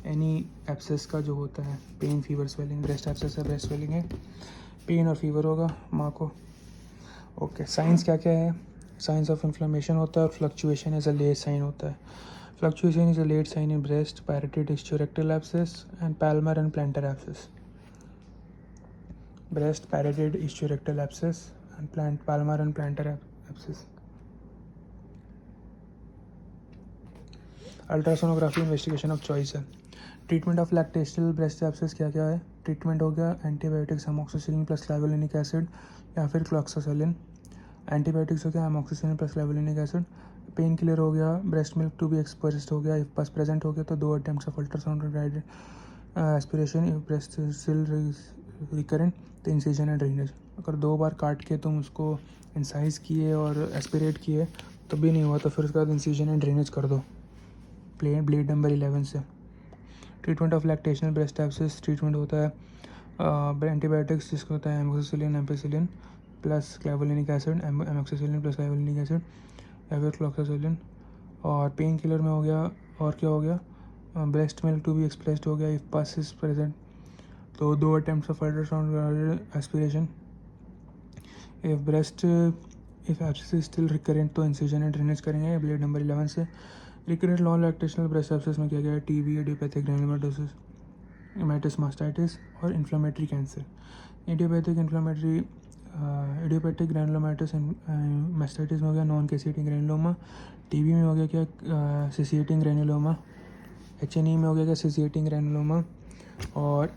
Any abscess का जो होता है pain, fever, swelling. Breast abscess है, ब्रेस्ट स्वेलिंग है, पेन और फीवर होगा माँ को। ओके, साइंस क्या क्या है, साइंस ऑफ इन्फ्लेमेशन होता है और fluctuation as a late sign होता है। Fluctuation is a late sign in breast, parotid hysterectal abscess, and palmar and plantar abscess. Breast, parotid hysterectal abscess, and palmar and plantar abscess. Ultrasonography investigation of choice है. Treatment of lactational breast abscess क्या क्या है? Treatment हो गया antibiotics amoxicillin plus clavulanic acid या फिर cloxacillin. Antibiotics हो गया amoxicillin plus clavulanic acid. Pain killer हो गया breast milk to be expressed हो गया. इफ पास प्रेजेंट हो गया तो 2 attempts of ultrasound guided aspiration. If breast still recurrent तो इंसिजन एंड ड्रेनेज. अगर 2 बार काट के तुम उसको इंसाइज किए और एस्पिरेट किए तब भी नहीं हुआ तो फिर उसके बाद इंसिजन एंड ड्रेनेज कर दो ब्लेड नंबर 11 से. Treatment of lactational breast abscess treatment होता है एंटीबायोटिक्स जिसको होता है amoxicillin ampicillin plus clavulanic acid. Amoxicillin plus clavulanic acid या फिर क्लॉक्सासिलिन. और पेन किलर में हो गया और क्या हो गया breast milk to be expressed हो गया. इफ पस इज प्रेजेंट तो 2 attempts of ultrasound aspiration. If abscess is still recurrent तो इंसिजन एंड ड्रेनेज करेंगे ब्लेड नंबर 11 से. Recurrent non lactational breast abscess में क्या क्या है? टीबी, इडियोपैथिक ग्रैनुलोमाटोसिस, हेमाटाइटिस मास्टाइटिस और inflammatory cancer. Idiopathic granulomatosis mastitis में हो गया नॉन कैसेटिंग ग्रैनुलोमा. टीबी में हो गया क्या सिसिएटिंग ग्रैनुलोमा. एचएनई में हो गया क्या सिसिएटिंग ग्रैनुलोमा. और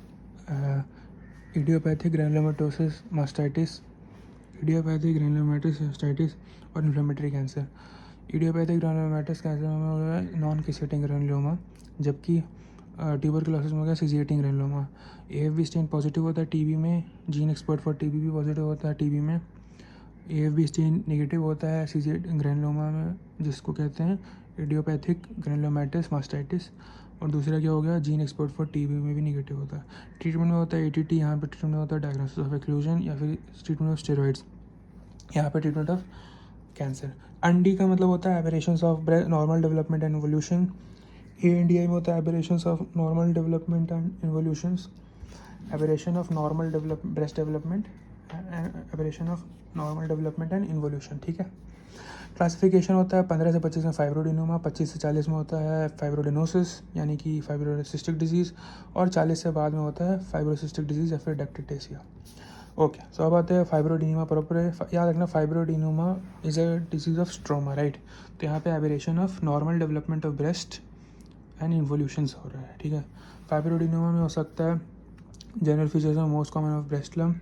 idiopathic granulomatosis mastitis, idiopathic ग्रैनुलोमाटिस mastitis और इन्फ्लेमेटरी कैंसर. इडियोपैथिक ग्रैनुलोमाटिस कैंसर में हो गया नॉन कैसेटिंग ग्रैनुलोमा, जबकि ट्यूबरकुलोसिस में हो गया सिसिएटिंग ग्रैनुलोमा. एएफबी स्टेन पॉजिटिव होता है टीबी में. जीन एक्सपर्ट फॉर टीबी भी पॉजिटिव होता है टीबी में. एएफबी स्टेन नेगेटिव होता है सिसिएटिंग ग्रैनुलोमा में जिसको कहते हैं इडियोपैथिक ग्रैनुलोमाटिस मास्टाइटिस. और दूसरा क्या हो गया जीन एक्सपर्ट फॉर टीबी में भी नेगेटिव होता है. ट्रीटमेंट में होता है एटीटी. यहाँ पे ट्रीटमेंट में होता है डायग्नोसिस ऑफ एक्लूजन या फिर ट्रीटमेंट ऑफ स्टेरॉइड्स. यहाँ पे ट्रीटमेंट ऑफ कैंसर. अंडी का मतलब होता है aberrations of normal development and evolution. ANDI में होता है aberrations of normal development and evolutions. Aberration of normal breast development, aberration of normal development and involution. ठीक है. क्लासिफिकेशन होता है 15 से 25 में फाइब्रोडिनोमा, 25 से 40 में होता है फाइब्रोडिनोसिस यानी कि फाइब्रोसिस्टिक डिजीज़, और 40 से बाद में होता है फाइब्रोसिस्टिक डिजीज़ या फिर डेक्टेटेसिया. ओके, सो अब आते हैं फाइब्रोडिनोमा प्रॉपर. याद रखना fibroadenoma is a disease of stroma, right. तो यहाँ पे aberration of normal development of breast and involutions हो रहा है. ठीक है. फाइब्रोडिनोमा में हो सकता है जनरल फीचर्स में most common of breast lump.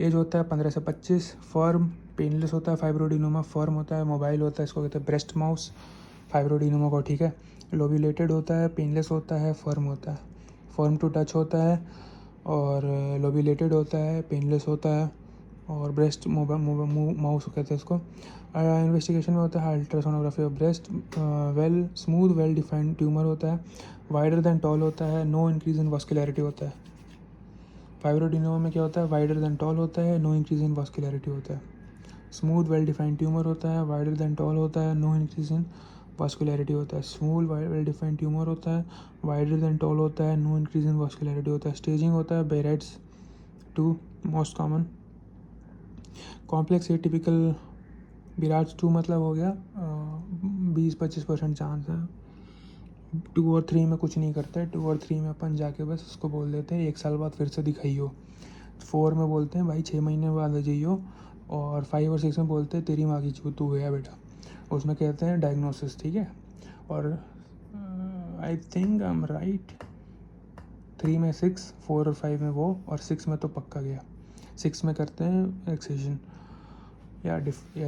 Age होता है 15 से 25. फर्म पेनलेस होता है फाइब्रोडिनोमा. फर्म होता है मोबाइल होता है, इसको कहते हैं ब्रेस्ट माउस फाइब्रोडिनोमा को. ठीक है. लोब्यूलेटेड होता है, पेनलेस होता है, फर्म होता है. फर्म टू टच होता है और लोब्यूलेटेड होता है, पेनलेस होता है और ब्रेस्ट माउस कहते हैं इसको. इन्वेस्टिगेशन में होता है ultrasonography of breast. Smooth well defined tumour होता है, वाइडर देन टॉल होता है, नो इंक्रीज इन वास्कुलैरिटी होता है. फाइब्रोडिनोमा में क्या होता है? वाइडर देन टॉल होता है, नो इंक्रीज इन वास्कुलैरिटी होता है. स्मूथ वेल डिफाइंड ट्यूमर होता है, वाइडर देन टॉल होता है, नो इंक्रीज इन वास्कुलैरिटी होता है. स्मूथ वेल डिफाइंड ट्यूमर होता है, वाइडर देन टॉल होता है, नो इंक्रीज इन वास्कुलैरिटी होता है. स्टेजिंग होता है बेरेट्स 2 मोस्ट कॉमन. कॉम्प्लेक्स एटिपिकल बिराज 2 मतलब हो गया 20-25% चांस है. 2 और 3 में कुछ नहीं करते. 2 और 3 में अपन जाके बस उसको बोल देते हैं 1 साल बाद फिर से दिखाइयो. 4 में बोलते हैं भाई 6 महीने बाद आ जाइयो. और 5 और 6 में बोलते हैं तेरी माँ की चूत तू गया बेटा. उसमें कहते हैं डायग्नोसिस. ठीक है. और I think I am right. 3 में 6, 4 और 5 में वो, और 6 में तो पक्का गया. 6 में करते हैं एक्सेशन या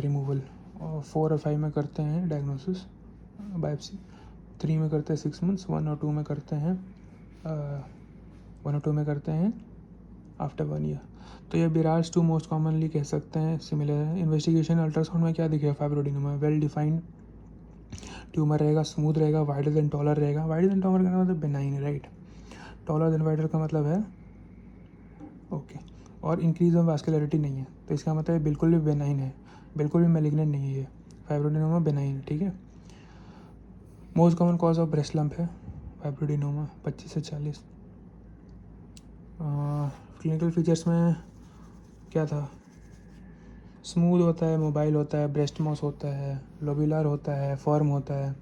रिमूवल, और 4 और 5 में करते हैं डायग्नोसिस बायोप्सी. 3 में करते हैं 6 months. 1 और 2 में करते हैं 1 और 2 में करते हैं आफ्टर 1 year. तो ये बिराज 2 मोस्ट कॉमनली कह सकते हैं सिमिलर है. इन्वेस्टिगेशन अल्ट्रासाउंड में क्या दिखेगा? फाइब्रोडिनोमा वेल डिफाइंड ट्यूमर रहेगा, स्मूथ रहेगा, वाइडर देन टॉलर रहेगा. वाइडर देन टॉलर का मतलब बेनाइन है, राइट. टॉलर देन वाइडर का मतलब है ओके. और इंक्रीज ऑफ वास्कुलैरिटी नहीं है, तो इसका मतलब बिल्कुल भी बेनाइन है, बिल्कुल भी मैलिग्नेंट नहीं है. ये फाइब्रोडिनोमा बेनाइन है. ठीक है. Most common cause of breast lump है फाइब्रोडिनोमा 25 से 40. क्लिनिकल फीचर्स में क्या था? स्मूथ होता है, मोबाइल होता है, ब्रेस्ट माउस होता है, लोब्यूलर होता है, फर्म होता है,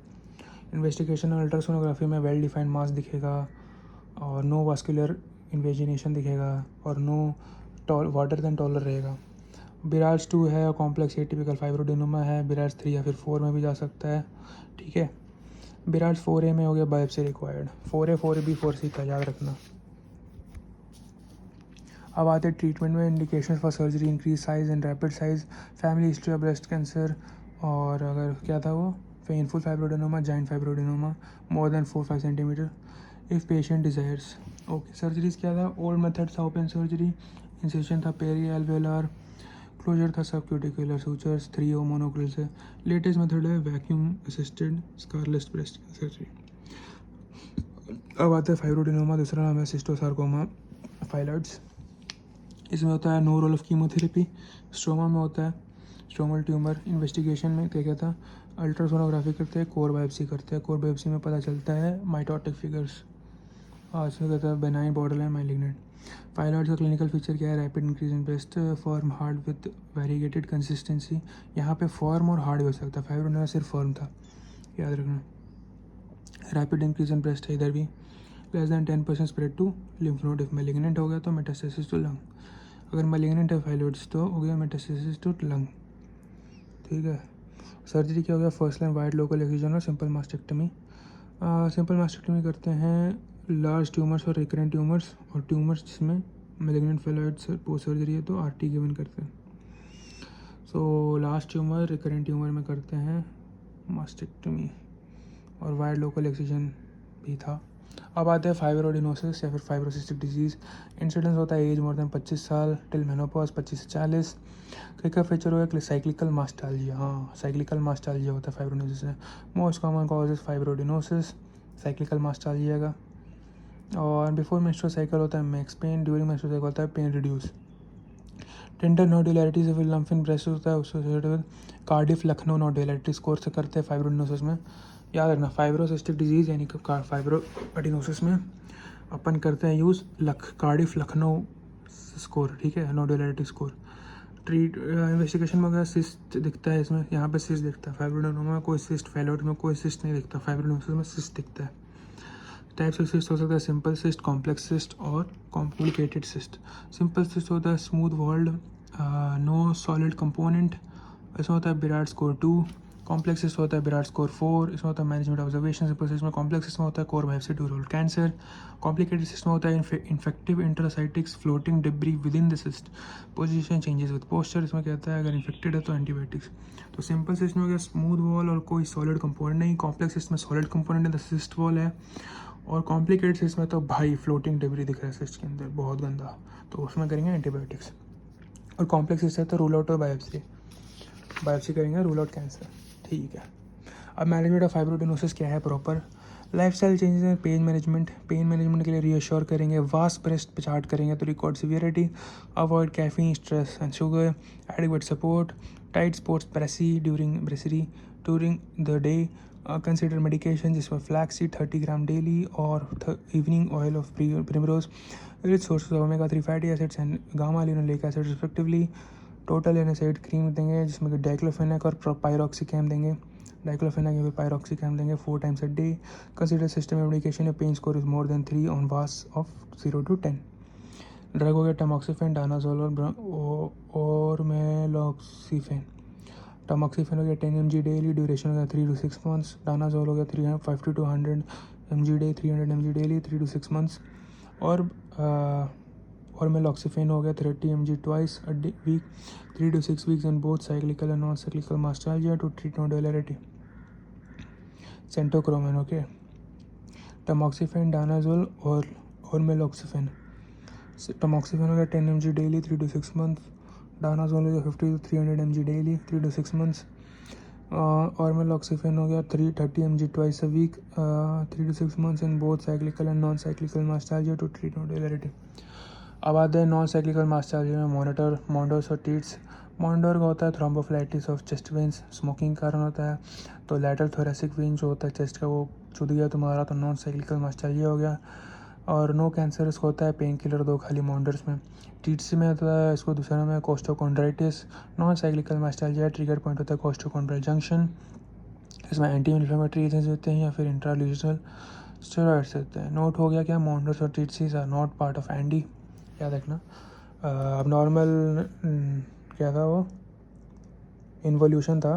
इन्वेस्टिगेशन अल्ट्रासोनोग्राफी में वेल डिफाइंड मास दिखेगा और नो वास्कुलर इन्वेजिनेशन दिखेगा और नो वाटर देन टॉलर रहेगा। बिराज 2 है और कॉम्प्लेक्स एटिपिकल फाइब्रोडेनोमा है। बिराज 3 या फिर 4 में भी जा सकता है, ठीक है। बिराज 4A में हो गया biopsy required. 4A 4B 4C का याद रखना। अब आते ट्रीटमेंट में। Indication for surgery increase size and rapid size, family history of breast cancer, और अगर क्या था वो painful fibroadenoma, giant fibroadenoma more than 4-5 centimetre if patient desires. Okay, surgeries क्या था? ओल्ड मेथड था ओपन सर्जरी, इंसेशन था पेरी एल्वेलर, क्लोजर था सबक्यूटिकुलर सूचर्स, 3O मोनोक्रिल से। लेटेस्ट मेथड है vacuum assisted scarless breast surgery. अब आता है फाइब्रोडेनोमा, दूसरा नाम है सिस्टोसार्कोमा फाइलॉइड्स। इसमें होता है no role of chemotherapy. Stroma में होता है स्ट्रोमल ट्यूमर। इन्वेस्टिगेशन में क्या था? अल्ट्रासोनोग्राफी करते हैं, कोर बायोप्सी करते हैं। कोर बायोप्सी में पता चलता है माइटोटिक फिगर्स। इसमें कहता है बेनाइन बॉर्डरलाइन माइलिग्नेंट। फाइलॉइड्स का क्लिनिकल फीचर क्या है? Rapid increase in breast form hard with variegated consistency. यहाँ पे फॉर्म और हार्ड भी हो सकता है, फाइब्रोडेनोमा सिर्फ फॉर्म था, याद रखना। रैपिड इंक्रीज इन ब्रेस्ट है इधर भी। Less than 10% spread to lymph node. If malignant हो गया तो मेटास्टेसिस टू लंग। अगर मैलिग्नेंट है फाइलॉइड्स तो हो गया मेटास्टेसिस टू लंग, ठीक है। सर्जरी क्या हो गया? First line wide local excision और सिंपल मास्टेक्टमी। सिंपल मास्टेक्टमी करते हैं लार्ज ट्यूमर्स और रिकरेंट ट्यूमर्स, और ट्यूमर्स जिसमें मैलिग्नेंट फाइलॉइड्स पोस्ट सर्जरी है तो RT गिवन करते हैं। So large tumour recurrent tumour में करते हैं मास्टेक्टमी, और वाइड लोकल एक्सिजन भी था। अब आते हैं फाइब्रोडिनोसिस या फिर फाइब्रोसिस्टिक डिजीज़। इंसिडेंस होता है एज मोर देन 25 साल टिल मेनोपॉज 25 से 40। का फीचर होगा साइक्लिकल मास्टाल्जिया। हाँ, साइक्लिकल मास्टाल्जिया होता है फाइब्रोडिनोसिस में। Most common cause is fibroadenosis, cyclical mastalgia का। और बिफोर मेंस्ट्रुअल साइकिल होता है max pain, during menstrual cycle होता है pain reduce. Tender nodularities with lump in breast होता है उससे with Cardiff Lucknow nodularity score से करते हैं फाइब्रोडिनोसिस में। याद रखना, फाइब्रोसिस्टिक डिजीज़ यानी कि फाइब्रोडिनोसिस में अपन करते हैं यूज़ कार्डिफ लखनऊ स्कोर, ठीक है, नोडुलैरिटी स्कोर। इन्वेस्टिगेशन में अगर सिस्ट दिखता है, इसमें यहाँ पे सिस्ट दिखता है। फाइब्रोडेनोमा में कोई सिस्ट, फाइलॉइड में कोई सिस्ट नहीं दिखता, फाइब्रोडिनोसिस में सिस्ट दिखता है। टाइप्स ऑफ सिस्ट हो सकता है सिंपल सिस्ट, कॉम्प्लेक्स सिस्ट और कॉम्प्लिकेटेड सिस्ट। सिंपल सिस्ट होता है smooth walled, no solid component, इसमें होता है बिराड स्कोर 2। कॉम्प्लेक्स सिस्ट होता है बिराड स्कोर 4, इसमें होता है मैनेजमेंट ऑब्जर्वेशन। सिंपल सिस्ट में कॉम्प्लेक्स सिस्ट में होता है कोर बायोप्सी ड्यूरल कैंसर। कॉम्प्लिकेटेड सिस्ट में होता है infective intracystics floating debris within the cyst, position changes with posture. इसमें कहता है अगर इन्फेक्टेड है तो एंटीबायोटिक्स। तो सिंपल सिस्ट में हो गया स्मूथ वॉल और कोई सॉलिड कंपोनेंट नहीं। कॉम्प्लेक्स सिस्ट में सॉलिड कंपोनेंट है, द सिस्ट वॉल है। और कॉम्प्लिकेटेड सिस्ट में तो भाई फ्लोटिंग डिब्री दिख रहा है सिस्ट के अंदर, बहुत गंदा, तो उसमें करेंगे एंटीबायोटिक्स। और कॉम्प्लेक्स सिस्ट है तो रूल आउट और बायोप्सी करेंगे, रूल आउट कैंसर, ठीक है। अब मैनेजमेंट ऑफ फाइब्रोडिनोसिस क्या है प्रॉपर? लाइफस्टाइल चेंजेस हैं, पेन मैनेजमेंट के लिए रीअश्योर करेंगे, वास्ट ब्रेस्ट पे चार्ट करेंगे तो record severity, avoid caffeine, stress and sugar, adequate support, tight sports during the day, consider medication जिसमें फ्लैक्सीड 30 ग्राम डेली और evening oil of primrose, rich sources of omega 3 fatty acids and gamma linoleic acid respectively. Total NSAID cream देंगे जिसमें कि diclofenac और पायरोक्सिकैम देंगे, diclofenac या फिर पायरोक्सिकैम देंगे 4 times a day। Consider system medication या pain score is more than 3 on VAS of 0 to 10। Drug हो गया टमॉक्सिफेन, डानाजोल और मेलॉक्सिफेन। टमॉक्सिफेन हो गया 10 mg डेली, ड्यूरेशन हो गया 3 to 6 months। डानाजोल हो गया 350 to 100 mg day, 300 mg daily, 3 to 6 months। और मेलॉक्सिफेन हो गया 30 mg twice a week, 3 to 6 weeks in both cyclical and non cyclical mastalgia to treat nodularity. Centchroman, okay. Tamoxifen, danazol और ormeloxifene. Tamoxifen हो गया 10 mg daily, 3 to 6 months। Danazol हो गया 50 to 300 mg daily, 3 to 6 months। और मेलॉक्सिफेन हो गया 30 mg twice a week, 3 to 6 months in both cyclical and non cyclical mastalgia to treat nodularity. अब आते हैं नॉन साइक्लिकल मास्टाल्जिया में मॉन्डोर्स और टीट्स। मॉन्डोर का होता है थ्रोम्बोफ्लाइटिस ऑफ चेस्ट वेन्स, स्मोकिंग के कारण होता है। तो लैटरल थोरेसिक वेन जो होता है चेस्ट का वो चुद गया तुम्हारा, तो नॉन साइक्लिकल मास्टाल्जिया हो गया। और नो कैंसर इसको होता है पेन किलर दो खाली मॉन्डर्स में। टीट्स में होता है, इसको दूसरा नाम है कोस्टोकॉन्ड्राइटिस। नॉन साइक्लिकल मास्टाल्जिया ट्रिगर पॉइंट होता है कोस्टोकॉन्ड्राइल जंक्शन। इसमें एंटी इन्फ्लेमेटरी एजेंट्स होते हैं या फिर इंट्राल्यूशनल स्टेरॉइड्स होते हैं। नोट हो गया क्या, मॉन्डर्स और Tietze's are not part of ANDI, याद रखना। अब नॉर्मल क्या था वो, इन्वोल्यूशन था।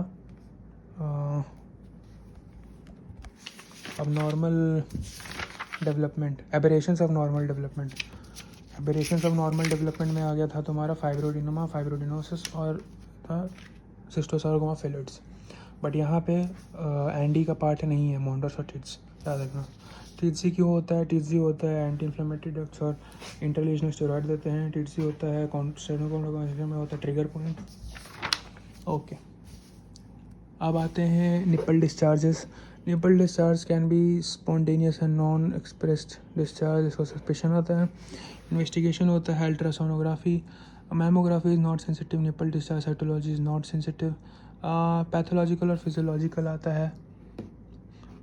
अब normal development, aberrations of normal development. Aberrations of normal development में आ गया था तुम्हारा फाइब्रोडिनोमा, फाइब्रोडिनोसिस और था सिस्टोसार्कोमा फिलिड्स। बट यहाँ पे एंडी का पार्ट नहीं है मॉन्डर्स और टिट्स, याद रखना। टीसी क्यों होता है, टीसी होता है एंटी इन्फ्लेमेटरी ड्रग्स और इंटरलेशनल स्टेरॉइड देते हैं। टीसी होता है कॉन्स्टेनोकॉन्स्टेशन में होता है ट्रिगर पॉइंट। ओके, अब आते हैं nipple discharges. Nipple discharge can be spontaneous and non expressed discharge, इसको सस्पेशन होता है। इन्वेस्टिगेशन होता है ultrasonography. Mammography is not sensitive, nipple discharge cytology is not sensitive. Pathological और फिजियोलॉजिकल आता है।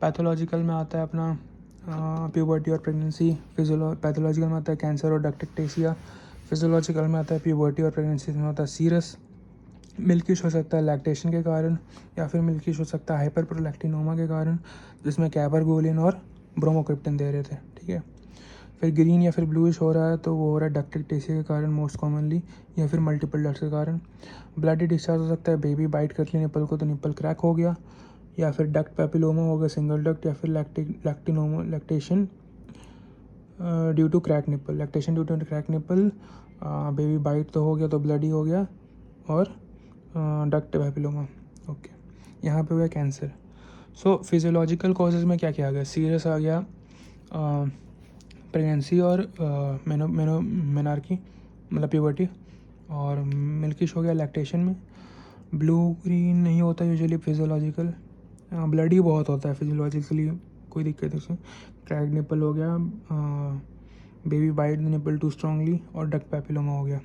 पैथोलॉजिकल में आता है अपना प्यूबर्टी और प्रेगनेंसी। पैथोलॉजिकल में आता है कैंसर और डक्टेक्टेसिया। फिजियोलॉजिकल में आता है प्यूबर्टी और प्रेगनेंसी में होता है सीरस। मिल्किश हो सकता है लैक्टेशन के कारण, या फिर मिल्किश हो सकता है हाइपरप्रोलैक्टिनोमा के कारण, जिसमें कैबरगोलिन और ब्रोमोक्रिप्टन दे रहे थे, ठीक है। फिर ग्रीन या फिर ब्लूइश हो रहा है तो वो हो रहा है डक्टेक्टेसिया के कारण मोस्ट कॉमनली, या फिर मल्टीपल डक्ट्स के कारण। ब्लडी डिस्चार्ज हो सकता है, बेबी बाइट कर ली निपल को तो निपल क्रैक हो गया, या फिर डक्ट पैपिलोमा हो गया सिंगल डक्ट, या फिर lactation due to crack nipple, lactation due to crack nipple, baby bite तो हो गया तो ब्लडी हो गया, और डक्ट पैपिलोमा। ओके, यहाँ पे हो गया कैंसर। सो फिजियोलॉजिकल कॉजेज़ में क्या क्या आ गया, सीरस आ गया, प्रेगनेंसी और मेनार्की मतलब प्यूबर्टी, और मिल्किश हो गया लैक्टेशन में। ब्लू ग्रीन नहीं होता यूजुअली फिजियोलॉजिकल, ब्लडी बहुत होता है फिजियोलॉजिकली, कोई दिक्कत नहीं। क्रैक निपल हो गया, baby bite nipple too strongly, और डक्ट पैपिलोमा हो गया।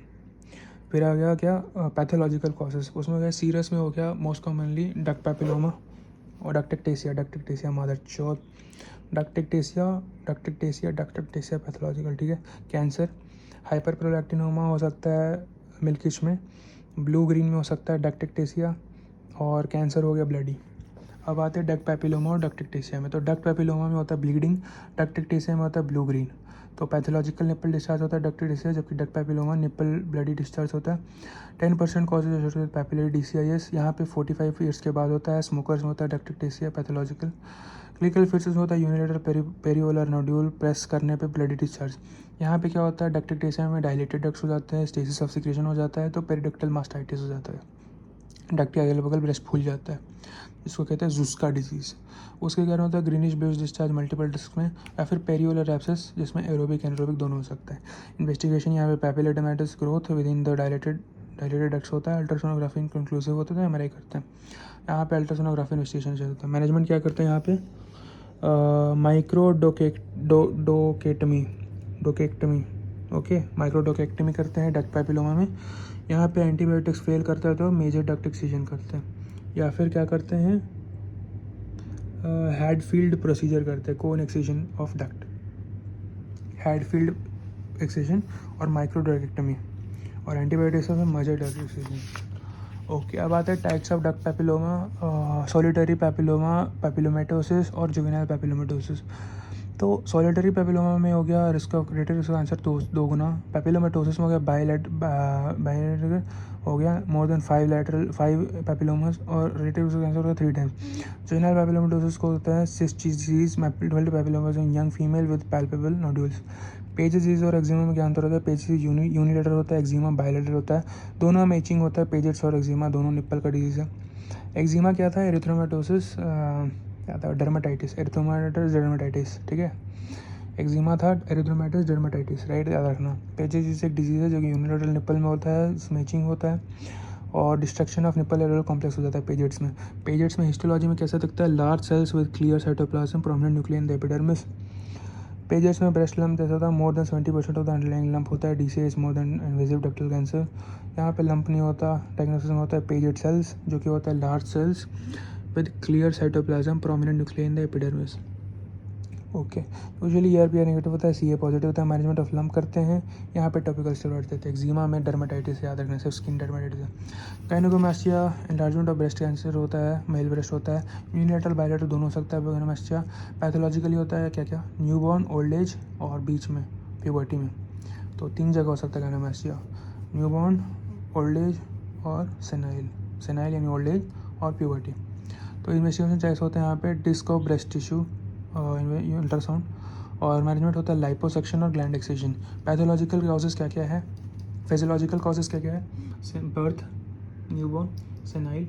फिर आ गया क्या पैथोलॉजिकल कॉजेज, उसमें हो गया सीरस में हो गया मोस्ट कॉमनली डक्ट पैपिलोमा और डक्टेक्टेसिया मदर चौथ, डक्टेक्टेसिया पैथोलॉजिकल, ठीक है। कैंसर, हाइपरप्रोलैक्टिनोमा हो सकता है मिल्किश में, ब्लू ग्रीन में हो सकता है डक्टेक्टेसिया, और कैंसर हो गया ब्लडी। अब आते हैं डक्ट पैपिलोमा और डक्टेक्टेसिया में। तो डक्ट पैपिलोमा में होता है ब्लीडिंग, डक्टेक्टेसिया में होता है ब्लू ग्रीन। तो पैथोलॉजिकल निपल डिस्चार्ज होता है डक्टेक्टेसिया, जबकि duct papilloma nipple bloody discharge होता है। 10% कॉजेज पैपिलरी DCIS, यहाँ पे 45 ईयर्स के बाद होता है। स्मोकर्स में होता है डक्टेक्टेसिया पैथोलॉजिकल। क्लिनिकल फीचर्स होता है यूनिलेटरल पेरिओलर नोड्यूल, प्रेस करने पे ब्लडी डिस्चार्ज। यहाँ पे क्या होता है, डक्टेक्टेसिया में डायलेटेड डक्ट्स हो जाते हैं, स्टेसिस ऑफ सिक्रेशन हो जाता है, तो पेरिडक्टल मास्टाइटिस हो जाता है, डक्ट के अगल बगल ब्रेस्ट फूल जाता है, इसको कहते हैं जुस्का डिजीज़। उसके कारण होता है ग्रीनिश बेस्ड डिस्चार्ज मल्टीपल डिस्क में, या फिर पेरियोलर एब्सेस जिसमें एरोबिक एनरोबिक दोनों हो सकता है। इन्वेस्टिगेशन यहाँ पे papillomatous growth within the dilated ducts होता है। अल्ट्रासोनोग्राफी इंक्लूसिव होता है, MRI करते हैं यहाँ पे, अल्ट्रासोनोग्राफी इन्वेस्टिगेशन चलता है। मैनेजमेंट क्या करते हैं यहाँ पे, डोकेक्टमी, ओके, माइक्रोडोकेक्टमी करते हैं डक्ट पैपिलोमा में। यहाँ पे एंटीबायोटिक्स फेल करता है तो मेजर डक्ट एक्सीजन करते हैं, या फिर क्या करते हैं हैडफील्ड प्रोसीजर करते हैं, cone excision of duct, Hadfield excision और माइक्रोडोकेक्टमी, और एंटीबायोटिक्स में मेजर डक्ट एक्सीजन। ओके, अब आता है types of duct papilloma, solitary papilloma, papillomatosis और जुवेनाइल पैपिलोमेटोसिस। तो सॉलिटरी पैपिलोमा में हो गया risk of greater risk answer दो गुना, पैपिलोमेटोसिस में हो गया बाइलेटरल हो गया मोर देन 5 पैपिलोमास, और रिलेटिव रिस्क आंसर हो गया 3 टाइम्स। जुवेनाइल पैपिलोमेटोसिस को होता है cyst disease multiple papillomas in young female with palpable nodules. पेज डिजीज और एक्जिमा में क्या अंतर होता है, पेज यूनिलेटर होता है, एक्जिमा बाइलेटर होता है, दोनों में इचिंग होता है। पेजेट्स और एक्जिमा दोनों निप्पल का डिजीज है। एक्जिमा क्या था, एरिथ्रोमेटोसिस क्या था, डर्माटाइटिस, एरिथ्रोमेटस डर्माटाइटिस, ठीक है। एक्जिमा था एरिथ्रोमेटस डर्माटाइटिस, राइट, याद रखना। पेजेस एक डिजीज़ है जो कि यूनिलेटरल निप्पल में होता है, इसमें इचिंग होता है और destruction of nipple areolar complex हो जाता है पेजेट्स में। पेजेट्स में हिस्टोलॉजी में कैसा दिखता है, large cells with clear cytoplasm, prominent nucleus in the epidermis. Piaget's में ब्रेस्ट लंप जैसा था, more than 70% of the underlying lump होता है। DCIS more than invasive ductal cancer. यहाँ पे लंप नहीं होता। डायग्नोसिस में होता है पेजेट सेल्स जो कि होता है large cells with clear cytoplasm, prominent nucleus in the epidermis. Okay, usually ERPR negative होता है, CA पॉजिटिव होता है। मैनेजमेंट ऑफ लम्प करते हैं, यहाँ पे टॉपिकल स्टेरॉइड देते हैं। एक्जिमा में डर्मेटाइटिस याद रखना, सिर्फ स्किन डर्मेटाइटिस है। गायनेकोमास्टिया एनलार्जमेंट ऑफ ब्रेस्ट कैंसर होता है, मेल ब्रेस्ट होता है। यूनिलेटरल बायलेटरल दोनों हो सकता है गायनेकोमास्टिया। पैथोलॉजिकली होता है क्या क्या, न्यूबॉर्न, ओल्ड एज और बीच में प्यूबर्टी में। तो 3 जगह हो सकता है गायनेकोमास्टिया, न्यूबॉर्न, ओल्ड एज और सेनाइल यानी ओल्ड एज और प्यूबर्टी। तो इन्वेस्टिगेशन चॉइस होते हैं यहाँ पे disc of breast tissue, ultrasound. और मैनेजमेंट होता है लाइपोसक्शन और ग्लैंड एक्सेशन। पैथोलॉजिकल कॉजेज़ क्या क्या है, फिजियोलॉजिकल कॉजेज़ क्या क्या है, बर्थ, न्यूबॉर्न, सेनाइल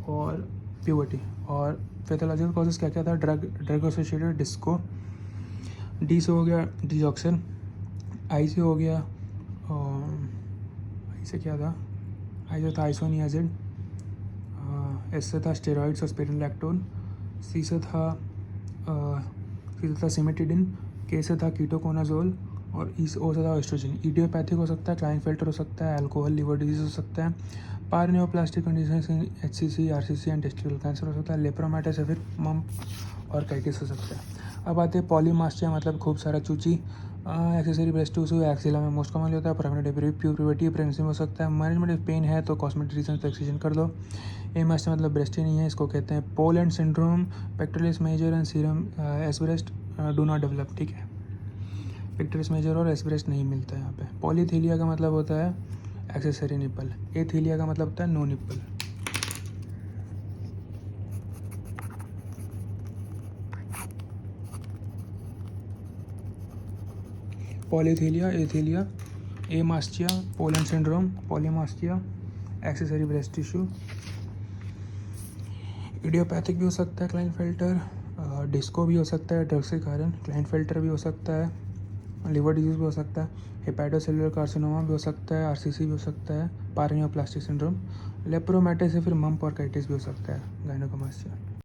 और प्यूबर्टी। और पैथोलॉजिकल कॉजेज़ क्या क्या था, ड्रग एसोसिएटेड डिस्को, डी से हो गया डिजॉक्सिन, आई से हो गया आई से क्या था, आई से था आइसोनियाजिड, एस से था स्टेरॉइड्स और स्पिरिनलैक्टोन, सी से था सिमेटिडिन, के से था कीटोकोनाजोल और ई से ओ से था एस्ट्रोजन। इडियोपैथिक हो सकता है, क्लाइनफेल्टर हो सकता है, अल्कोहल, लिवर डिजीज हो सकता है। Paraneoplastic condition HCC, RCC and testicular cancer हो सकता है। लेप्रोमाइटिस या फिर मम्प और काइटिस हो सकता है। अब आते हैं पॉलीमास्टिया, मतलब खूब सारा चूची। एक्सेसरी ब्रेस्ट टिश्यू एक्सिला में मोस्ट कॉमनली होता है। परमानेंट प्यूबर्टी प्रेगनेंसी में हो सकता है। मैनेजमेंट पेन है तो कॉस्मेटिक रीजन तो एक्सक्यूजन कर दो। एमास्टिया मतलब ब्रेस्ट ही नहीं है, इसको कहते हैं Poland syndrome. Pectoralis major and serum as breast do not develop, ठीक है। पेक्टोरलिस मेजर और एस ब्रेस्ट नहीं मिलता है यहाँ पे। पॉलीथीलिया का मतलब होता है एक्सेसरी निपल। एथीलिया का मतलब होता है no nipple. Polythelia, athelia, amastia, Poland syndrome, polymastia, accessory breast tissue. Idiopathic भी हो सकता है क्लाइनफेल्टर, डिस्को भी हो सकता है ड्रग्स के कारण, क्लाइनफेल्टर भी हो सकता है, लिवर डिजीज भी हो सकता है, हेपेटोसेलुलर कार्सिनोमा भी हो सकता है, RCC भी हो सकता है, पारनियोप्लास्टिक सिंड्रोम, लेप्रोमाइटिस या फिर मम्प और काइटिस भी हो सकता है गायनेकोमास्टिया।